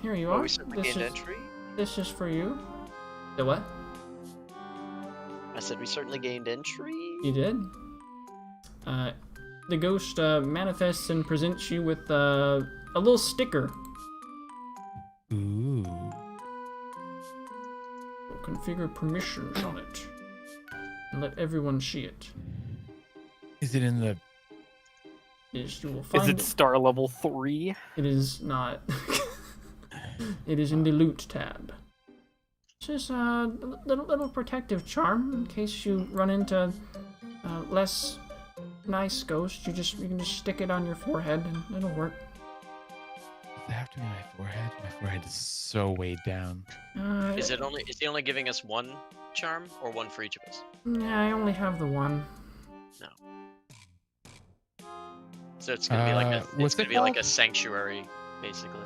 here you Well, are. we certainly This gained is, entry. this is for you. The what? I said we certainly gained entry. You did. The ghost manifests and presents you with a little sticker. Ooh. Configure permissions on it. And let everyone see it. Is it in the? You will Is find it star level 3? It is not. It is in the loot tab. It's just a little protective charm in case you run into less nice ghosts. You can just stick it on your forehead and it'll work. Does it have to be my forehead? My forehead is so weighed down. Is he only giving us one charm or one for each of us? Yeah, I only have the one. No. So it's gonna be like a what's it's gonna it be like a called? sanctuary, basically.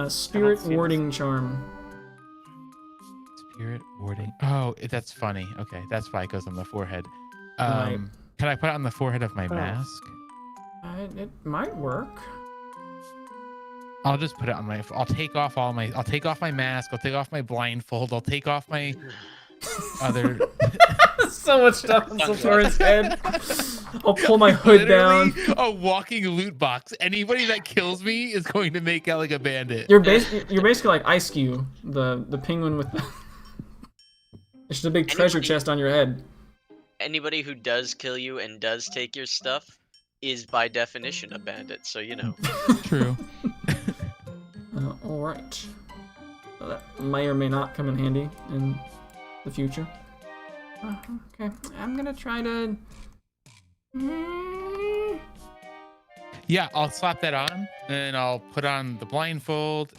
Spirit see this. warding charm. Spirit warding. Oh, that's funny. Okay, that's why it goes on the forehead. Right. Can I put it on the forehead of my Oh. mask? It might work. I'll just put it on my. I'll take off my mask. I'll take off my blindfold. I'll take off my other. So much stuff on Sultoran's head. I'll pull my hood down. Literally a walking loot box. Anybody that kills me is going to make out like a bandit. You're basically like Ice Cube, the penguin with the. It's just a big treasure chest on your head. Anybody who does kill you and does take your stuff is by definition a bandit, so you know. True. All right. So that may or may not come in handy in the future. Okay, I'm gonna try to. Yeah, I'll slap that on, and I'll put on the blindfold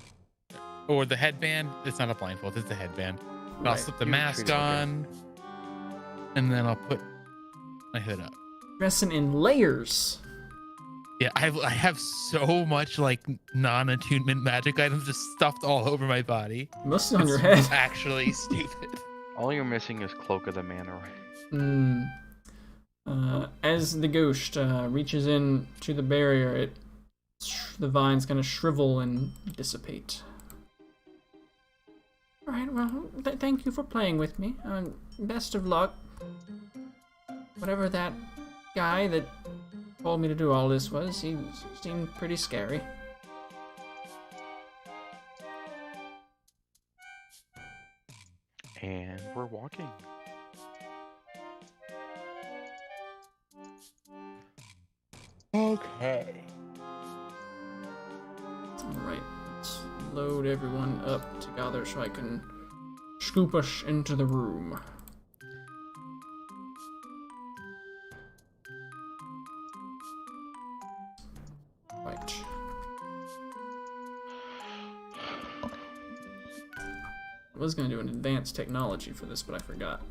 or the headband. It's not a blindfold; it's a headband. But I'll Right. slip the You mask treat it okay. on, and then I'll put my hood up. Dressing in layers. Yeah, I have so much like non-attunement magic items just stuffed all over my body. Mostly on your It's head. actually stupid. All you're missing is Cloak of the Manor. As the ghost reaches in to the barrier, the vine's gonna shrivel and dissipate. All right. Well, thank you for playing with me. Best of luck. Whatever that guy that told me to do all this was, he seemed pretty scary. And we're walking. Okay. Alright, let's load everyone up together so I can scoop us into the room. Right. I was going to do an advanced technology for this, but I forgot.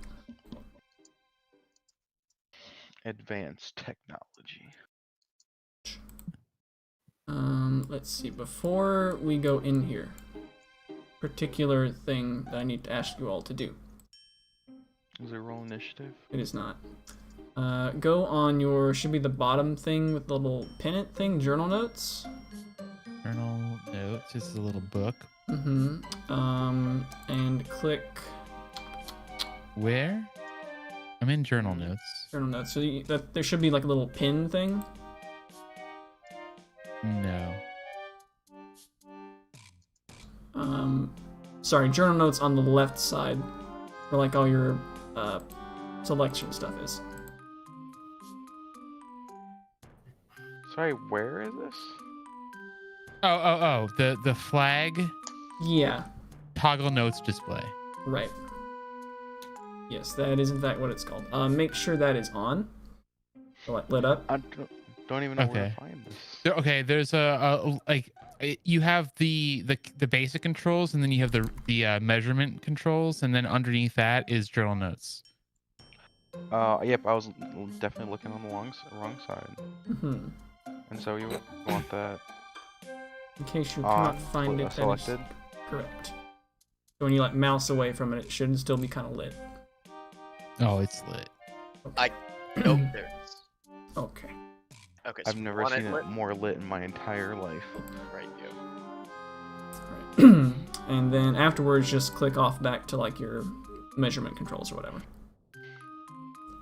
Advanced technology. Let's see, before we go in here, particular thing that I need to ask you all to do. Is it roll initiative? It is not. Go on your, should be the bottom thing with the little pennant thing, journal notes. Journal notes. This is a little book. And click Where? I'm in journal notes. journal notes. So there should be like a little pin thing. No. Sorry, journal notes on the left side, where like all your selection stuff is. Sorry, where is this? Oh. The flag Yeah, toggle notes display. right. Yes, that is in fact what it's called. Make sure that is on. Lit up. I don't even know where Okay. to find this. Okay, there's you have the basic controls, and then you have the measurement controls, and then underneath that is journal notes. Yep, I was definitely looking on the wrong side. And so you would want that In case you on cannot find it, that is selected. correct. So when you like mouse away from it, it should still be kind of lit. Oh, it's lit. Nope, there it is. Okay. Okay, so I've never want seen lit? it more lit in my entire life. Right, Alright. And then afterwards, just click off back to like your measurement controls or whatever.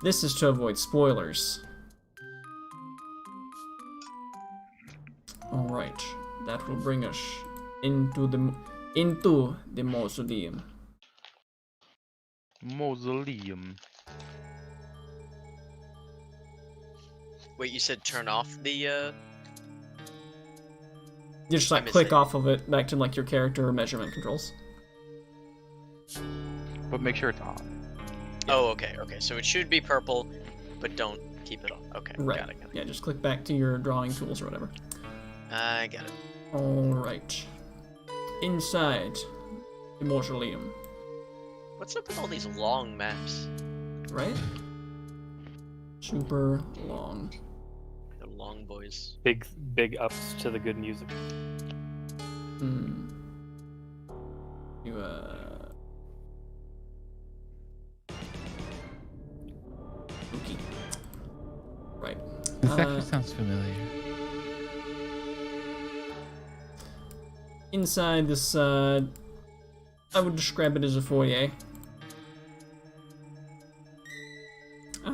This is to avoid spoilers. Alright, that will bring us into the mausoleum. Mausoleum. Wait, you said turn off the You just I like missed click it. off of it back to like your character measurement controls. But make sure it's on. Oh, okay. So it should be purple, but don't keep it on. Okay, Right. got it. Yeah, just click back to your drawing tools or whatever. I got it. Alright. Inside the mausoleum, What's up with all these long maps? right? Super long. They're long boys. Big ups to the good music. You Okay. Right. This actually sounds familiar. Inside this, I would describe it as a foyer.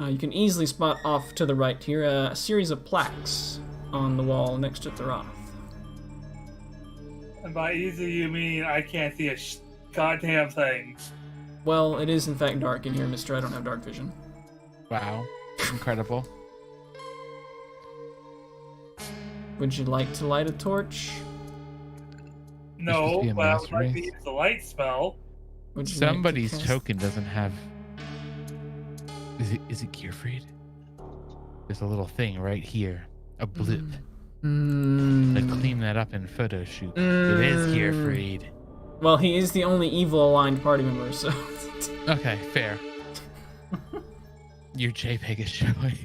You can easily spot off to the right here a series of plaques on the wall next to Thorath. And by easy, you mean I can't see a goddamn thing. Well, it is in fact dark in here, mister. I don't have dark vision. Wow. Incredible. Would you like to light a torch? No, supposed to be a but I would master like to race. use the light spell. Would you like to Somebody's cast- token doesn't have. Is it Gearfried? There's a little thing right here. A blip. To clean that up in photo shoot. It is Gearfried. Well, he is the only evil aligned party member, so. Okay, fair. Your JPEG is showing.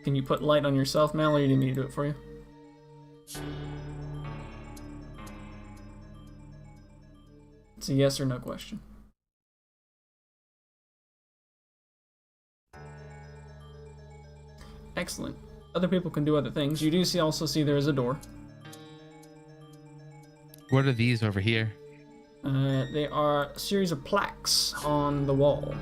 Can you put light on yourself, Mal, or do you need me to do it for you? It's a yes or no question. Excellent. Other people can do other things. You do also see there is a door. What are these over here? They are a series of plaques on the wall.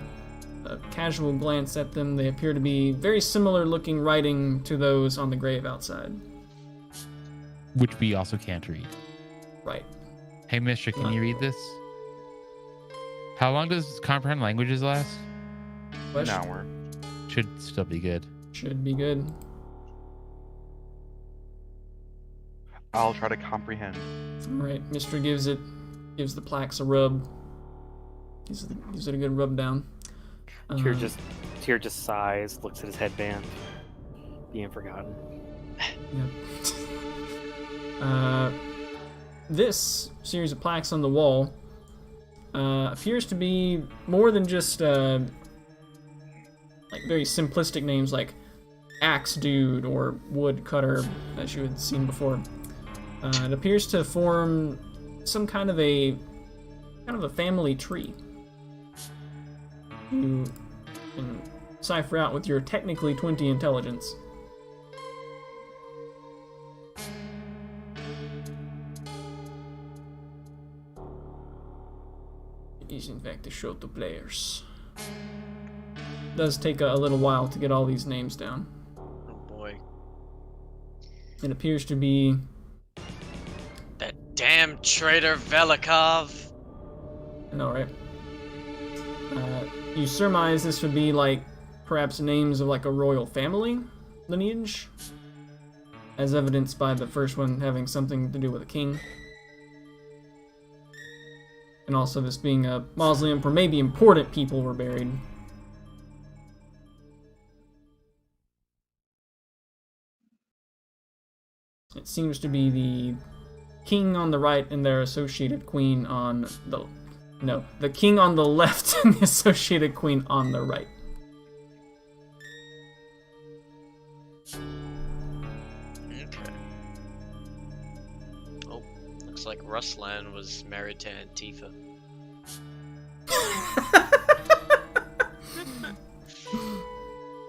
A casual glance at them, they appear to be very similar looking writing to those on the grave outside. Which we also can't read. Right. Hey, mister, can you read this? How long does comprehend languages last? An Question? hour. Should still be good. Should be good. I'll try to comprehend. Alright, Mr. gives the plaques a rub. Gives it a good rub down. Tyr just sighs, looks at his headband, being forgotten. Yep. This series of plaques on the wall appears to be more than just like very simplistic names like Axe Dude or Wood Cutter, as you had seen before. It appears to form some kind of a family tree. You can cipher out with your technically 20 intelligence. It is in fact a show to players. It does take a little while to get all these names down. Oh boy. It appears to be That damn traitor Velikov. I know, right? You surmise this would be like perhaps names of like a royal family lineage, as evidenced by the first one having something to do with a king. And also this being a mausoleum where maybe important people were buried. It seems to be the king on the right and their associated queen on the... No, the king on the left and the associated queen on the right. Okay. Oh, looks like Ruslan was married to Antifa.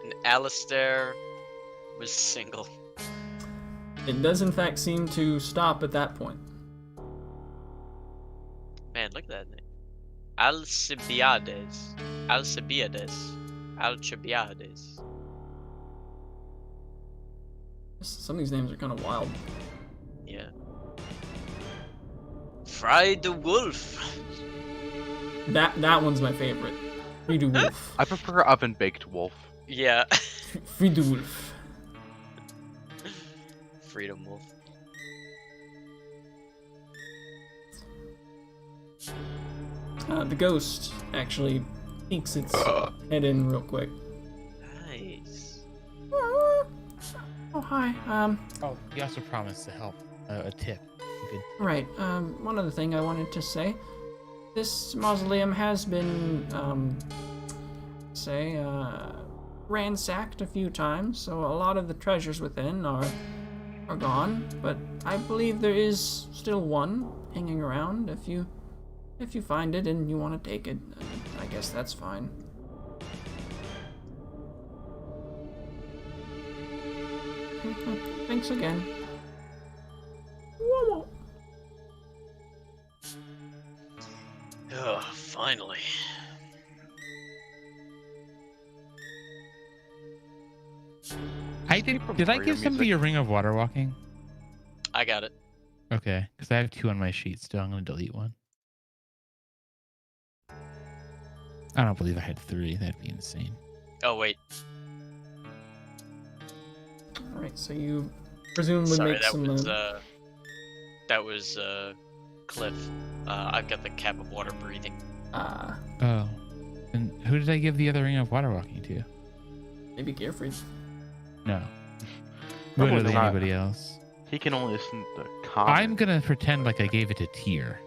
And Alistair was single. It does in fact seem to stop at that point. Man, look at that name. Alcibiades. Alcibiades. Alcibiades. Some of these names are kind of wild. Yeah. Fry the Wolf. That one's my favorite. Fridu Wolf. I prefer oven baked wolf. Yeah. Fridu Wolf. Freedom Wolf. The ghost actually peeks its head in real quick. Nice. Oh, hi. Oh, he also promised to help. A tip. You could... Right. One other thing I wanted to say. This mausoleum has been, say, ransacked a few times, so a lot of the treasures within are gone. But I believe there is still one hanging around. If you find it and you want to take it, I guess that's fine. Thanks again. Oh, finally. Did I give somebody a ring of water walking? I got it. Okay, because I have 2 on my sheet still. I'm going to delete one. I don't believe I had 3. That'd be insane. Oh, wait. Alright, so you presumably Sorry, make that some... was Cliff. I've got the cap of water breathing. Oh. And who did I give the other ring of water walking to? maybe Gearfried. No. Probably Literally not. anybody else. He can only listen to comments. I'm going to pretend like I gave it to Tyr.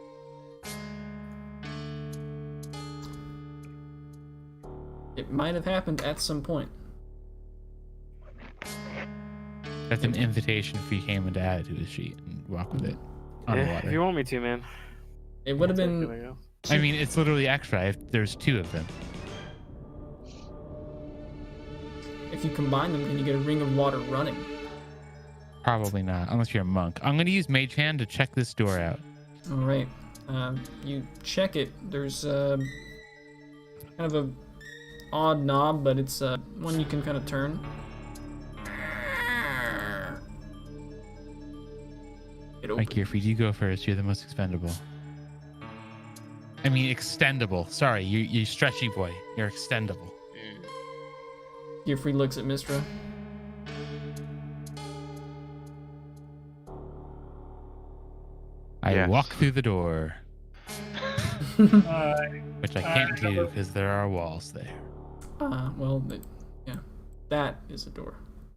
It might have happened at some point. That's an invitation for him to add it to his sheet and walk with it on the If you water. want me to, man. It would have There been... we go. I mean, it's literally extra. There's 2 of them. If you combine them, can you get a ring of water running? Probably not, unless you're a monk. I'm going to use Mage Hand to check this door out. Alright. You check it. There's kind of a odd knob, but it's one you can kind of turn. It Mike, opens. Gearfried, you go first. You're the most expendable. I mean, extendable. Sorry, you stretchy boy. You're extendable. Gearfried looks at Mistra. I Yes. walk through the door, which I can't do because there are walls there. Well, yeah, that is a door.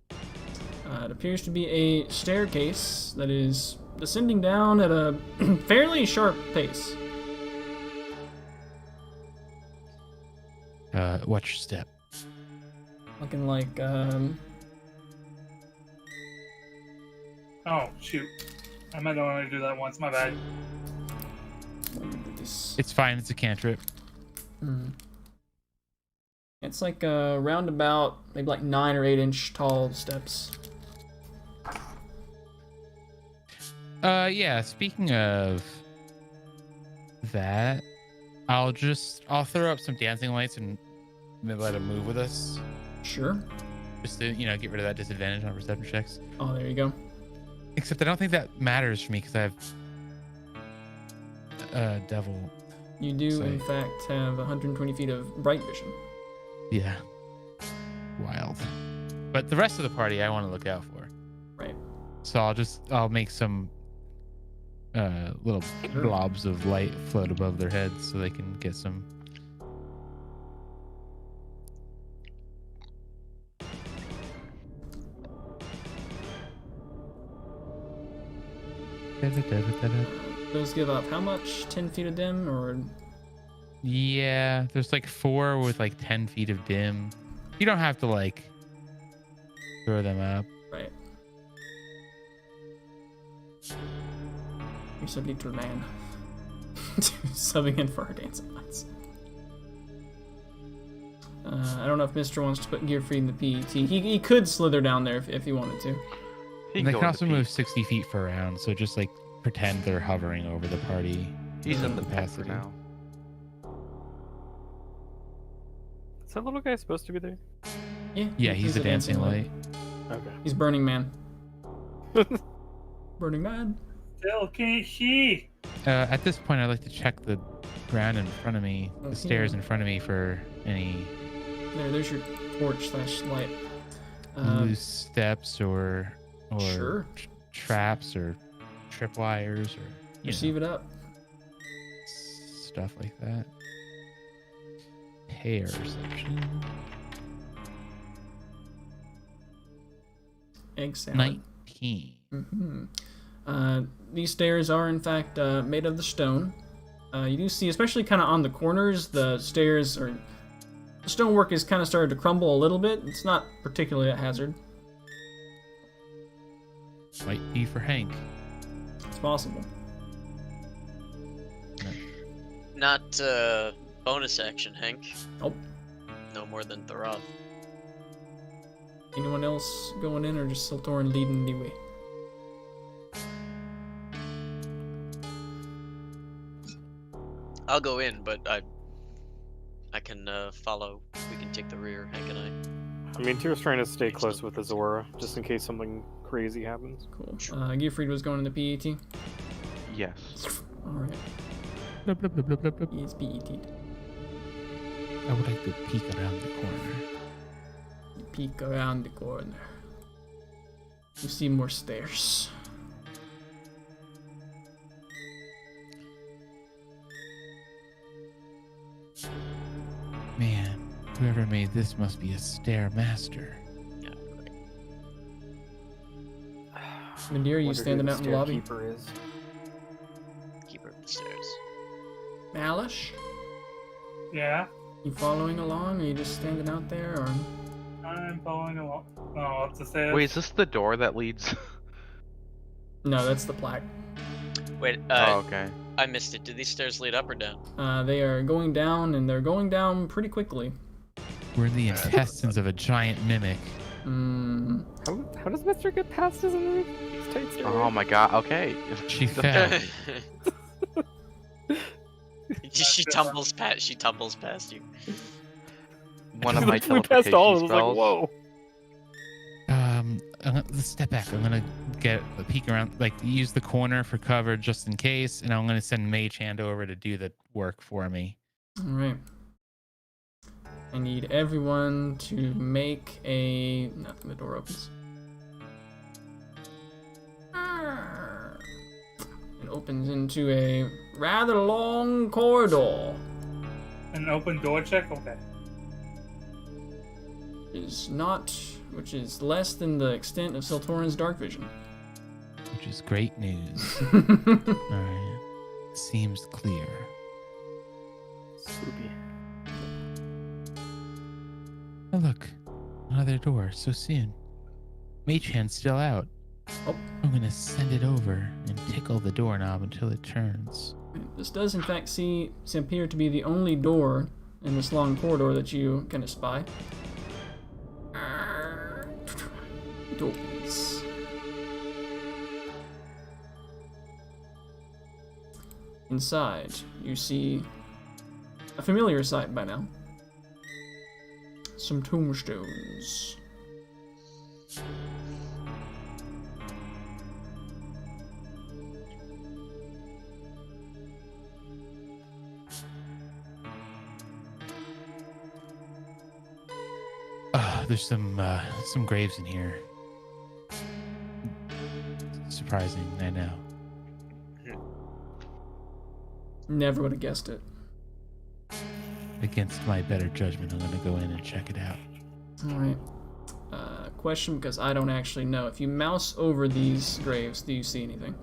It appears to be a staircase that is descending down at a fairly sharp pace. Watch your step. Looking like, Oh, shoot. I might only do that once, my bad. let me do this. It's fine. It's a cantrip. It's like round about maybe like 9 or 8 inch tall steps. Yeah. Speaking of that, I'll throw up some dancing lights and let him move with us, Sure. just to get rid of that disadvantage on perception checks. Oh, there you go. Except I don't think that matters for me because I have devil. You do, Say. in fact, have 120 feet of bright vision. Yeah. Wild. But the rest of the party I want to look out for. Right. So I'll make some little blobs of light float above their heads so they can get some. Those give up how much? 10 feet of dim, or Yeah, there's like 4 with like 10 feet of dim. You don't have to like throw them up. right? You're so little man. Subbing in for our dancing lights. I don't know if Mr. wants to put Gearfried in the PET. He could slither down there if he wanted to. He And they go can in also the move peak. 60 feet per round, so just like pretend they're hovering over the party. He's in the pet for capacity. now. Is that little guy supposed to be there? Yeah, he's a dancing light. Okay. He's Burning Man. Burning Man. Still can't see. At this point, I'd like to check the ground in front of me, the Okay. stairs in front of me for any There's your torch / light. loose steps or Sure. traps or tripwires or Receive it up. stuff like that. Hair section. Egg salad. 19. These stairs are in fact made of the stone. You do see, especially kind of on the corners, the stairs are stonework is kind of started to crumble a little bit. It's not particularly a hazard. Might be for Hank. It's possible. Not bonus action, Hank. Nope. No more than Tharav. Anyone else going in, or just Siltorin leading the way? I'll go in, but I can follow. We can take the rear, Hank and I. I mean, Tyr's trying to stay close with Azora, just in case something crazy happens. Cool. Giffried was going into PET. Yes. Alright. Blub, blub, blub, blub, blub, blub. He is PET'd. I would like to peek around the corner. Peek around the corner. You see more stairs. Man, whoever made this must be a stair master. Yeah, right. Nadir, you standing out in the lobby? Keeper is. Keeper of the stairs. Malish? Yeah, You following along, or you just standing out there, or? I'm following along. Oh, up the stairs. Wait, is this the door that leads? No, that's the plaque. Wait, Oh, okay. I missed it. Do these stairs lead up or down? They are going down, and they're going down pretty quickly. We're in the intestines of a giant mimic. Hmm. How does Mister get past his tight stairs? Oh my god, okay. She fell. She tumbles past you. One of my we passed all. teleportation It was like, spells. whoa. Let's step back. I'm gonna get a peek around, like use the corner for cover just in case, and I'm gonna send Mage Hand over to do the work for me. Alright. I need everyone to make a... Nothing, the door opens. It opens into a rather long corridor. An open door check? Okay. Which is less than the extent of Siltorin's dark vision. Which is great news. Alright. Seems clear. Spoopy. Oh, look. Another door so soon. Mage Hand's still out. Oh. I'm gonna send it over and tickle the doorknob until it turns. This does in fact appear to be the only door in this long corridor that you can spy. It opens. Inside, you see a familiar sight by now. Some tombstones. There's some graves in here. Surprising, I know. Never would have guessed it. Against my better judgment, I'm gonna go in and check it out. Alright. Question, because I don't actually know. If you mouse over these graves, do you see anything?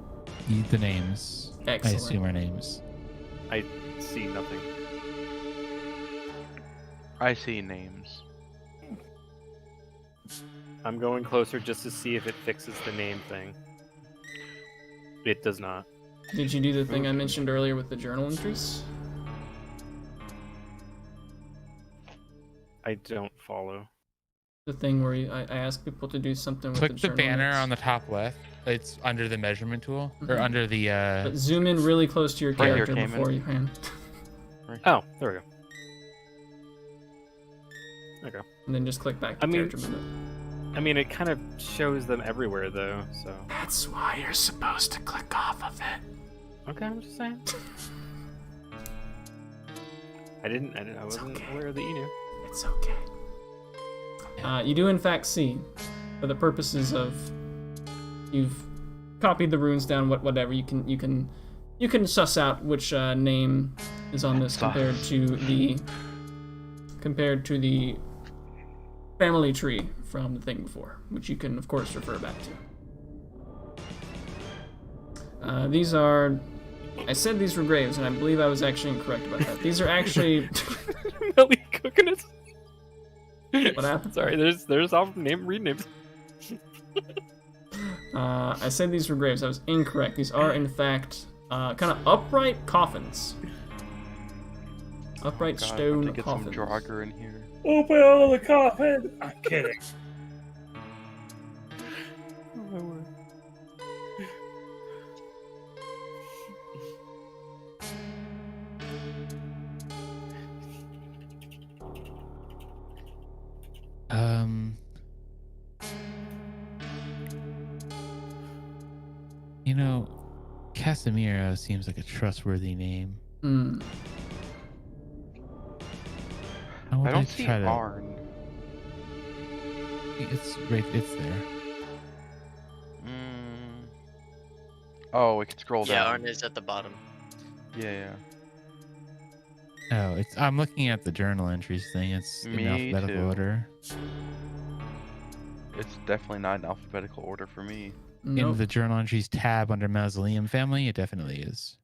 The names. Excellent. I assume are names. I see nothing. I see names. I'm going closer just to see if it fixes the name thing. It does not. Did you do the thing I mentioned earlier with the journal entries? I don't follow. The thing where I ask people to do something with Click the the journal banner notes? on the top left. It's under the measurement tool, or Mhm. under the. But zoom in really close to your Right here, character Cayman. before you hand. Oh, there we go. Okay. And then just click back to I mean- character move. I mean, it kind of shows them everywhere, though, so... That's why you're supposed to click off of it. Okay, I'm just saying. I wasn't okay. aware that you knew. It's okay. You do in fact see, for the purposes of you've copied the runes down, whatever you can suss out which name is on this compared to the family tree from the thing before, which you can of course refer back to. These are. I said these were graves, and I believe I was actually incorrect about that. These are actually. Melly coconuts. What happened? Sorry, there's read names. I said these were graves. I was incorrect. These are, in fact, kind of upright coffins. Upright God, stone to get coffins. some Draugr in here. Open all the coffin. I'm kidding. Oh my word. You know, Casemiro seems like a trustworthy name. Hmm. I don't see Arn. It's there. Oh, we can scroll Yeah, down. Arn is at the bottom. Yeah. Oh, I'm looking at the journal entries thing. It's in Me alphabetical too. order. It's definitely not in alphabetical order for me. Nope. In the journal entries tab under Mausoleum family, it definitely is.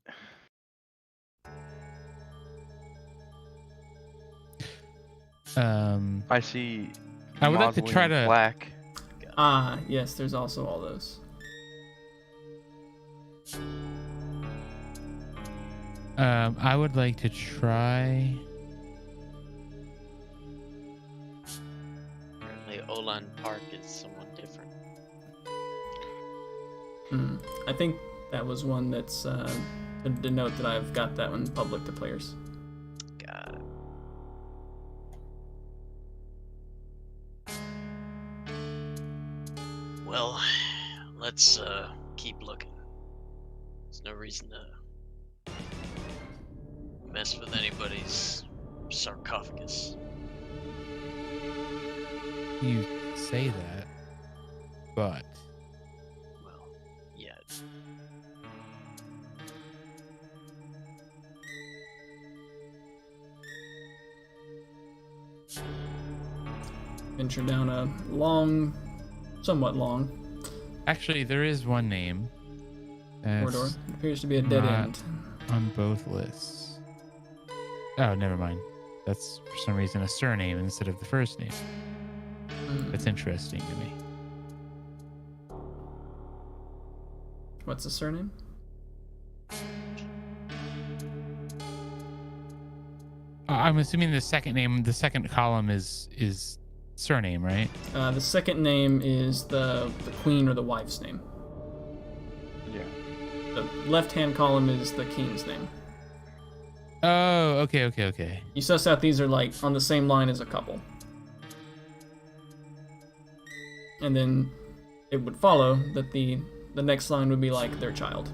I see. I would like to try Mausoleum to. Black. Ah, yes, there's also all those. I would like to try. Apparently, Olan Park is somewhat different. I think that was one that's to denote that I've got that one public to players. Got it. Well, let's keep looking. There's no reason to mess with anybody's sarcophagus. You say that, but Well, yet. Venture down a long, somewhat long actually, there is one name. corridor. That's It appears to be a dead not end. on both lists. Oh, never mind. That's for some reason a surname instead of the first name. That's interesting to me. What's the surname? I'm assuming the second name, the second column is surname, right? The second name is the queen or the wife's name. Yeah. The left-hand column is the king's name. Oh, okay. You suss out these are like on the same line as a couple. And then it would follow that the next line would be like their child.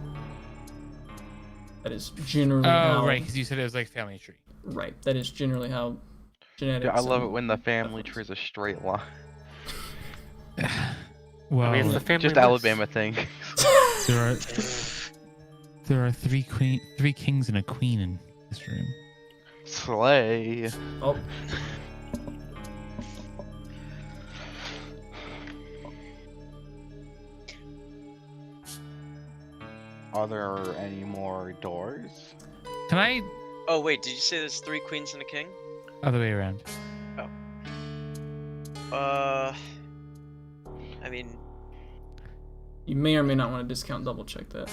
That is generally how... Oh, right, because you said it was like family tree. Right, that is generally how genetics... Yeah, I love it and when the stuff family works. tree is a straight line. Well, I mean, it's the family Just list. Alabama thing. there are three kings and a queen in this room. Slay. Oh, Are there any more doors? Can I Oh wait, did you say there's 3 queens and a king? other way around? I mean, you may or may not want to discount double check that.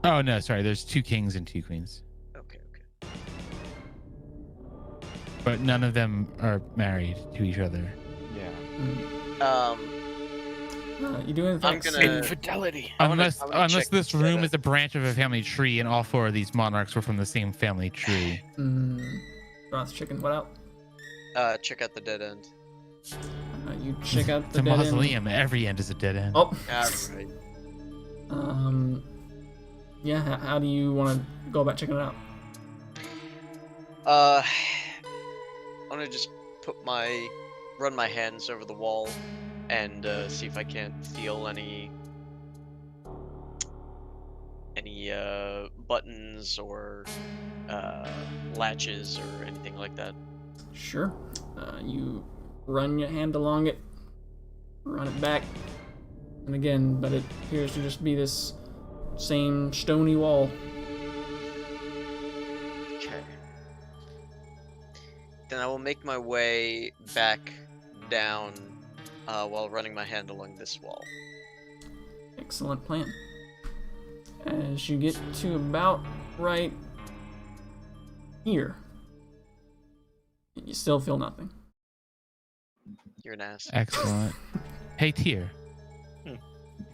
Oh no, sorry. There's 2 kings and 2 queens, okay. but none of them are married to each other. Yeah. You do in fact I'm gonna- Infidelity. I wanna Unless check this the room data. is a branch of a family tree, and all 4 of these monarchs were from the same family tree. Broth chicken, what out? Check out the dead end. You check out the The dead end. mausoleum, every end is a dead end. Oh, Alright. yeah, how do you want to go about checking it out? I wanna just run my hands over the wall and see if I can't feel any buttons or latches or anything like that. Sure. You run your hand along it, run it back, and again, but it appears to just be this same stony wall. Okay. Then I will make my way back down while running my hand along this wall. Excellent plan. As you get to about right here, you still feel nothing. You're an ass. Excellent. Hey, Tyr. Hmm.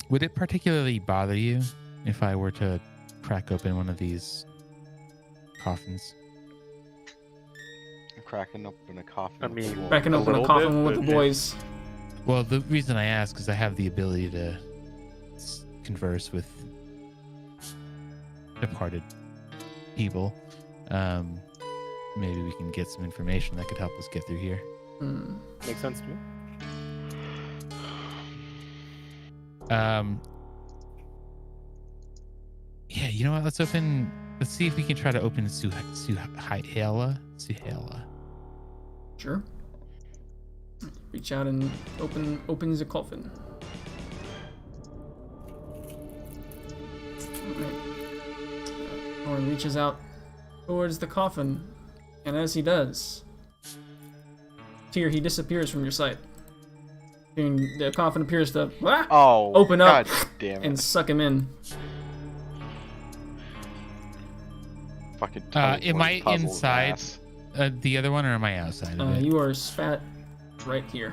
Would it particularly bother you if I were to crack open one of these coffins? I'm cracking open a coffin. I with the mean, wolf. Cracking A open a little coffin bit, with the but- boys. Well, the reason I ask is I have the ability to converse with departed people. Maybe we can get some information that could help us get through here. Hmm. Makes sense to me. Yeah, you know what? Let's see if we can try to open Suhaila. Sure. Reach out and open the coffin. Alright. Thorn reaches out towards the coffin, and as he does, Tyr, he disappears from your sight. And the coffin appears to Oh, open up God damn it. and suck him in. Fucking Am I teleport puzzle inside? ass. The other one, or am I outside of it? You are spat right here.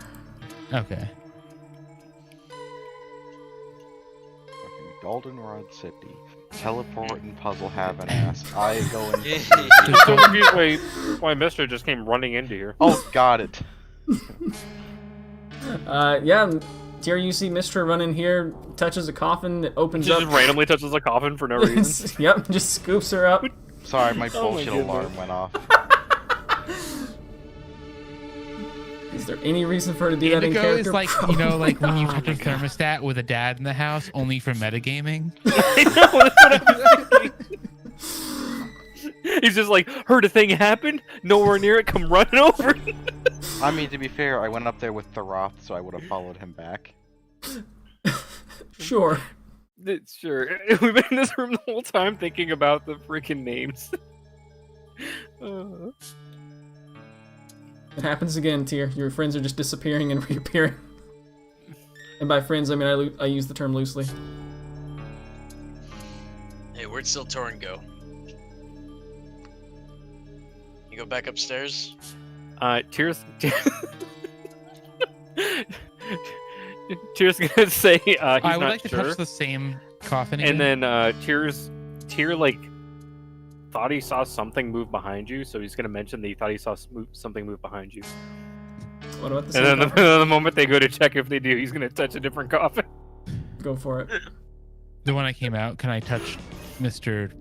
Okay. Fucking Goldenrod City. Teleport and puzzle have an ass. I go in. I'm so confused why Mister just came running into here. Oh, got it. Yeah, Tyr, you see Mistra run in here, touches a coffin, it opens Just up. randomly touches a coffin for no reason. Yep, just scoops her up. Sorry, my Oh my bullshit goodness. alarm went off. Is there any reason for her to do that in Indigo character? is like, you know, like when you Probably touch a not. thermostat with a dad in the house, only for metagaming. I know, that's what I was thinking. He's just like, heard a thing happen, nowhere near it, come running over. I mean, to be fair, I went up there with the Roth, so I would have followed him back. Sure. Sure. We've been in this room the whole time thinking about the freaking names. It happens again, Tyr. Your friends are just disappearing and reappearing. And by friends, I mean I use the term loosely. Hey, where'd Siltorin go? You go back upstairs? Tyr's Tyr's gonna say he's I would not like to sure. touch the same coffin again. And then Tyr like thought he saw something move behind you, so he's gonna mention that he thought he saw something move behind you. What about the And same then coffin? the moment they go to check if they do, he's gonna touch a different coffin. Go for it. The one I came out, can I touch Mr.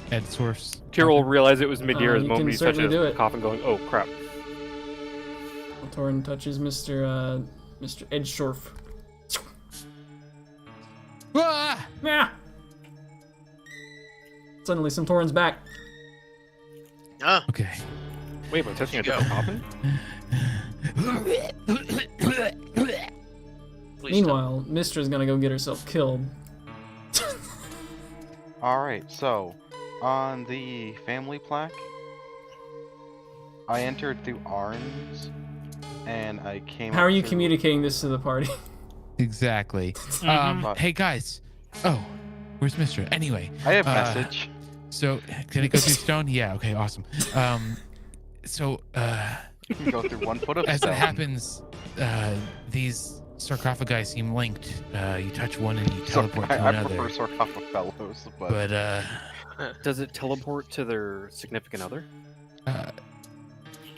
Edsorf's? Tyr will realize it was Midir as you the moment can he touches certainly do the it. coffin, going, "Oh crap!" Torin touches Mr. Edgeshorf. Ah! Yeah. Suddenly, some Torin's back. Ah, Okay. Wait, but touching a Go. different coffin? please Meanwhile, Mistra's gonna go get herself killed. Alright, so, on the family plaque, I entered through Arns, and I came How up are you through- communicating this to the party? Exactly. Mhm. Hey guys. Oh, where's Mr.? Anyway. I have uh, message. So, can it go through stone? Yeah. Okay. Awesome. So, You can go through one foot of as stone. it happens, these sarcophagi seem linked. You touch one and you teleport to I another. prefer sarcophagus, but But Does it teleport to their significant other?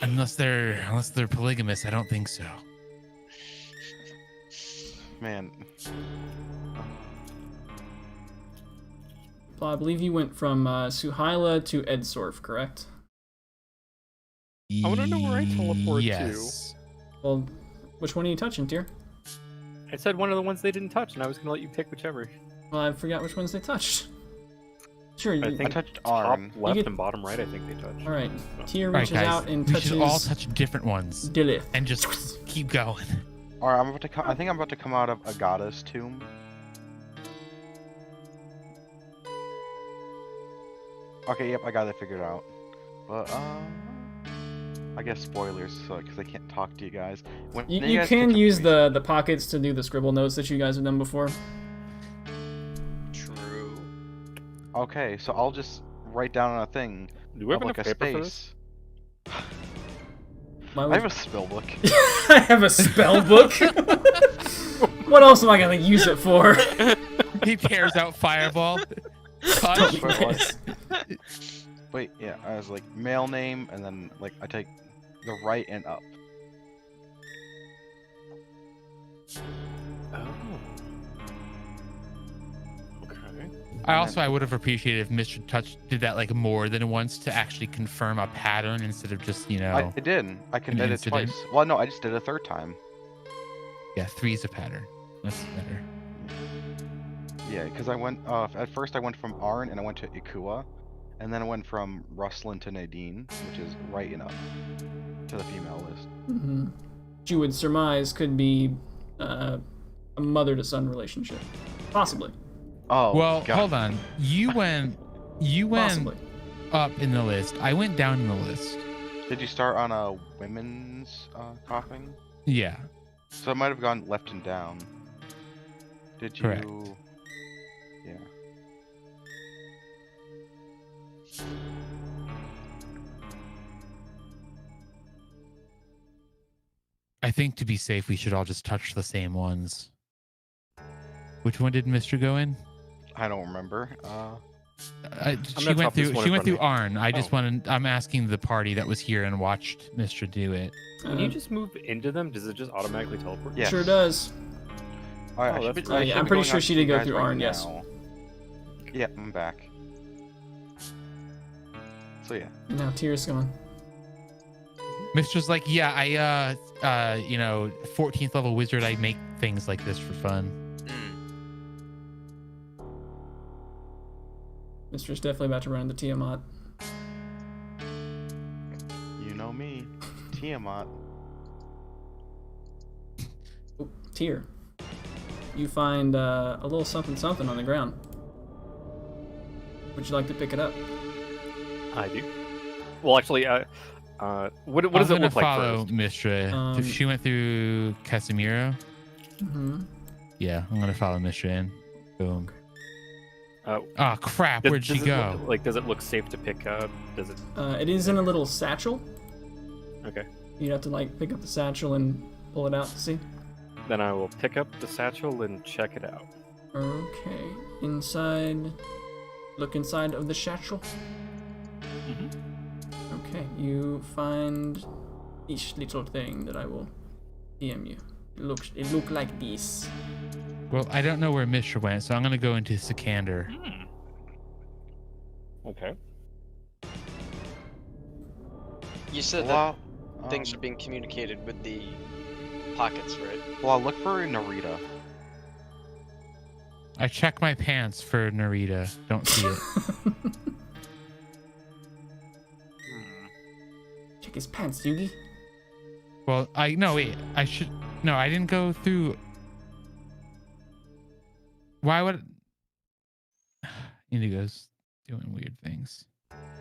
unless they're polygamous, I don't think so. man, Well, I believe you went from Suhaila to Edsorf, correct? I wanna know where I teleport to. yes. Well, which one are you touching, Tyr? I said one of the ones they didn't touch, and I was gonna let you pick whichever. Well, I forgot which ones they touched. Sure, I you, think I touched top Arn. left get- and bottom right. I think they touched. all right. Tyr All right, reaches guys. out and We touches should all touch different ones Dilith. and just keep going. Alright, I'm about to come. I think I'm about to come out of Agata's tomb. Okay, yep, I got it figured out. But I guess spoilers, so because I can't talk to you guys. When You guys can pick up use these- the pockets to do the scribble notes that you guys have done before. True. Okay, so I'll just write down on a thing Do we have of like enough a paper for this? space. Why I would have a spell book. I have a spell book. What else am I gonna use it for? He tears out fireball. Touch. Wait, yeah, I was like male name, and then like I take the right and up. Oh. Okay. I would have appreciated if Mr. Touch did that like more than once to actually confirm a pattern instead of just, you know. I did. I can an edit incident. twice. Well, no, I just did it a third time. Yeah, 3's a pattern. That's better. Yeah, because I went. At first, I went from Arn and I went to Ikua, and then I went from Rustlin to Nadine, which is right and up to the female list. Mm-hmm. Which you would surmise could be a mother-to-son relationship, possibly. Oh, Well, God. hold on. You went Possibly. up in the list. I went down in the list. Did you start on a women's coughing? Yeah. So it might have gone left and down. Did you? Correct. Yeah. I think to be safe, we should all just touch the same ones. Which one did Mr. go in? I don't remember. She gonna went top this through. one She in went front through of me. Arn. I just Oh. wanted. I'm asking the party that was here and watched Mr. do it. When you just move into them, does it just automatically teleport? Yes. Sure does. I Oh, should that's be- I great. Yeah, should I'm be pretty going sure out she to did you go guys through right Arn, yes. now. Yeah, I'm back. So yeah. Now Tyr's gone. Mr.'s like, yeah, I 14th level wizard. I make things like this for fun. Mister's definitely about to run into Tiamat. You know me, Tiamat. Oh, Tyr. You find a little something on the ground. Would you like to pick it up? I do. Well, actually, what does I'm it gonna look like follow first? Mr. She went through Casemiro. Mm-hmm. Yeah, I'm gonna follow Mr. in. Boom. Oh, Oh crap! Where'd she go? Does it look safe to pick up? Does it? It is in a little satchel. Okay. You'd have to like pick up the satchel and pull it out to see. Then I will pick up the satchel and check it out. Okay. Inside. Look inside of the satchel. Okay. You find each little thing that I will DM you. It look like this. Well, I don't know where Mr. went, so I'm gonna go into Sikander. Okay. You said Well, that things are being communicated with the pockets, right? well, I'll look for Narita. I check my pants for Narita. Don't see it. Check his pants, Yugi. Well, I didn't go through. Why would Indigo's doing weird things?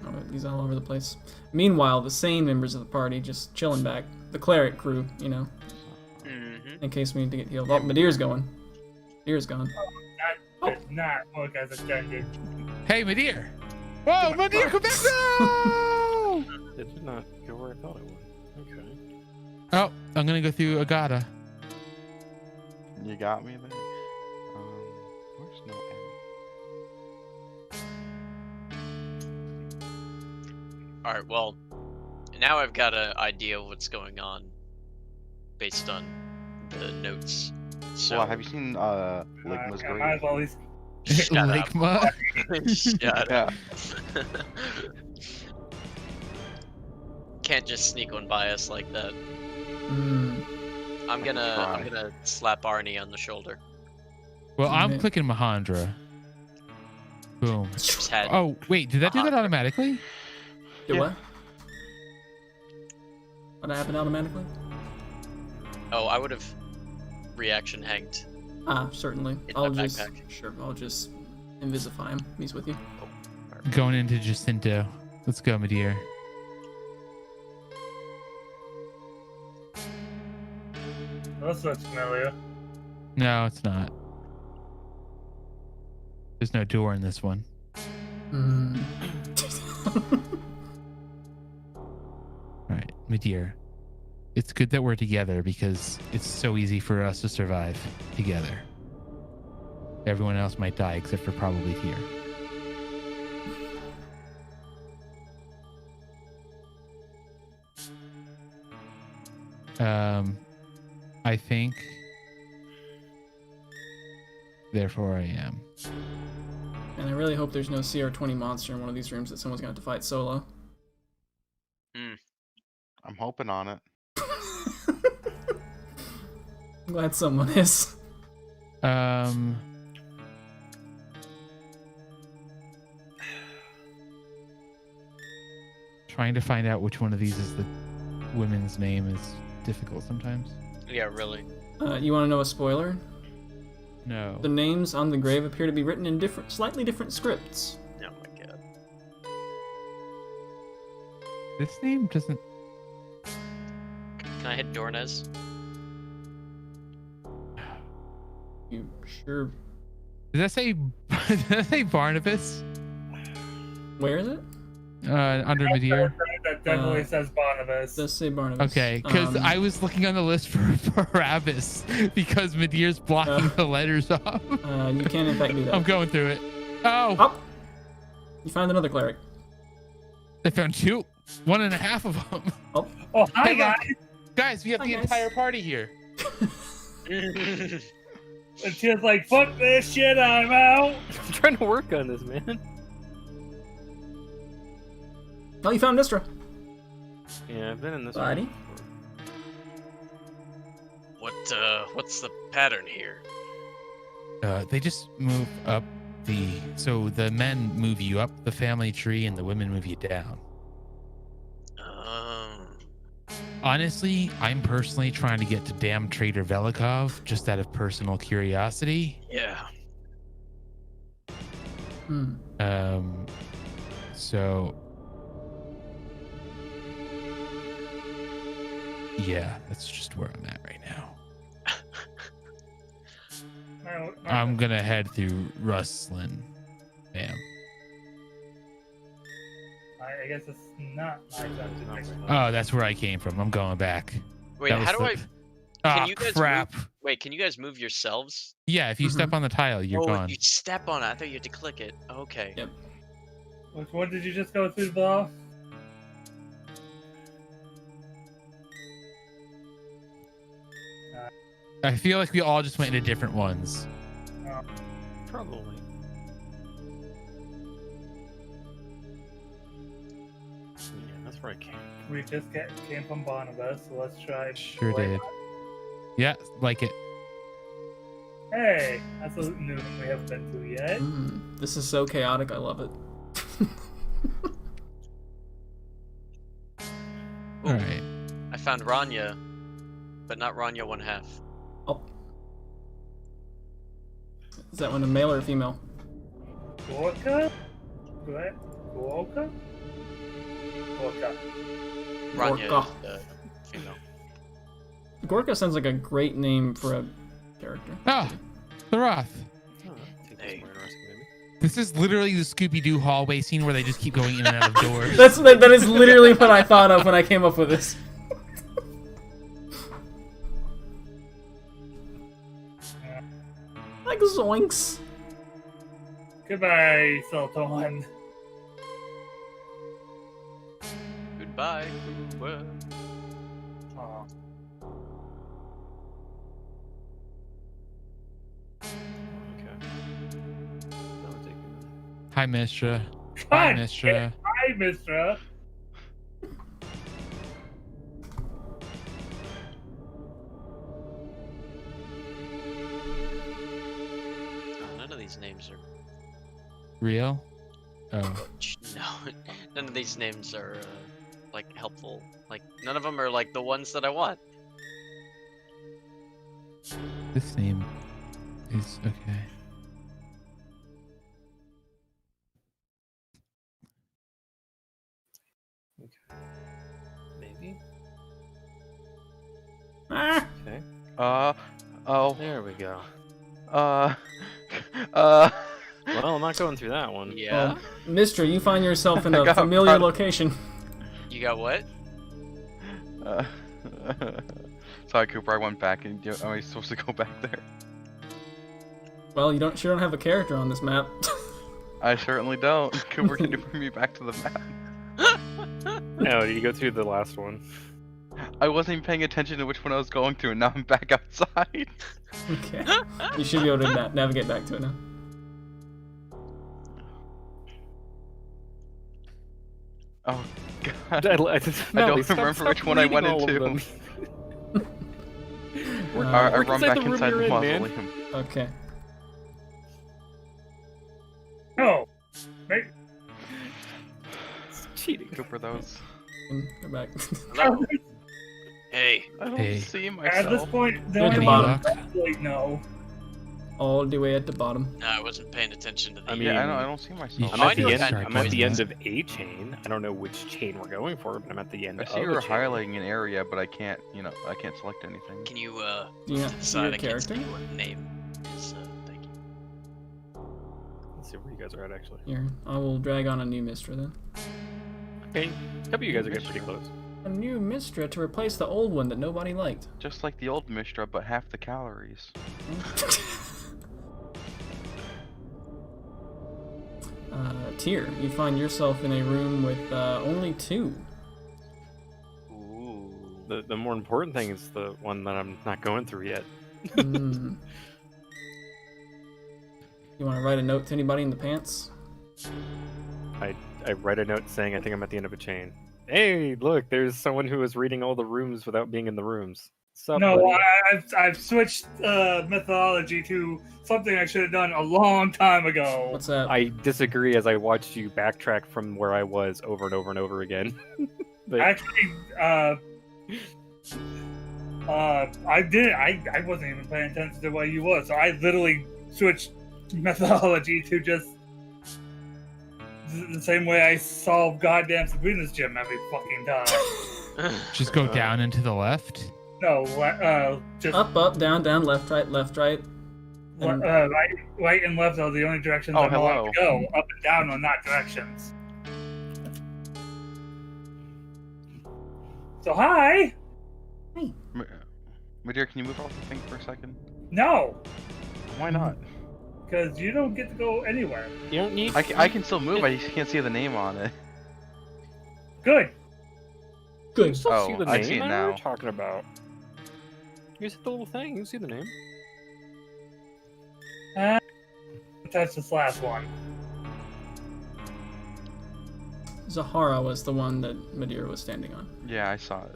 Oh, he's all over the place. Meanwhile, the sane members of the party just chilling back. The cleric crew, you know, Mm-hmm. in case we need to get healed. Oh, Medeir's going. Medeir's gone. That did not work as intended. Hey, Medeir! Whoa, Medeir, come back! No! It did not go where I thought it would. Okay. Oh, I'm gonna go through Agata. You got me there. Where's no end? All right. Well, now I've got an idea of what's going on based on the notes. So Well, have you seen Ligma's I might grave? as well at least shut up. Ligma. Shut Yeah. up. Can't just sneak one by us like that. I'm Try. gonna slap Arnie on the shoulder. Well, I'm Okay. clicking Mahandra. Boom. Just had Oh, wait, did that do that automatically? Do Yeah. what? What happened automatically? Oh, I would have reaction hanged. Ah, certainly. In I'll my just backpack. sure. I'll just invisify him. He's with you. Going into Jacinto. Let's go, Medeir. This looks familiar. No, it's not. There's no door in this one. Hmm. All right, Meteor. It's good that we're together because it's so easy for us to survive together. Everyone else might die except for probably Tyr. I think. Therefore, I am. And I really hope there's no CR20 monster in one of these rooms that someone's going to have to fight solo. I'm hoping on it. I'm glad someone is. Trying to find out which one of these is the woman's name is difficult sometimes. Yeah, really. You want to know a spoiler? No. The names on the grave appear to be written in slightly different scripts. Oh my god. This name doesn't. Can I hit Dornez? You sure? Does that say? Does that say Barnabas? Where is it? Under Meteor. That definitely says Barnabas. Does say Barnabas. Okay, because I was looking on the list for Barabbas because Meteor's blocking the letters off. You can in fact do that. I'm going through it. Oh! Oh! You found another cleric. I found 2. 1.5 of them. Oh. Oh, hi, Hey, look. guys. Guys, we have Hi, the guys. entire party here. And she was like, fuck this shit, I'm out. I'm trying to work on this, man. Oh, you found Mistra. Yeah, I've been in this Buddy. one before. What's the pattern here? They just move up so the men move you up the family tree and the women move you down. Honestly, I'm personally trying to get to damn Trader Velikov just out of personal curiosity. Yeah. So yeah, that's just where I'm at right now. I'm gonna head through Rustlin. Bam. I guess it's not my time to fix it. Oh, that's where I came from. I'm going back. Wait, That how do was I? the- Can Ah, you guys crap. Wait, can you guys move yourselves? Yeah, if you step on the tile, you're oh, gone. you step on it. I thought you had to click it. Okay. Yep. Which one did you just go through, Bluff? I feel like we all just went into different ones. Probably. Yeah, that's where I came. We just came from Barnabas, so let's try. Sure did. Yeah, like it. Hey, that's a new one we haven't been to yet. This is so chaotic. I love it. All right. I found Ranya, but not Ranya 1/2. Oh. Is that one a male or a female? Gorka? What? Gorka? Gorka. Ranya Gorka. is the female. Gorka sounds like a great name for a character. Oh, the Roth. Oh, that takes Hey. more interesting, maybe. This is literally the Scooby-Doo hallway scene where they just keep going in and out of doors. That is literally what I thought of when I came up with this. Like zoinks. Goodbye, Sultan. Goodbye, cruel. Aw. Okay. That would take a minute. Hi, Mistra. Bye, God Mistra. damn. Hi, Mistra. Oh, none of these names are. Real? Oh. No, none of these names are like helpful. Like none of them are like the ones that I want. This name is okay. Maybe. Ah, Okay. Oh. There we go. Uh. Well, I'm not going through that one. Yeah. Mister, you find yourself in I a got familiar brought- location. You got what? Sorry, Cooper. I went back, and am I supposed to go back there? Well, you sure don't have a character on this map. I certainly don't. Cooper, can you bring me back to the map? No, did you go through the last one? I wasn't even paying attention to which one I was going to, and now I'm back outside. Okay. You should be able to navigate back to it now. Oh god. I don't remember which one I went into. I Work run inside back the room inside you're the in, man. mausoleum. Okay. No. Right. It's cheating. Cooper, those. Go back. Hello? Hey. I don't Hey. see At myself. this point, the At the only bottom. one like no. All the way at the bottom. No, I wasn't paying attention to the. I mean, Yeah, I don't see myself. I'm Oh, at the I know end. that. I'm at the end of a chain. I don't know which chain we're going for, but I'm at the end I of see you a were chain. highlighting an area, but I can't, I can't select anything. Can you Do you see decide your I can't character? see what name is? Thank you. Let's see where you guys are at, actually. Here, I will drag on a new Mistra then. Okay, a couple of you guys are getting pretty close. A new Mistra to replace the old one that nobody liked. Just like the old Mistra, but half the calories. Tyr, you find yourself in a room with only 2. Ooh. The more important thing is the one that I'm not going through yet. Mm. You want to write a note to anybody in the pants? I write a note saying I think I'm at the end of a chain. Hey, look, there's someone who is reading all the rooms without being in the rooms. Sup, No, buddy? I've switched methodology to something I should have done a long time ago. What's that? I disagree as I watched you backtrack from where I was over and over and over again. But Actually, I did. I wasn't even paying attention to what you was. So I literally switched methodology to just the same way I solve goddamn Sabrina's gym every fucking time. Just go down and to the left. No, just Up, down, left, right. And right and left are the only directions Oh, I'm allowed hello. to go. Up and down are not directions. So hi. Madeira, can you move off the thing for a second? No, Why not? because you don't get to go anywhere. you don't need. I can still move, I just can't see the name on it. Good. Good. Still Oh, see the I name? see it I don't know what now. you're talking about. You see the little thing. You see the name. Touch this last one. Zahara was the one that Madeira was standing on. Yeah, I saw it.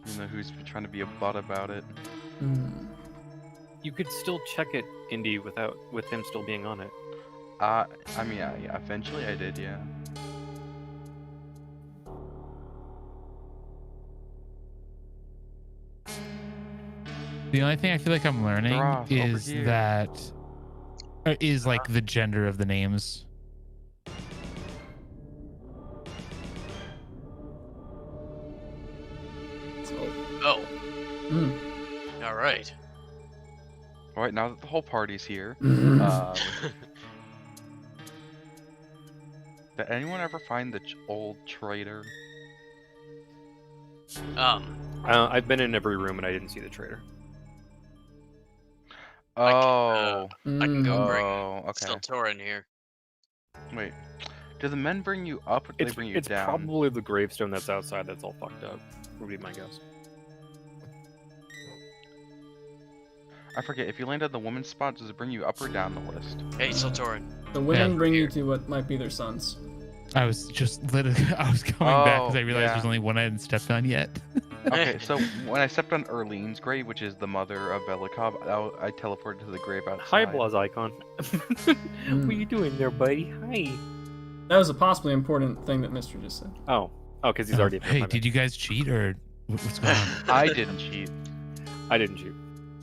You know who's trying to be a butt about it. Mm. You could still check it, Indy, with him still being on it. I mean, yeah, eventually I did, yeah. The only thing I feel like I'm learning Ross, over is here. that is like the gender of the names. So, Oh, mm. all right. Alright, now that the whole party's here, Mm. did anyone ever find the old traitor? I've been in every room and I didn't see the traitor. Oh, I can go bring oh, okay. Stiltorin here. Wait, do the men bring you up or do they bring you It's down? probably the gravestone that's outside that's all fucked up. Would be my guess. I forget, if you land on the woman's spot, does it bring you up or down the list? Hey, Stiltorin. The women Yeah. bring you to what might be their sons. I was just literally I was going back because I Oh, realized yeah. there's only one I hadn't stepped on yet. Okay, so when I stepped on Erlene's grave, which is the mother of Belikov, I teleported to the grave Hi, outside. Blaz Icon. What are you doing there, buddy? Hi. That was a possibly important thing that Mr. just said. Oh, because he's already. Hey, did you guys cheat or what's going on? I didn't cheat. I didn't shoot.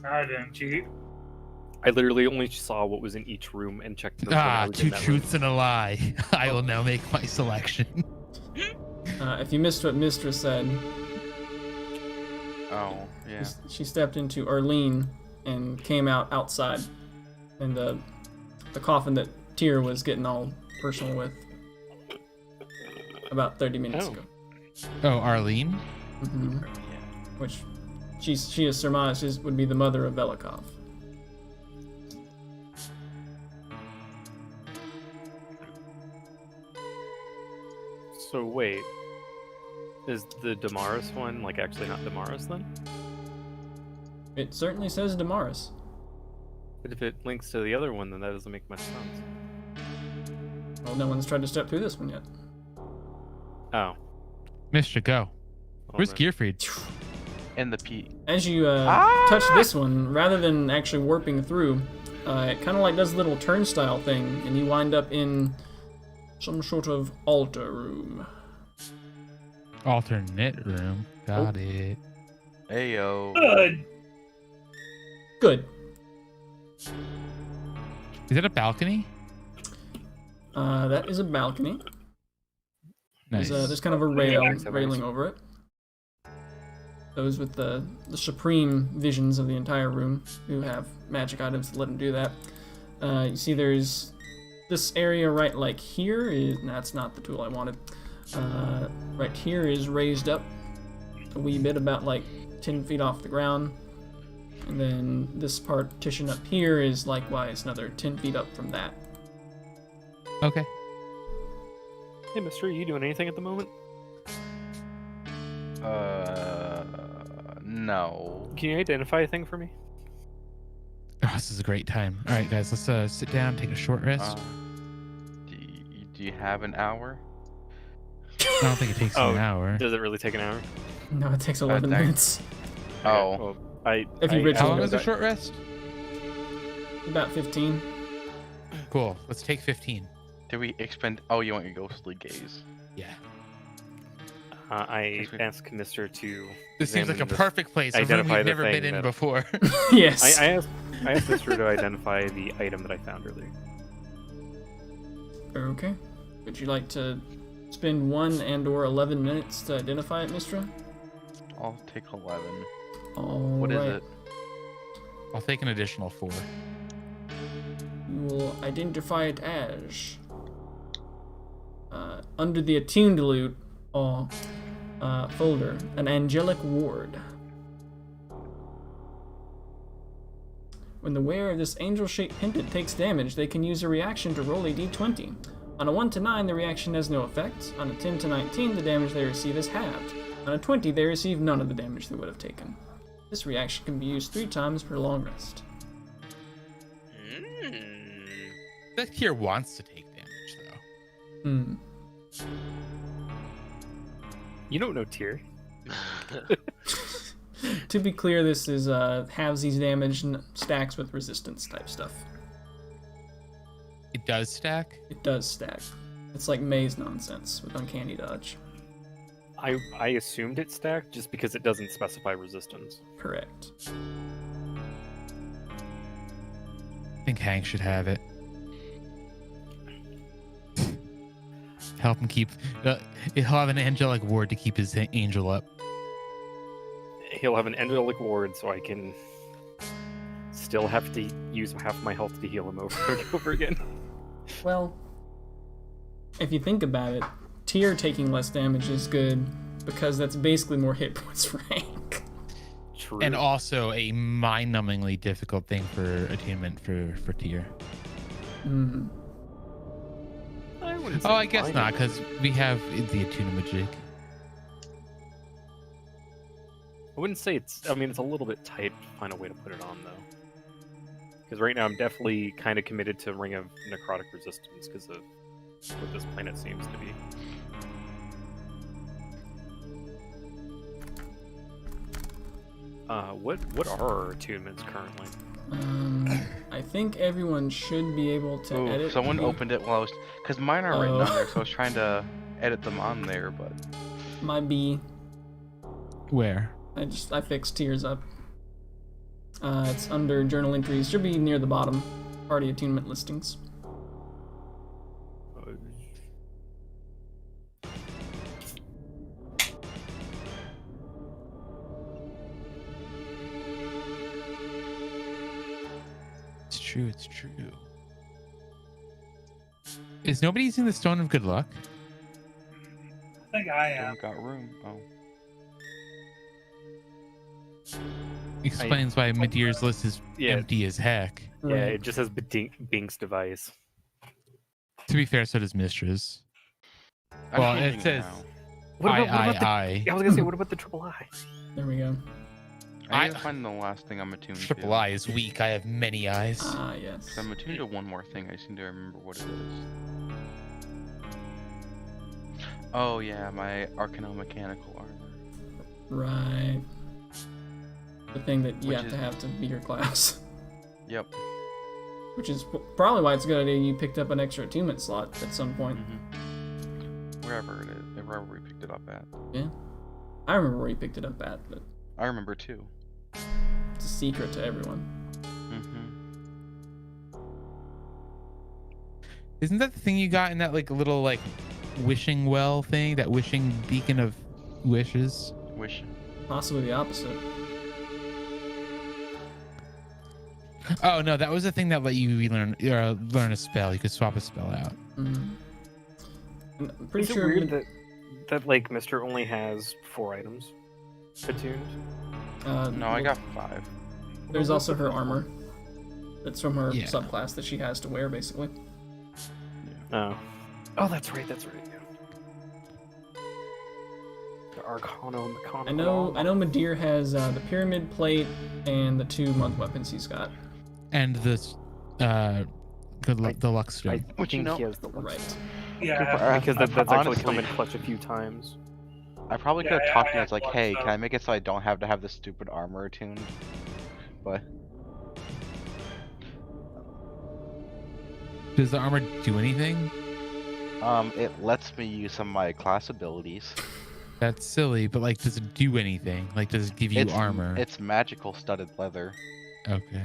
I didn't cheat. I literally only saw what was in each room and checked. Them when I was in Two that room. truths and a lie. I will now make my selection. If you missed what Mistra said, Oh, yeah. She stepped into Arlene and came out outside, and the coffin that Tyr was getting all personal with about 30 minutes ago. Oh, Arlene? Hmm. Yeah. Which she has surmised would be the mother of Velikov. So wait, is the Damaris one like actually not Damaris then? It certainly says Damaris. But if it links to the other one, then that doesn't make much sense. Well, no one's tried to step through this one yet. Oh. Mr. Go. Where's then. Gearfried? And the P. As you touch this one, rather than actually warping through, it kind of like does a little turnstile thing, and you wind up in some sort of altar room. Alternate room. Got it. Ayo. Good. Good. Is it a balcony? That is a balcony. Nice. There's kind of a railing over it. Those with the supreme visions of the entire room who have magic items that let them do that. You see there's this area right like here is... That's not the tool I wanted. Right here is raised up a wee bit, about like 10 feet off the ground. And then this partition up here is likewise another 10 feet up from that. Okay. Hey, mister, are you doing anything at the moment? No. Can you identify a thing for me? Oh, this is a great time. All right, guys, let's sit down, take a short rest. Do you have an hour? I don't think it takes an hour. Does it really take an hour? No, it takes 11 thanks. minutes. Oh. Well, If you How long know is a that. short rest? About 15. Cool. Let's take 15. Did we expend? Oh, you want your ghostly gaze? Yeah. I asked Mister to. This seems like a examine this- perfect place. A room identify we've the never thing been in that- before. Yes. I asked Mister to identify the item that I found earlier. Okay. Would you like to spend 1 and/or 11 minutes to identify it, Mistra? I'll take 11. All What is right. it? I'll take an additional 4. You will identify it as under the attuned loot or folder, an angelic ward. When the wearer of this angel-shaped pendant takes damage, they can use a reaction to roll a d20. On a 1 to 9, the reaction has no effect. On a 10 to 19, the damage they receive is halved. On a 20, they receive none of the damage they would have taken. This reaction can be used 3 times per long rest. That here wants to take damage, though. Hmm. You don't know Tyr. To be clear, this is halvesies damage and stacks with resistance type stuff. It does stack? It does stack. It's like maze nonsense with uncanny dodge. I assumed it stacked just because it doesn't specify resistance. Correct. I think Hank should have it. Help him keep... he'll have an angelic ward to keep his angel up. He'll have an angelic ward, so I can still have to use half my health to heal him over and over again. Well, if you think about it, Tyr taking less damage is good because that's basically more hit points for Hank. True. And also a mind-numbingly difficult thing for attunement for Tyr. Hmm. I wouldn't say Oh, I guess fine. not, because we have the attunement jig. I wouldn't say it's... I mean, it's a little bit tight to find a way to put it on, though. Because right now I'm definitely kind of committed to Ring of Necrotic Resistance because of what this planet seems to be. What are our attunements currently? I think everyone should be able to Ooh, edit. someone opened it while I was... Because mine are written Oh. on there, so I was trying to edit them on there, but... My B. Where? I fixed Tears up. It's under journal entries. Should be near the bottom. Party attunement listings. true. It's true. Is nobody using the Stone of Good Luck? I think I am. Don't got room. Oh. Explains why Medear's list is empty as heck. Yeah, it just has Bink's device. To be fair, so does Mistress. I'm Well, changing it says now. What about the, I. Yeah, I was gonna say, what about the triple I? There we go. I need to find the last thing I'm attuned to. Triple I is weak. I have many eyes. Ah, yes. I'm attuned to one more thing. I just need to remember what it is. Oh yeah, my Arcano-mechanical armor. Right. The thing that you Which have is- to have to be your class. Yep. Which is probably why it's a good idea you picked up an extra attunement slot at some point. Wherever it is, wherever we picked it up at. Yeah. I remember where you picked it up at, but I remember too. it's a secret to everyone. Isn't that the thing you got in that like little like wishing well thing? That wishing beacon of wishes? Wish. Possibly the opposite. Oh no, that was the thing that let you learn a spell. You could swap a spell out. Mm. And I'm pretty Is it sure. weird that like Mister only has 4 items attuned? No, I got 5. There's also her armor. That's from her Yeah. subclass that she has to wear, basically. Oh, that's right. Yeah. The Arcano. I know Medear has the pyramid plate and the 2 month weapons he's got. And this the luck stone. I Which, you think know- he has the luck Right. stone. Yeah. Because that's actually honestly, come in clutch a few times. I probably Yeah, could have I talked to you. had It's like, one, hey, so- can I make it so I don't have to have this stupid armor attuned? But Does the armor do anything? it lets me use some of my class abilities. That's silly, but like, does it do anything? Like, does it give you armor? It's magical studded leather. Okay.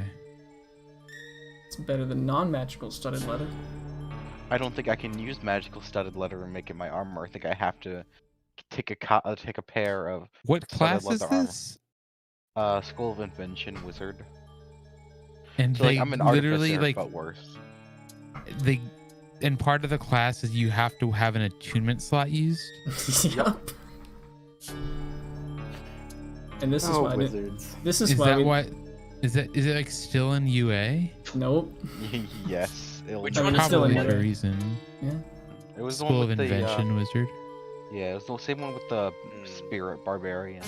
It's better than non-magical studded leather. I don't think I can use magical studded leather and make it my armor. I think I have to take a pair of What class is leather armor. this? School of Invention wizard. And So they like I'm an literally artificer, like but worse. they. And part of the class is you have to have an attunement slot used. Yup. And this is why wizards. this is Is why that we, what? Is it like still in UA? Nope. Yes. Which I mean, one it's is still in Probably for a UA. reason. Yeah. It was the School one of with Invention wizard. yeah, it was the same one with the spirit barbarian.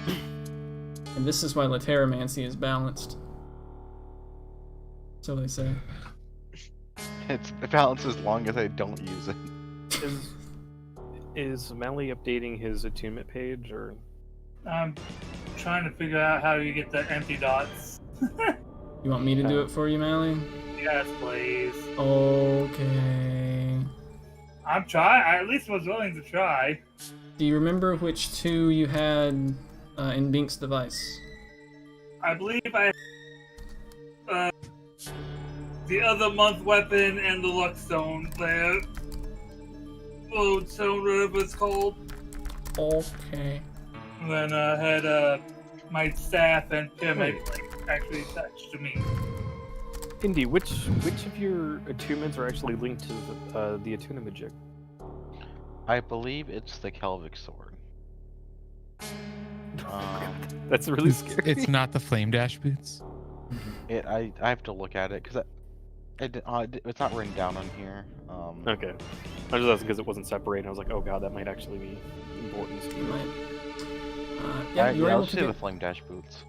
And this is why Laterramancy is balanced. So they say. It's balanced as long as I don't use it. Is Mally updating his attunement page or? I'm trying to figure out how you get the empty dots. You want me to do it for you, Mally? Yes, please. Okay. I'm trying. I at least was willing to try. Do you remember which 2 you had in Bink's device? I believe I. The other month weapon and the luck stone there. Lodestone, whatever it's called. Okay. And then I had my staff and pyramid actually attached to me. Indy, which of your attunements are actually linked to the attunement magic? I believe it's the Kelvic sword. That's really scary. It's not the flame dash boots. I have to look at it because it's not written down on here. Okay. I was just asking because it wasn't separated. I was like, oh god, that might actually be important. You might. Yeah, you were I'll able just to do get... the flame dash boots.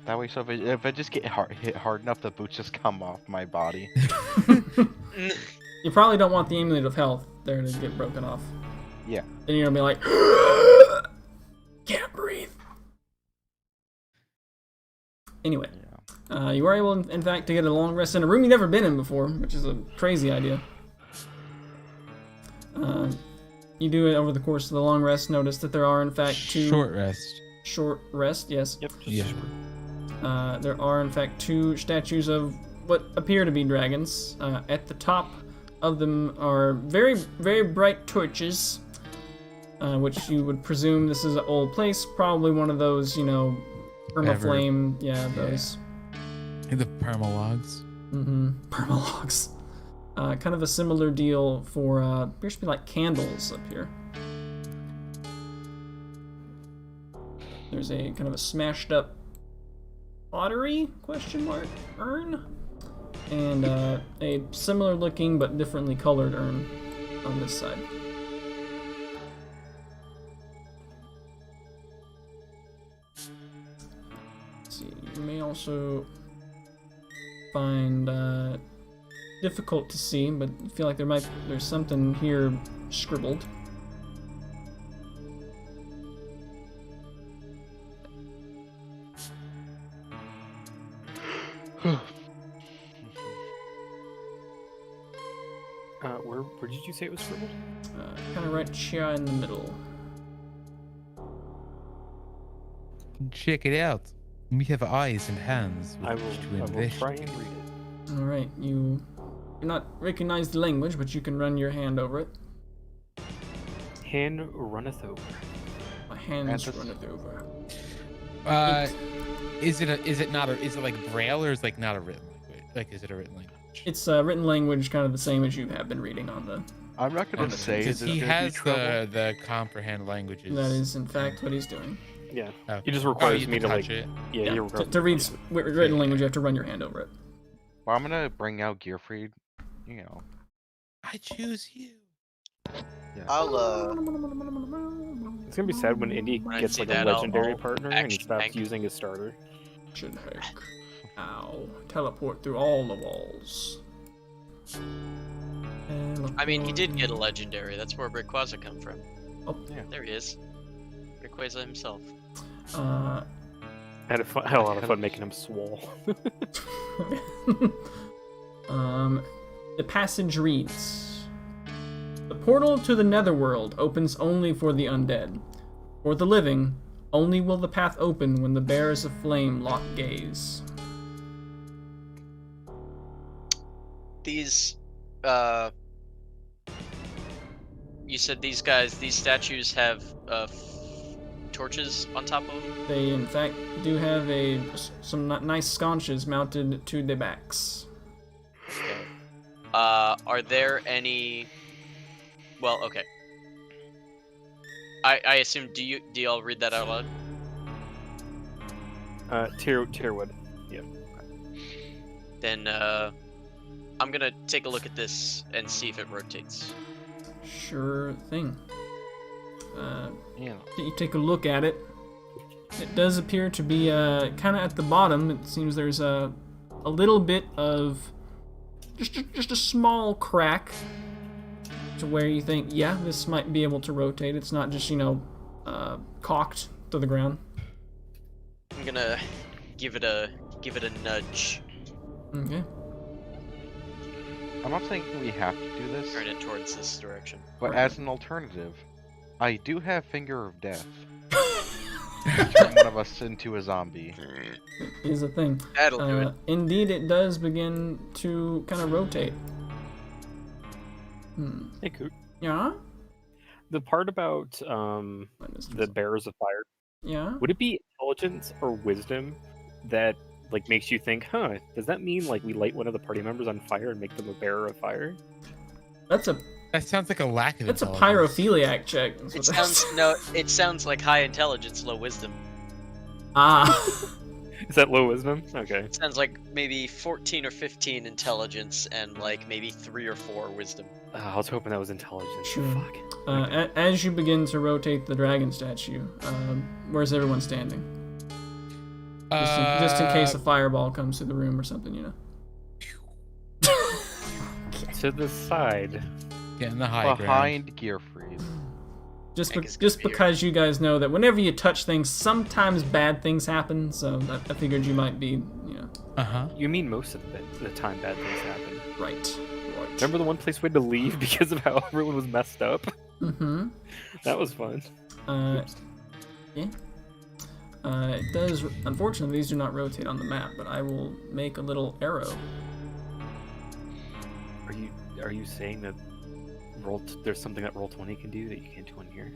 That way, so if I just get hit hard enough, the boots just come off my body. You probably don't want the amulet of health there to get broken off. Yeah. Then you're gonna be like, can't breathe. Anyway, you were able, in fact, to get a long rest in a room you've never been in before, which is a crazy idea. You do it over the course of the long rest. Notice that there are, in fact, 2 Short rest. short rest. Yes. Yep. Yeah. There are, in fact, 2 statues of what appear to be dragons. At the top of them are very, very bright torches, which you would presume this is an old place, probably one of those, Permaflame, yeah, those. The permalogs. Permalogs. Kind of a similar deal for, appears to be like candles up here. There's a kind of a smashed up pottery, urn? And a similar looking but differently colored urn on this side. Let's see, you may also find difficult to see, but I feel like there's something here scribbled. Where did you say it was scribbled? Kind of right here in the middle. Check it out. We have eyes and hands. I will try and read it. All right, you do not recognize the language, but you can run your hand over it. Hand runneth over. My hands runneth over. Is it like Braille or is it like not a written language? Like, is it a written language? It's a written language, kind of the same as you have been reading on the. I'm not going to say because that he there'd be has trouble. the comprehend languages. That is, in fact, what he's doing. Yeah. Oh. He just requires me to touch like. it. Yeah. He To requires read written language, you have to run your hand over it. Well, I'm going to bring out Gearfried, you know. I choose you. Yeah. I'll It's gonna be sad when Indy When I gets see like a that, legendary I'll partner and he action stops tank. using his starter. Should heck. Ow. Teleport through all the walls. I mean, he did get a legendary. That's where Rayquaza come from. Oh, yeah. There he is. Rayquaza himself. Uh, Had a lot of fun making him swole. The passage reads: The portal to the netherworld opens only for the undead. For the living, only will the path open when the bearers of flame lock gaze. These, you said these statues have, torches on top of them? They, in fact, do have some nice sconces mounted to their backs. Okay. Are there any... Well, okay. I assume, do y'all read that out loud? Tierwood. Yeah. Then, I'm gonna take a look at this and see if it rotates. Sure thing. Yeah. You take a look at it. It does appear to be kind of at the bottom. It seems there's a little bit of just a small crack to where you think, yeah, this might be able to rotate. It's not just cocked to the ground. I'm gonna give it a nudge. Okay. I'm not saying we have to do this, Turn it towards this direction. but as an alternative, I do have Finger of Death. Turn one of us into a zombie. Is a thing. That'll do it. Indeed, it does begin to kind of rotate. Hey, Coot. Yeah? The part about the bearers of fire, Yeah? would it be intelligence or wisdom that like makes you think, does that mean like we light one of the party members on fire and make them a bearer of fire? That sounds like a lack of That's a intelligence. pyrophiliac check. That's what It sounds like high intelligence, low wisdom. Is that low wisdom? Okay. It sounds like maybe 14 or 15 intelligence and like maybe 3 or 4 wisdom. I was hoping that was intelligence. Sure. Fuck. As you begin to rotate the dragon statue, where's everyone standing? Just in case a fireball comes through the room or something, you know. To the side. Get in the high ground. Behind Gearfried. Just because you guys know that whenever you touch things, sometimes bad things happen. So I figured you might be, You mean most of the time bad things happen. Right. Remember the one place we had to leave because of how everyone was messed up? Mm-hmm. That was fun. Yeah. It does. Unfortunately, these do not rotate on the map, but I will make a little arrow. Are you saying that there's something that Roll20 can do that you can't do on here?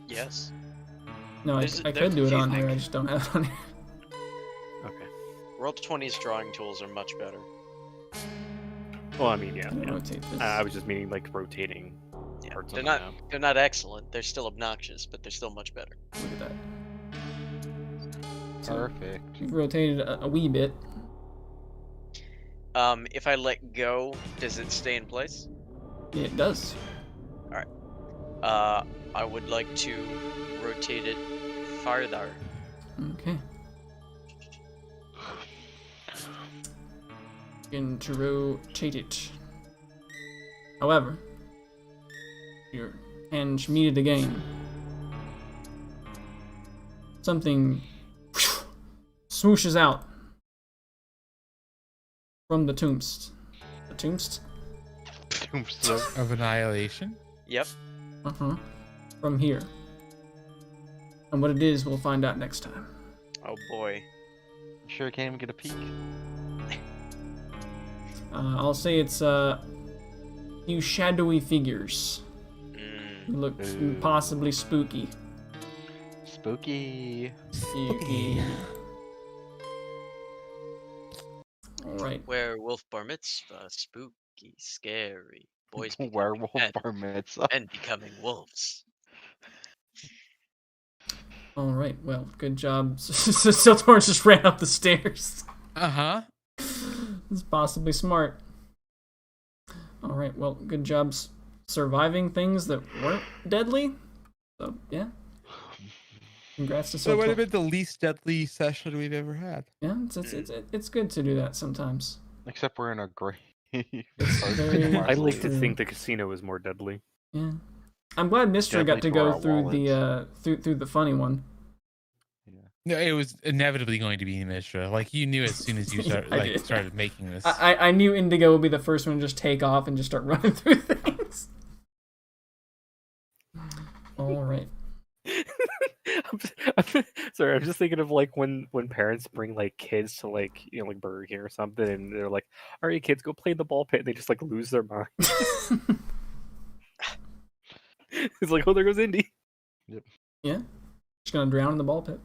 Yes. No, I There's could a do it few on here. I things. just don't have it on here. Roll20's drawing tools are much better. Well, I mean, yeah. Rotate this. I was just meaning like rotating Yeah, parts they're on not the map. they're not excellent. They're still obnoxious, but they're still much better. Look at that. So, Perfect. you've rotated a wee bit. If I let go, does it stay in place? Yeah, it does. I would like to rotate it farther. Okay. Begin to rotate it. However, your hands meet it again. Something swooshes out from the tombst. The tombst? Tombstone. Of annihilation. Yep. From here. And what it is, we'll find out next time. Oh boy. Sure can't even get a peek. I'll say it's few shadowy figures. Look Ooh. possibly spooky. Spooky. Spooky. Alright. Werewolf bar mitzvah, spooky, scary. Boys becoming Werewolf men bar mitzvah. and becoming wolves. Alright, well, good job. Siltorn just ran up the stairs. Uh-huh. It's possibly smart. Alright, well, good job surviving things that weren't deadly. So, yeah. Congrats to So it would have Siltorn. been the least deadly session we've ever had. Yeah, it's good to do that sometimes. Except we're in a grave. very- I like to True. think the casino is more deadly. Yeah. I'm glad Mystery got to Deadly to go our through wallets. the through the funny one. No, it was inevitably going to be Mishra. Like you knew as soon as you I did. started making this. I knew Indigo would be the first one to just take off and just start running through things. All right. Sorry, I'm just thinking of like when parents bring like kids to like like Burger King or something, and they're like, "All right, kids, go play in the ball pit," and they just like lose their mind. It's like, "Oh, there goes Indy." Yeah. Just gonna drown in the ball pit.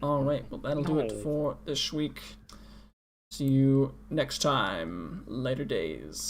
All right. Well, that'll do it No. for this week. See you next time. Later days.